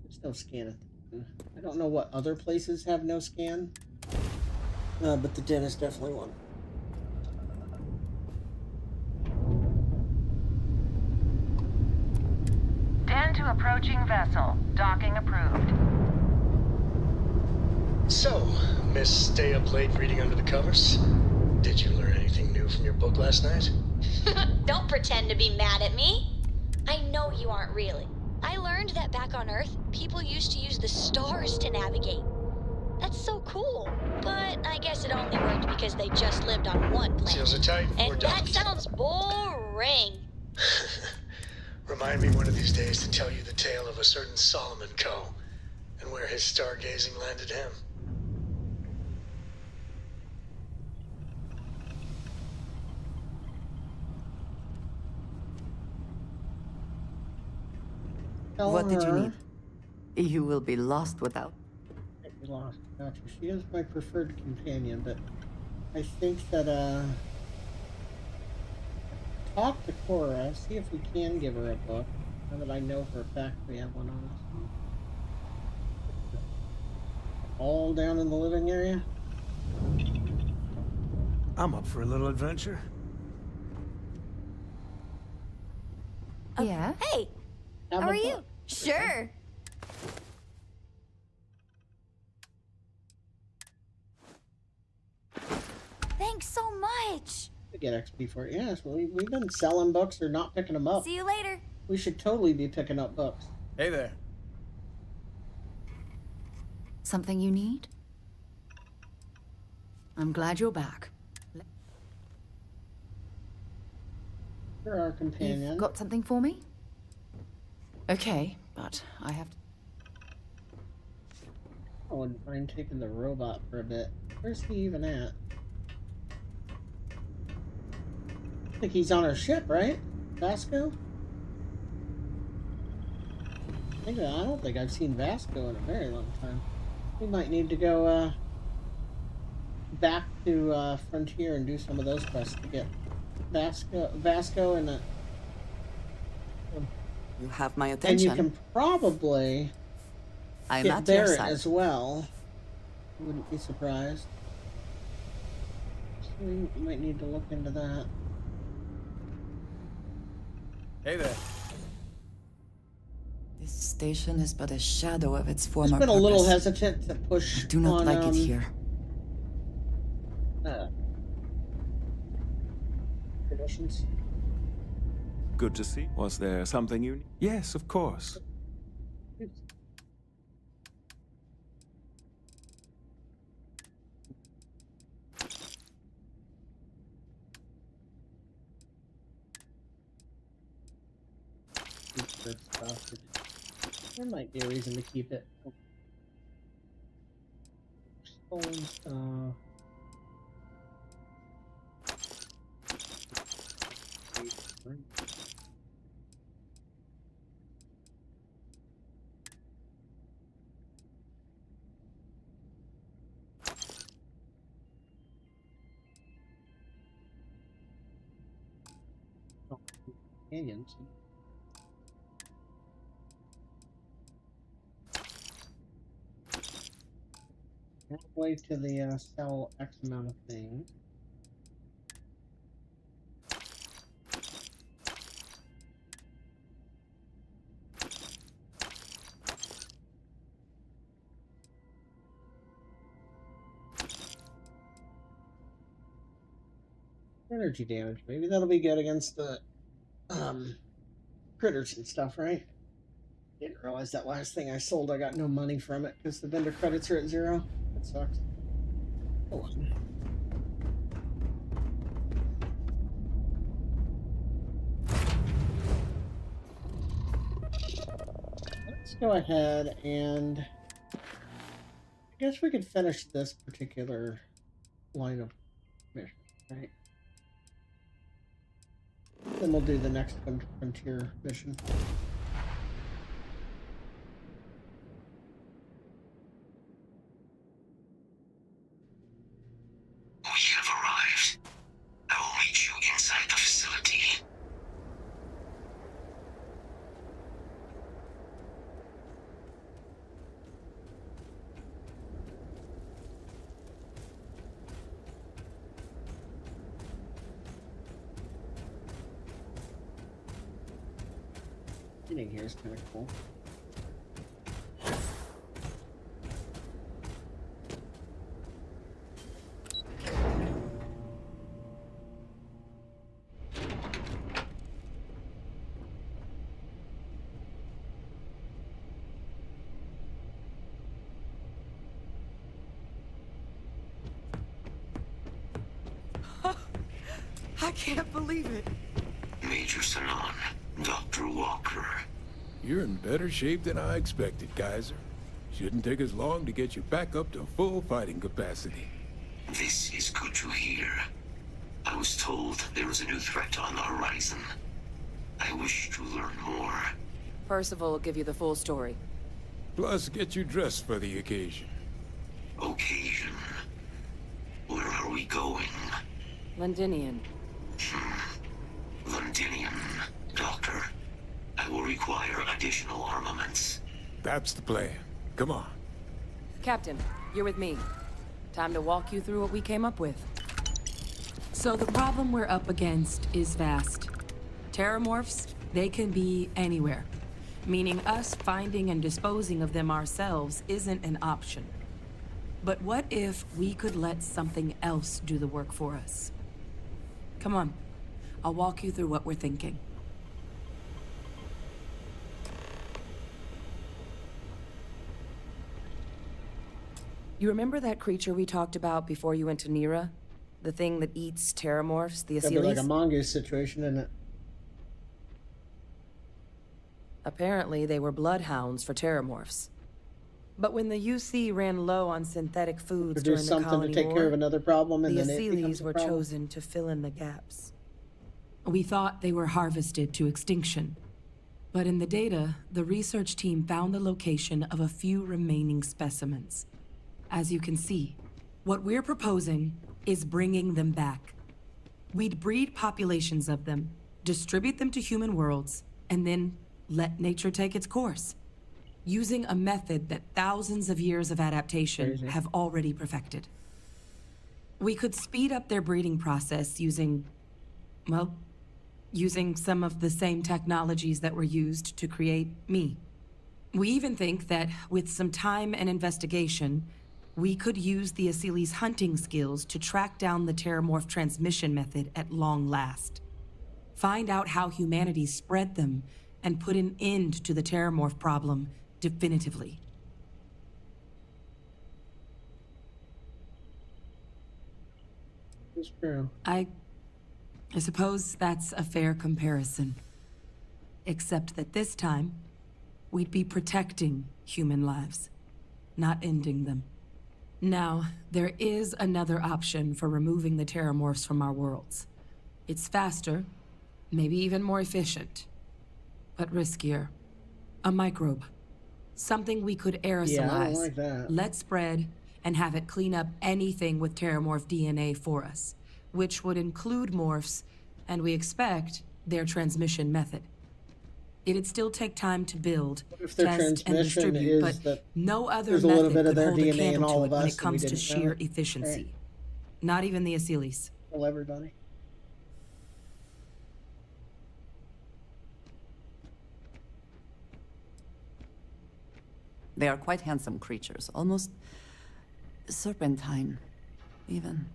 There's no scan at the den. I don't know what other places have no scan. But the den is definitely one. Den to approaching vessel. Docking approved. So, Miss Stay Up Late reading under the covers? Did you learn anything new from your book last night? Don't pretend to be mad at me. I know you aren't really. I learned that back on Earth, people used to use the stars to navigate. That's so cool. But I guess it only worked because they just lived on one planet. Seals are tight. And We're done. that sounds boring. Remind me one of these days to tell you the tale of a certain Solomon Coe and where his stargazing landed him. What did you need? You will be lost without. Be lost. Gotcha. She is my preferred companion, but I think that talk to Cora, see if we can give her a book. Now that I know for a fact we have one on us. All down in the living area. I'm up for a little adventure. Yeah. Hey, how are you? Sure. Thanks so much. To get XP for it. Yes, well, we've been selling books or not picking them up. See you later. We should totally be picking up books. Hey there. Something you need? I'm glad you're back. You're our companion. You've got something for me? Okay, but I have to... I wouldn't mind taking the robot for a bit. Where's he even at? I think he's on our ship, right? Vasco? I don't think I've seen Vasco in a very long time. We might need to go back to Frontier and do some of those quests to get Vasco and the... You have my And attention. you can probably I'm get at your Barrett side. as well. Wouldn't be surprised. So we might need to look into that. Hey there. This station is but a shadow of its former I've been a purpose. little hesitant to push. I do not on, like it here. Conditions. Good to see. Was there something you... Yes, of course. There might be a reason to keep it. Stolen stuff. Companions. Halfway to the sell X amount of things. Energy damage. Maybe that'll be good against the critters and stuff, right? Didn't realize that last thing I sold I got no money from it because the vendor credits are at 0. That sucks. Oh. Let's go ahead and I guess we could finish this particular line of mission, right? Then we'll do the next frontier mission. We have arrived. I will meet you inside the facility. Getting here is kind of cool. I can't believe it. Major Sanon, Dr. Walker. You're in better shape than I expected, Kaiser. Shouldn't take us long to get you back up to full fighting capacity. This is good to hear. I was told there was a new threat on the horizon. I wish to learn more. Percival will give you the full story. Plus, get you dressed for the occasion. Occasion? Where are we going? Londinian. Londinian. Doctor, I will require additional armaments. That's the plan. Come on. Captain, you're with me. Time to walk you through what we came up with. So the problem we're up against is vast. Terramorphs, they can be anywhere. Meaning us finding and disposing of them ourselves isn't an option. But what if we could let something else do the work for us? Come on, I'll walk you through what we're thinking. You remember that creature we talked about before you went to Nira? The thing that eats terramorphs, the That'd be like Asylees? a mongoose situation, isn't it? Apparently, they were bloodhounds for terramorphs. But when the UC ran low on synthetic foods during Produce the something colony to take war, care of another problem, and the then it becomes Asylees a were problem. chosen to fill in the gaps. We thought they were harvested to extinction. But in the data, the research team found the location of a few remaining specimens. As you can see, what we're proposing is bringing them back. We'd breed populations of them, distribute them to human worlds, and then let nature take its course, using a method that thousands of years of adaptation have already perfected. We could speed up their breeding process using, well, using some of the same technologies that were used to create me. We even think that with some time and investigation, we could use the Asili's hunting skills to track down the Terramorph transmission method at long last. Find out how humanity spread them and put an end to the Terramorph problem definitively. It's true. I suppose that's a fair comparison. Except that this time, we'd be protecting human lives, not ending them. Now, there is another option for removing the Terramorphs from our worlds. It's faster, maybe even more efficient, but riskier. A microbe. Something we could aerosolize, Yeah, I don't like that. let spread, and have it clean up anything with Terramorph DNA for us, which would include morphs, and we expect their transmission method. It'd still take time to build, If their test, and transmission distribute, is but that no other there's a little method bit of could their hold a DNA in candle all to of it when us it and we comes to didn't know sheer it? efficiency. Right. Not even the Asilis. Kill everybody. They are quite handsome creatures, almost serpentine, even.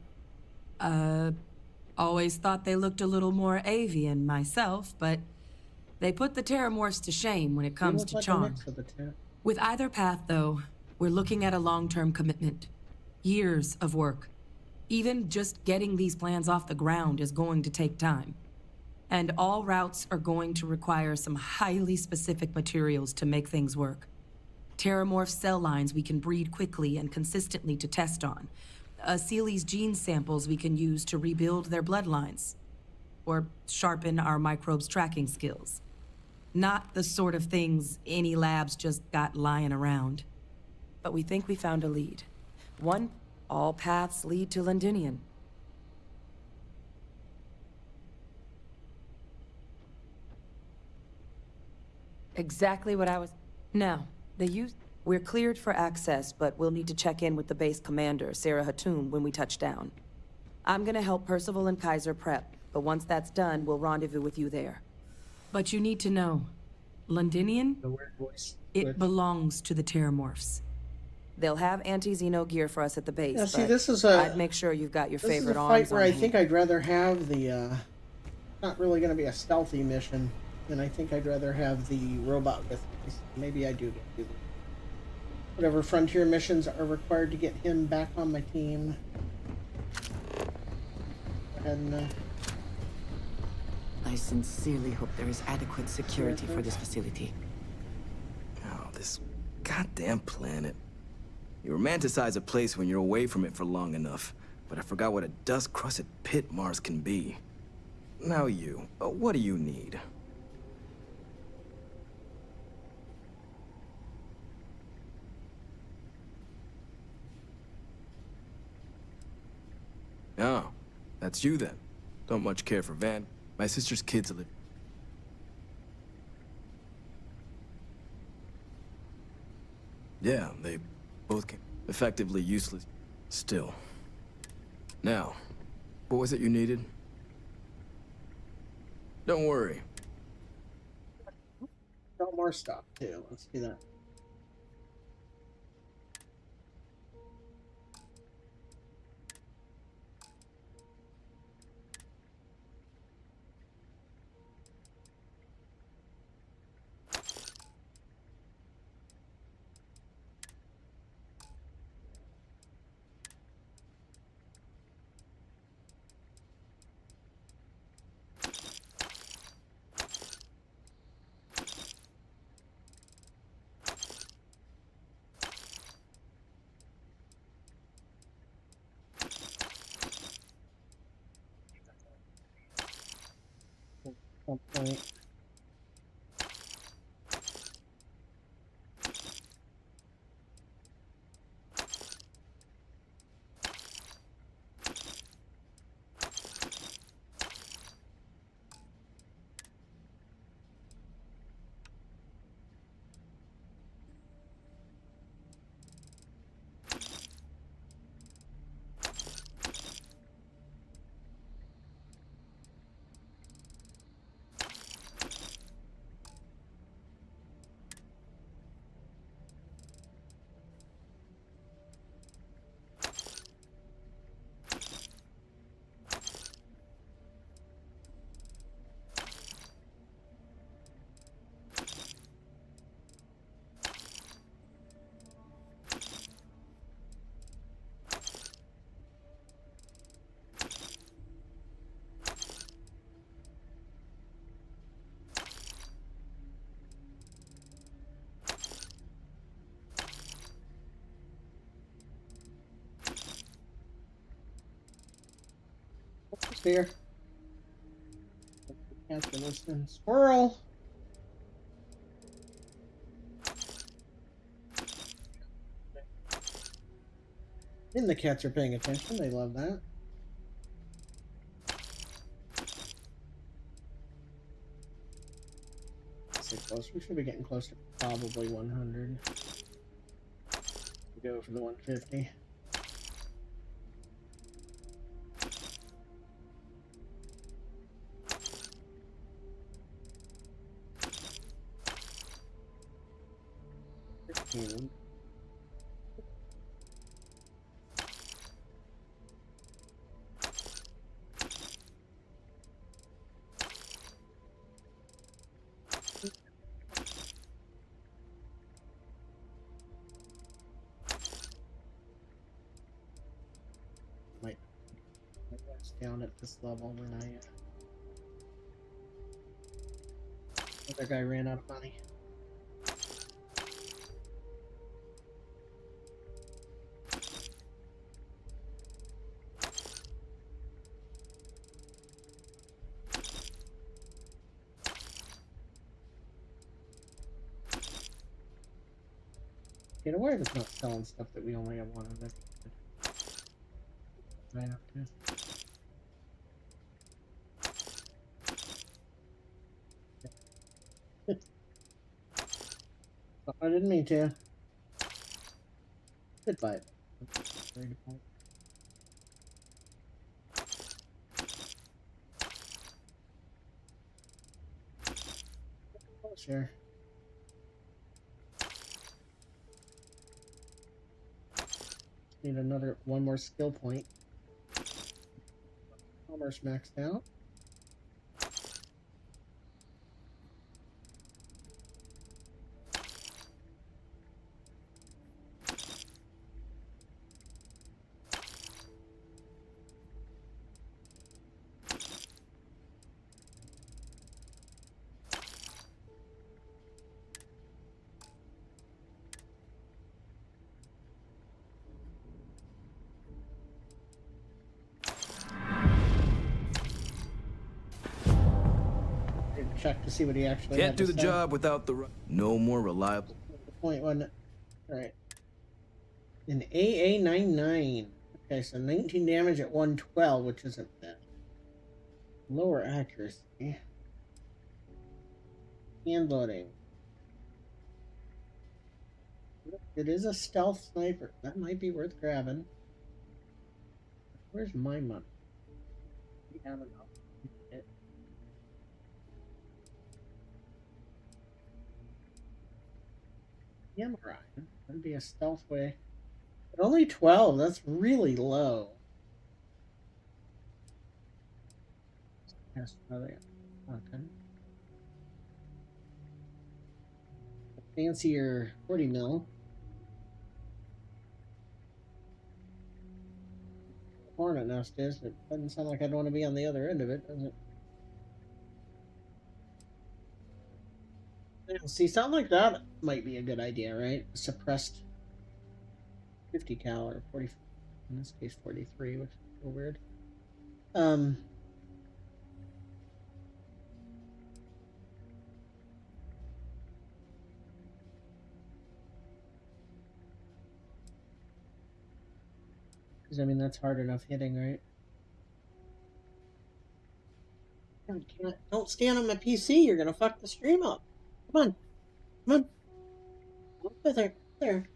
Always thought they looked a little more avian myself, but they put the Terramorphs to shame when it comes to charm. With either path, though, we're looking at a long-term commitment. Years of work. Even just getting these plans off the ground is going to take time. And all routes are going to require some highly specific materials to make things work. Terramorph cell lines we can breed quickly and consistently to test on. Asili's gene samples we can use to rebuild their bloodlines. Or sharpen our microbes' tracking skills. Not the sort of things any labs just got lying around. But we think we found a lead. One, all paths lead to Londinian. Exactly what I was... Now, we're cleared for access, but we'll need to check in with the base commander, Sarah Hatoum, when we touch down. I'm gonna help Percival and Kaiser prep, but once that's done, we'll rendezvous with you there. But you need to know, Londinian, The weird voice. it belongs to the Terramorphs. They'll have anti-Xeno gear for us at the base, Yeah, see, but this is a... I'd make sure you've got your This is a favorite fight arms where on I hand. think I'd rather have the, not really going to be a stealthy mission, and I think I'd rather have the robot with me. Maybe I do get to do whatever frontier missions are required to get him back on my team. Go ahead and, I sincerely hope there is adequate security for this facility. Oh, this goddamn planet. You romanticize a place when you're away from it for long enough, but I forgot what a dust-crusted pit Mars can be. Now you, what do you need? Oh, that's you then. Don't much care for Van. My sister's kids live. Yeah, they both came. Effectively useless. Still. Now, what was it you needed? Don't worry. got more stuff too. Let's do that. Some point. here. Capture this one. Squirrel! And the cats are paying attention. They love that. Let's get close. We should be getting close to probably 100. Go for the 150. Might that's down at this level when other guy ran out of money. Get away with not selling stuff that we only have one of it. Right up there. I didn't mean to. Good fight. Sure. Need one more skill point. Commerce maxed out. Check to see what he actually Can't do the job without the no more reliable. The point, wasn't it? All right. An AA-99. Okay, so 19 damage at 112, which isn't bad. Lower accuracy. Hand loading. It is a stealth sniper. That might be worth grabbing. Where's my money? We have enough. Samurai. That'd be a stealth way. But only 12. That's really low. Yes, okay. A fancier 40 mil. Hornet nest is. It doesn't sound like I'd want to be on the other end of it, does it? See, something like that might be a good idea, right? Suppressed 50 cal or 40, in this case 43, which is a little weird. Because, I mean, that's hard enough hitting, right? Don't stand on my PC, you're gonna fuck the stream up. Come on. Come on. Over there. There.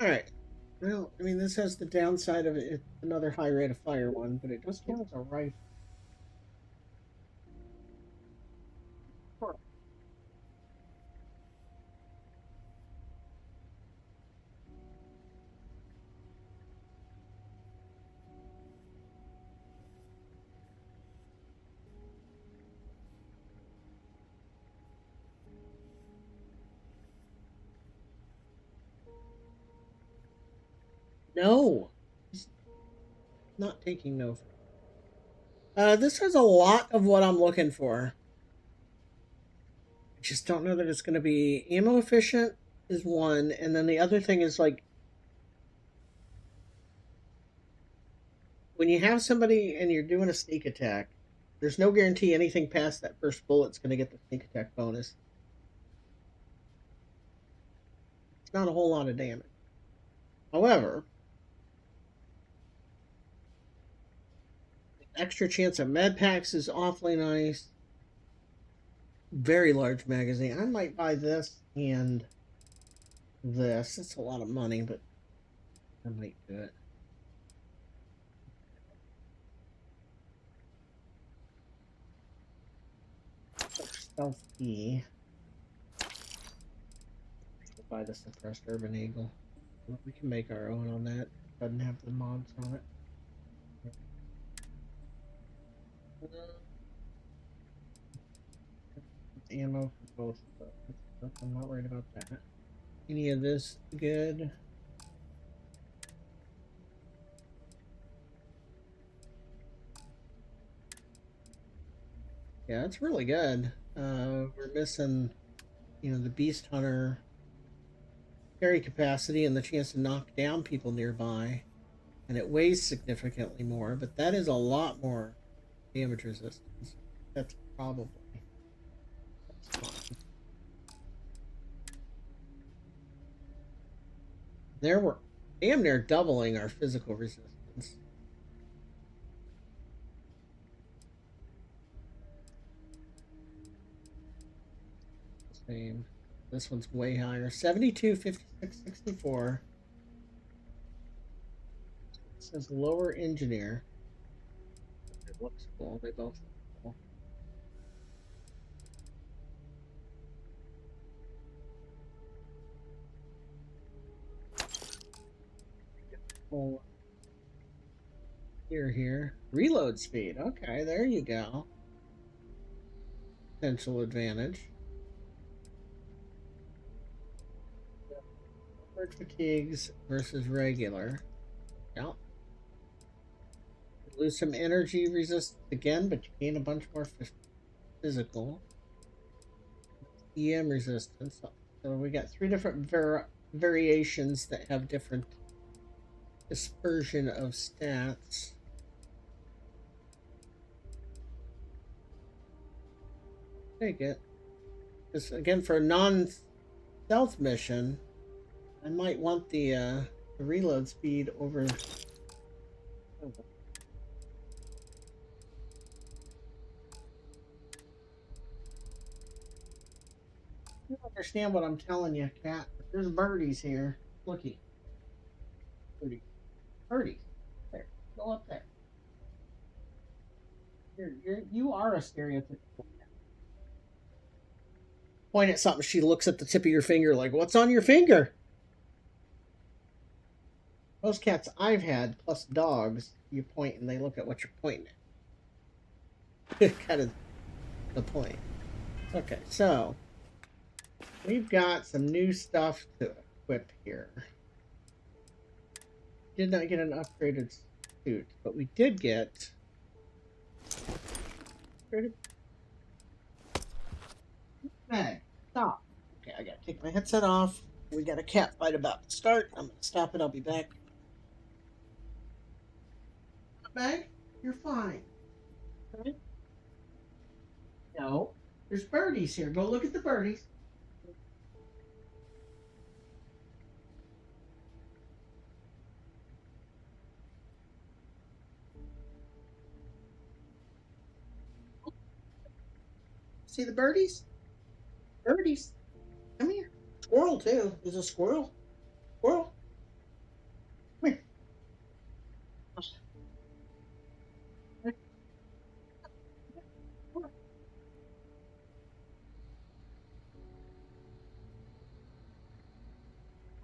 Alright. Well, I mean, this has the downside of it. It's another high rate of fire one, but it does count as a rifle. No. He's not taking no. This has a lot of what I'm looking for. I just don't know that it's going to be ammo efficient is one, and then the other thing is like when you have somebody and you're doing a sneak attack, there's no guarantee anything past that first bullet's going to get the sneak attack bonus. It's not a whole lot of damage. However, the extra chance of med packs is awfully nice. Very large magazine. I might buy this and this. It's a lot of money, but I might do it. Stealth E. Buy the suppressed urban eagle. We can make our own on that. Doesn't have the mods on it. Ammo for both of those. I'm not worried about that. Any of this good? Yeah, it's really good. We're missing, the Beast Hunter carry capacity and the chance to knock down people nearby. And it weighs significantly more, but that is a lot more damage resistance. That's probably... That's fine. There we're damn near doubling our physical resistance. Same. This one's way higher. 72, 56, 64. It says lower engineer. It looks cool. They both look cool. Cool. Here. Reload speed. Okay, there you go. Potential advantage. Fatigues versus regular. Yep. Lose some energy resistance again, but you gain a bunch more physical. EM resistance. So we got 3 different variations that have different dispersion of stats. Take it. Because again, for a non-stealth mission, I might want the reload speed over... You don't understand what I'm telling you, Cat. There's birdies here. Looky. Birdies. There. Go up there. You are a stereotypical cat. Point at something, she looks at the tip of your finger like, what's on your finger? Most cats I've had, plus dogs, you point and they look at what you're pointing at. Kind of the point. Okay, so we've got some new stuff to equip here. Did not get an upgraded suit, but we did get upgraded bag. Stop. Okay, I gotta take my headset off. We got a cat fight about to start. I'm gonna stop it. I'll be back. Bag, you're fine. Okay. No, there's birdies here. Go look at the birdies. See the birdies? Birdies. Come here. Squirrel, too. There's a squirrel. Squirrel. Come here.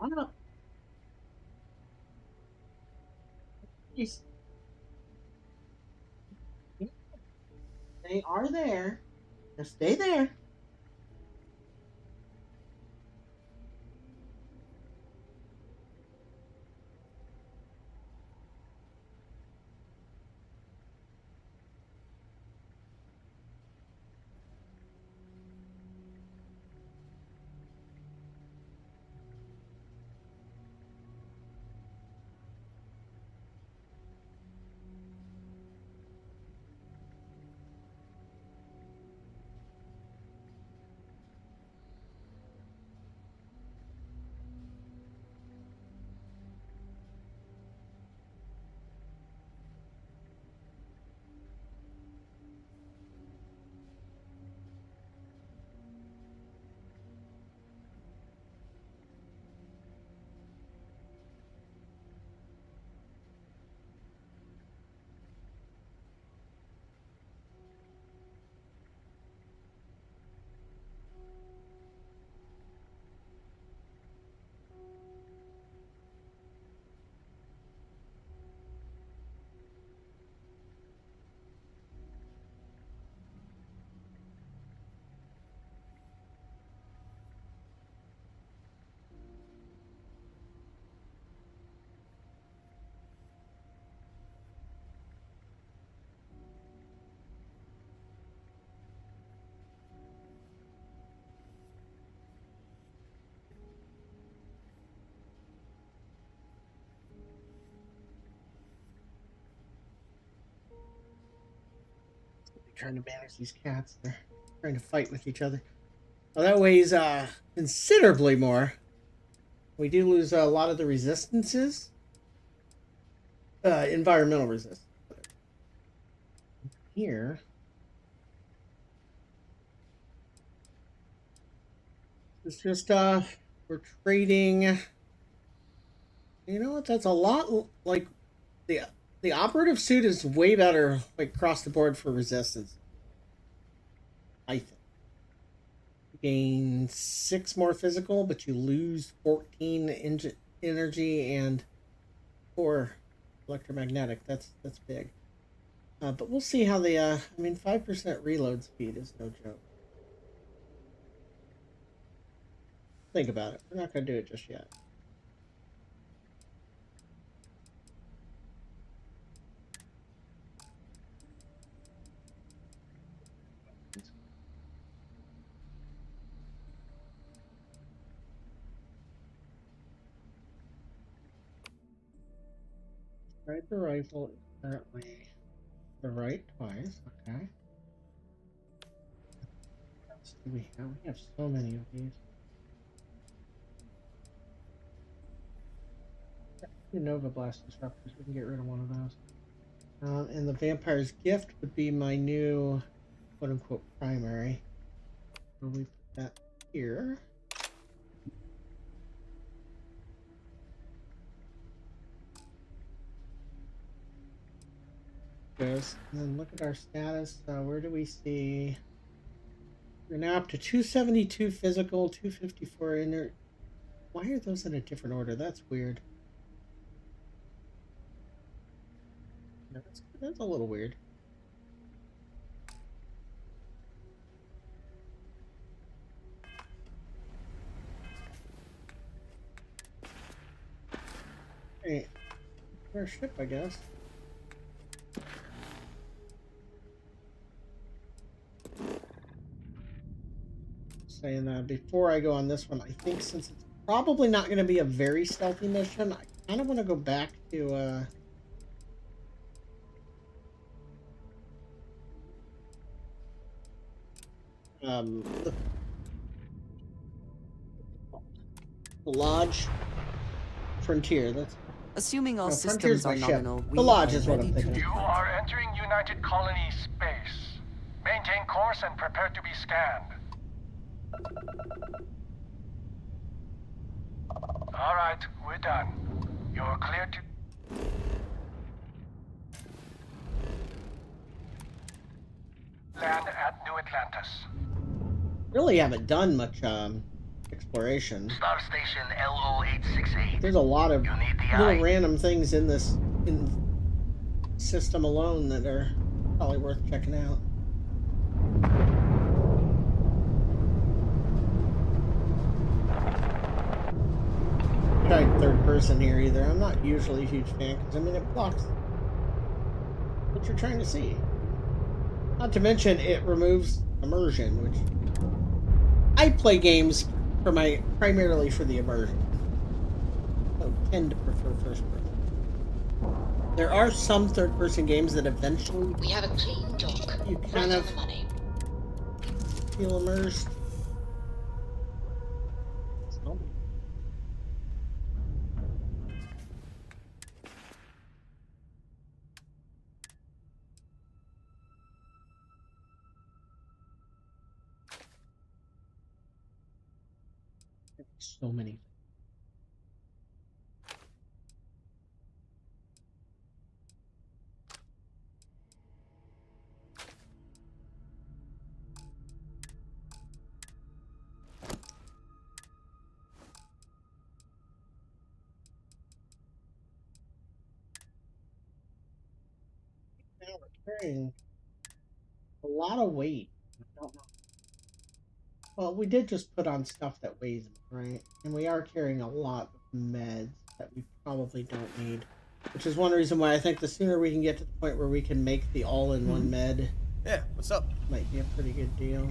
On up. Please. They are there. Just stay there. trying to manage these cats. They're trying to fight with each other. Well, that weighs considerably more. We do lose a lot of the resistances. Environmental resistance. Here. It's just, we're trading. You know what? That's a lot like the operative suit is way better, like, across the board for resistance. I think. You gain 6 more physical, but you lose 14 energy and 4 electromagnetic. That's big. But we'll see how they, I mean, 5% reload speed is no joke. Think about it. We're not going to do it just yet. Sniper rifle is currently the right twice. Okay. What else do we have? We have so many of these. Nova Blast disruptors. We can get rid of one of those. And the Vampire's Gift would be my new quote-unquote primary. So we put that here. Goes. And then look at our status. Where do we see? We're now up to 272 physical, 254 inner. Why are those in a different order? That's weird. That's a little weird. Hey, our ship, I guess. Saying that before I go on this one, I think since it's probably not going to be a very stealthy mission, I kind of want to go back to the Lodge Frontier. That's assuming all Frontier's systems are my ship. nominal. The Lodge is what I'm thinking. You are entering United Colony space. Maintain course and prepare to be scanned. All right, we're done. You're clear to... land at New Atlantis. Really haven't done much exploration. Star Station LO868. There's a lot of little eye. random things in this system alone that are probably worth checking out. Tried third person here either. I'm not usually a huge fan because I mean it blocks what you're trying to see. Not to mention it removes immersion, which I play games for primarily for the immersion. I tend to prefer first person. There are some third person games that eventually We have a clean dock. you Right kind on of the money. feel immersed. So many. Now we're carrying a lot of weight. I don't know. Well, we did just put on stuff that weighs, right? And we are carrying a lot of meds that we probably don't need. Which is one reason why I think the sooner we can get to the point where we can make the all-in-one med... Yeah, what's up? Might be a pretty good deal.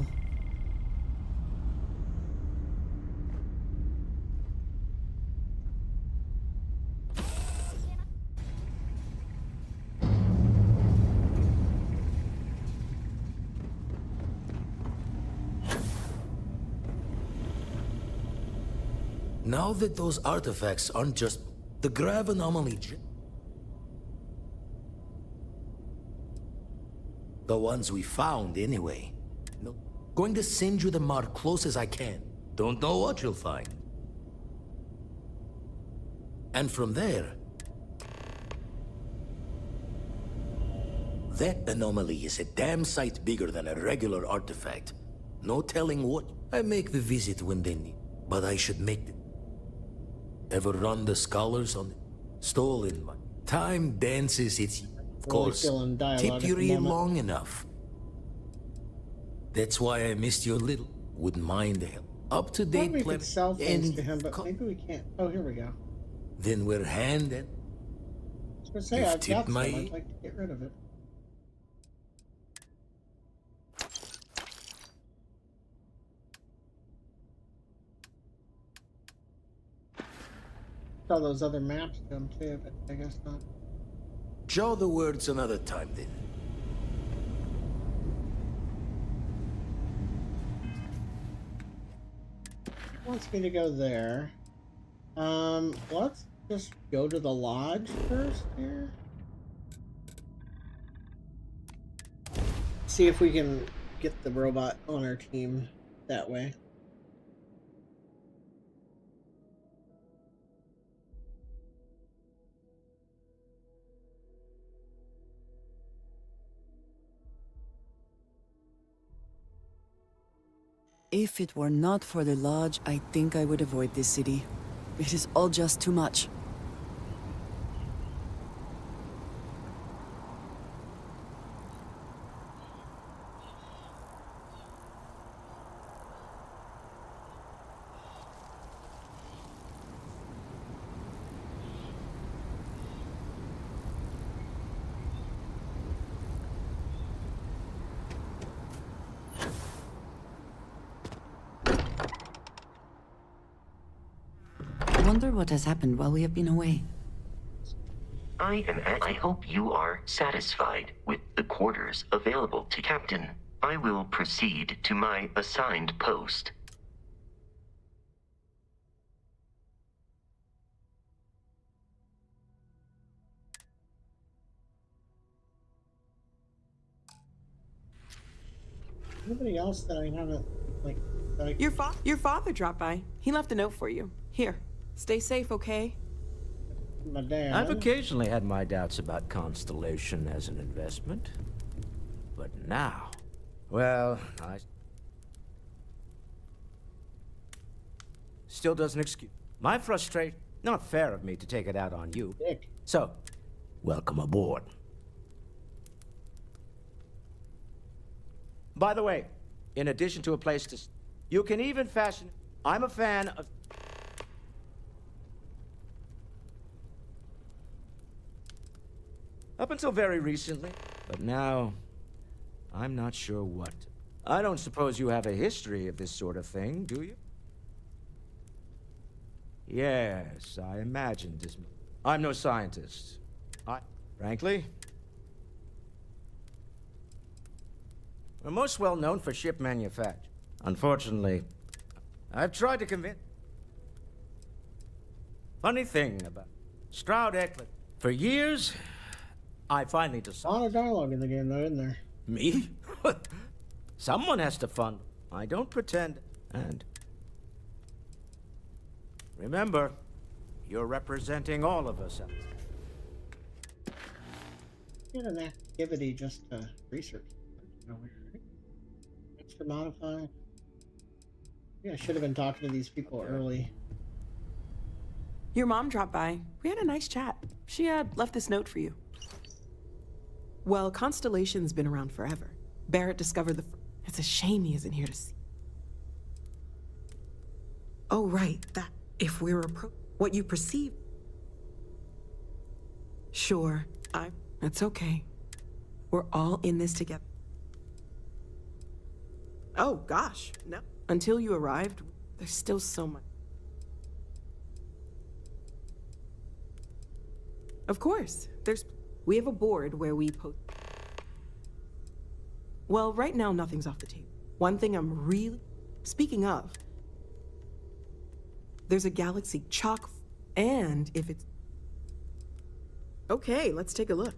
Now that those artifacts aren't just the grav anomaly, the ones we found anyway. No, going to send you the mark close as I can. Don't know what you'll find. And from there, that anomaly is a damn sight bigger than a regular artifact. No telling what. I make the visit when they need, but I should make the... Ever run the scholars on stolen money? Time dances its... Of course, tip your ear long enough. That's why I missed your little. Wouldn't mind the help. Up-to-date plan. We could sell things to him, but maybe we can't. Oh, here we go. Then we're hand and... I was gonna say, I've got some. I'd like to get rid of it. All those other maps to him too, but I guess not. Show the words another time then. Wants me to go there. Let's just go to the lodge first here. See if we can get the robot on our team that way. If it were not for the lodge, I think I would avoid this city. It is all just too much. I wonder what has happened while we have been away. I hope you are satisfied with the quarters available to Captain. I will proceed to my assigned post. Anybody else that I haven't, like... Your father dropped by. He left a note for you. Here. Stay safe, okay? My dad. I've occasionally had my doubts about Constellation as an investment. But now... Well, I... Still doesn't excuse... My frustration... Not fair of me to take it out on you. Dick. So, welcome aboard. By the way, in addition to a place to... You can even fashion... I'm a fan of... Up until very recently. But now, I'm not sure what. I don't suppose you have a history of this sort of thing, do you? Yes, I imagined this. I'm no scientist. Frankly, we're most well known for ship manufacture. Unfortunately, I've tried to convince... Funny thing about Stroud Eckler. For years, I finally decided... A lot of dialogue in the game, though, isn't there? Me? Someone has to fund. I don't pretend. And remember, you're representing all of us. Get an activity just to research. Extra modify. Yeah, I should have been talking to these people early. Your mom dropped by. We had a nice chat. She had left this note for you. Well, Constellation's been around forever. Barrett discovered the... It's a shame he isn't here to see. Oh, right. That... If we're what you perceive... Sure. It's okay. We're all in this together. Oh, gosh. No. Until you arrived, there's still so much. Of course. We have a board where we post... Well, right now, nothing's off the table. One thing I'm really... Speaking of... There's a galaxy chock, and if it's... Okay, let's take a look.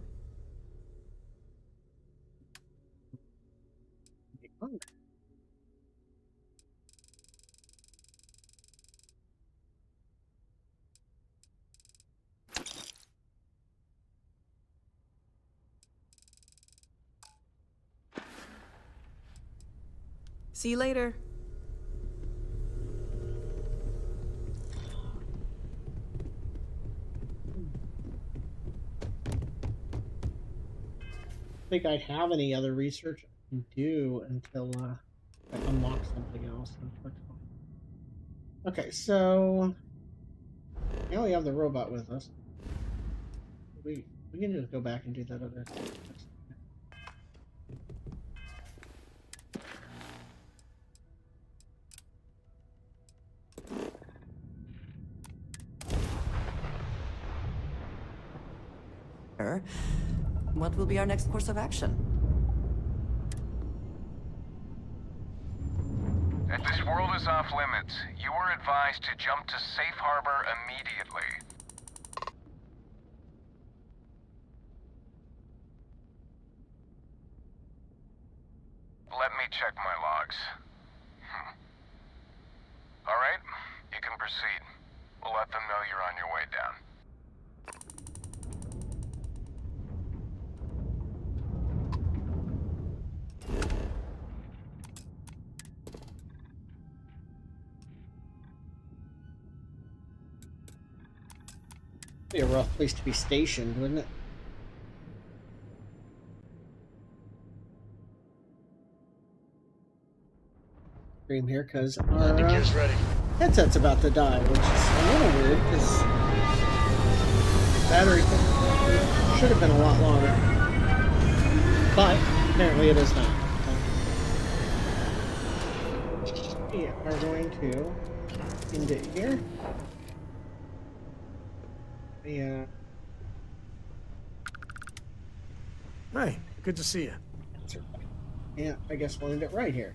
See you later. I think I have any other research I can do until I unlock something else. Okay, so now we have the robot with us. We can just go back and do that other thing. What will be our next course of action? If this world is off limits, you were advised to jump to safe harbor immediately. Let me check my logs. All right, you can proceed. We'll let them know you're on your way down. Be a rough place to be stationed, wouldn't it? Stream here because our headset's about to die, which is a little weird because battery should have been a lot longer, but apparently it is not. We are going to end it here. Yeah. Hey, good to see you. Yeah, I guess we'll end it right here.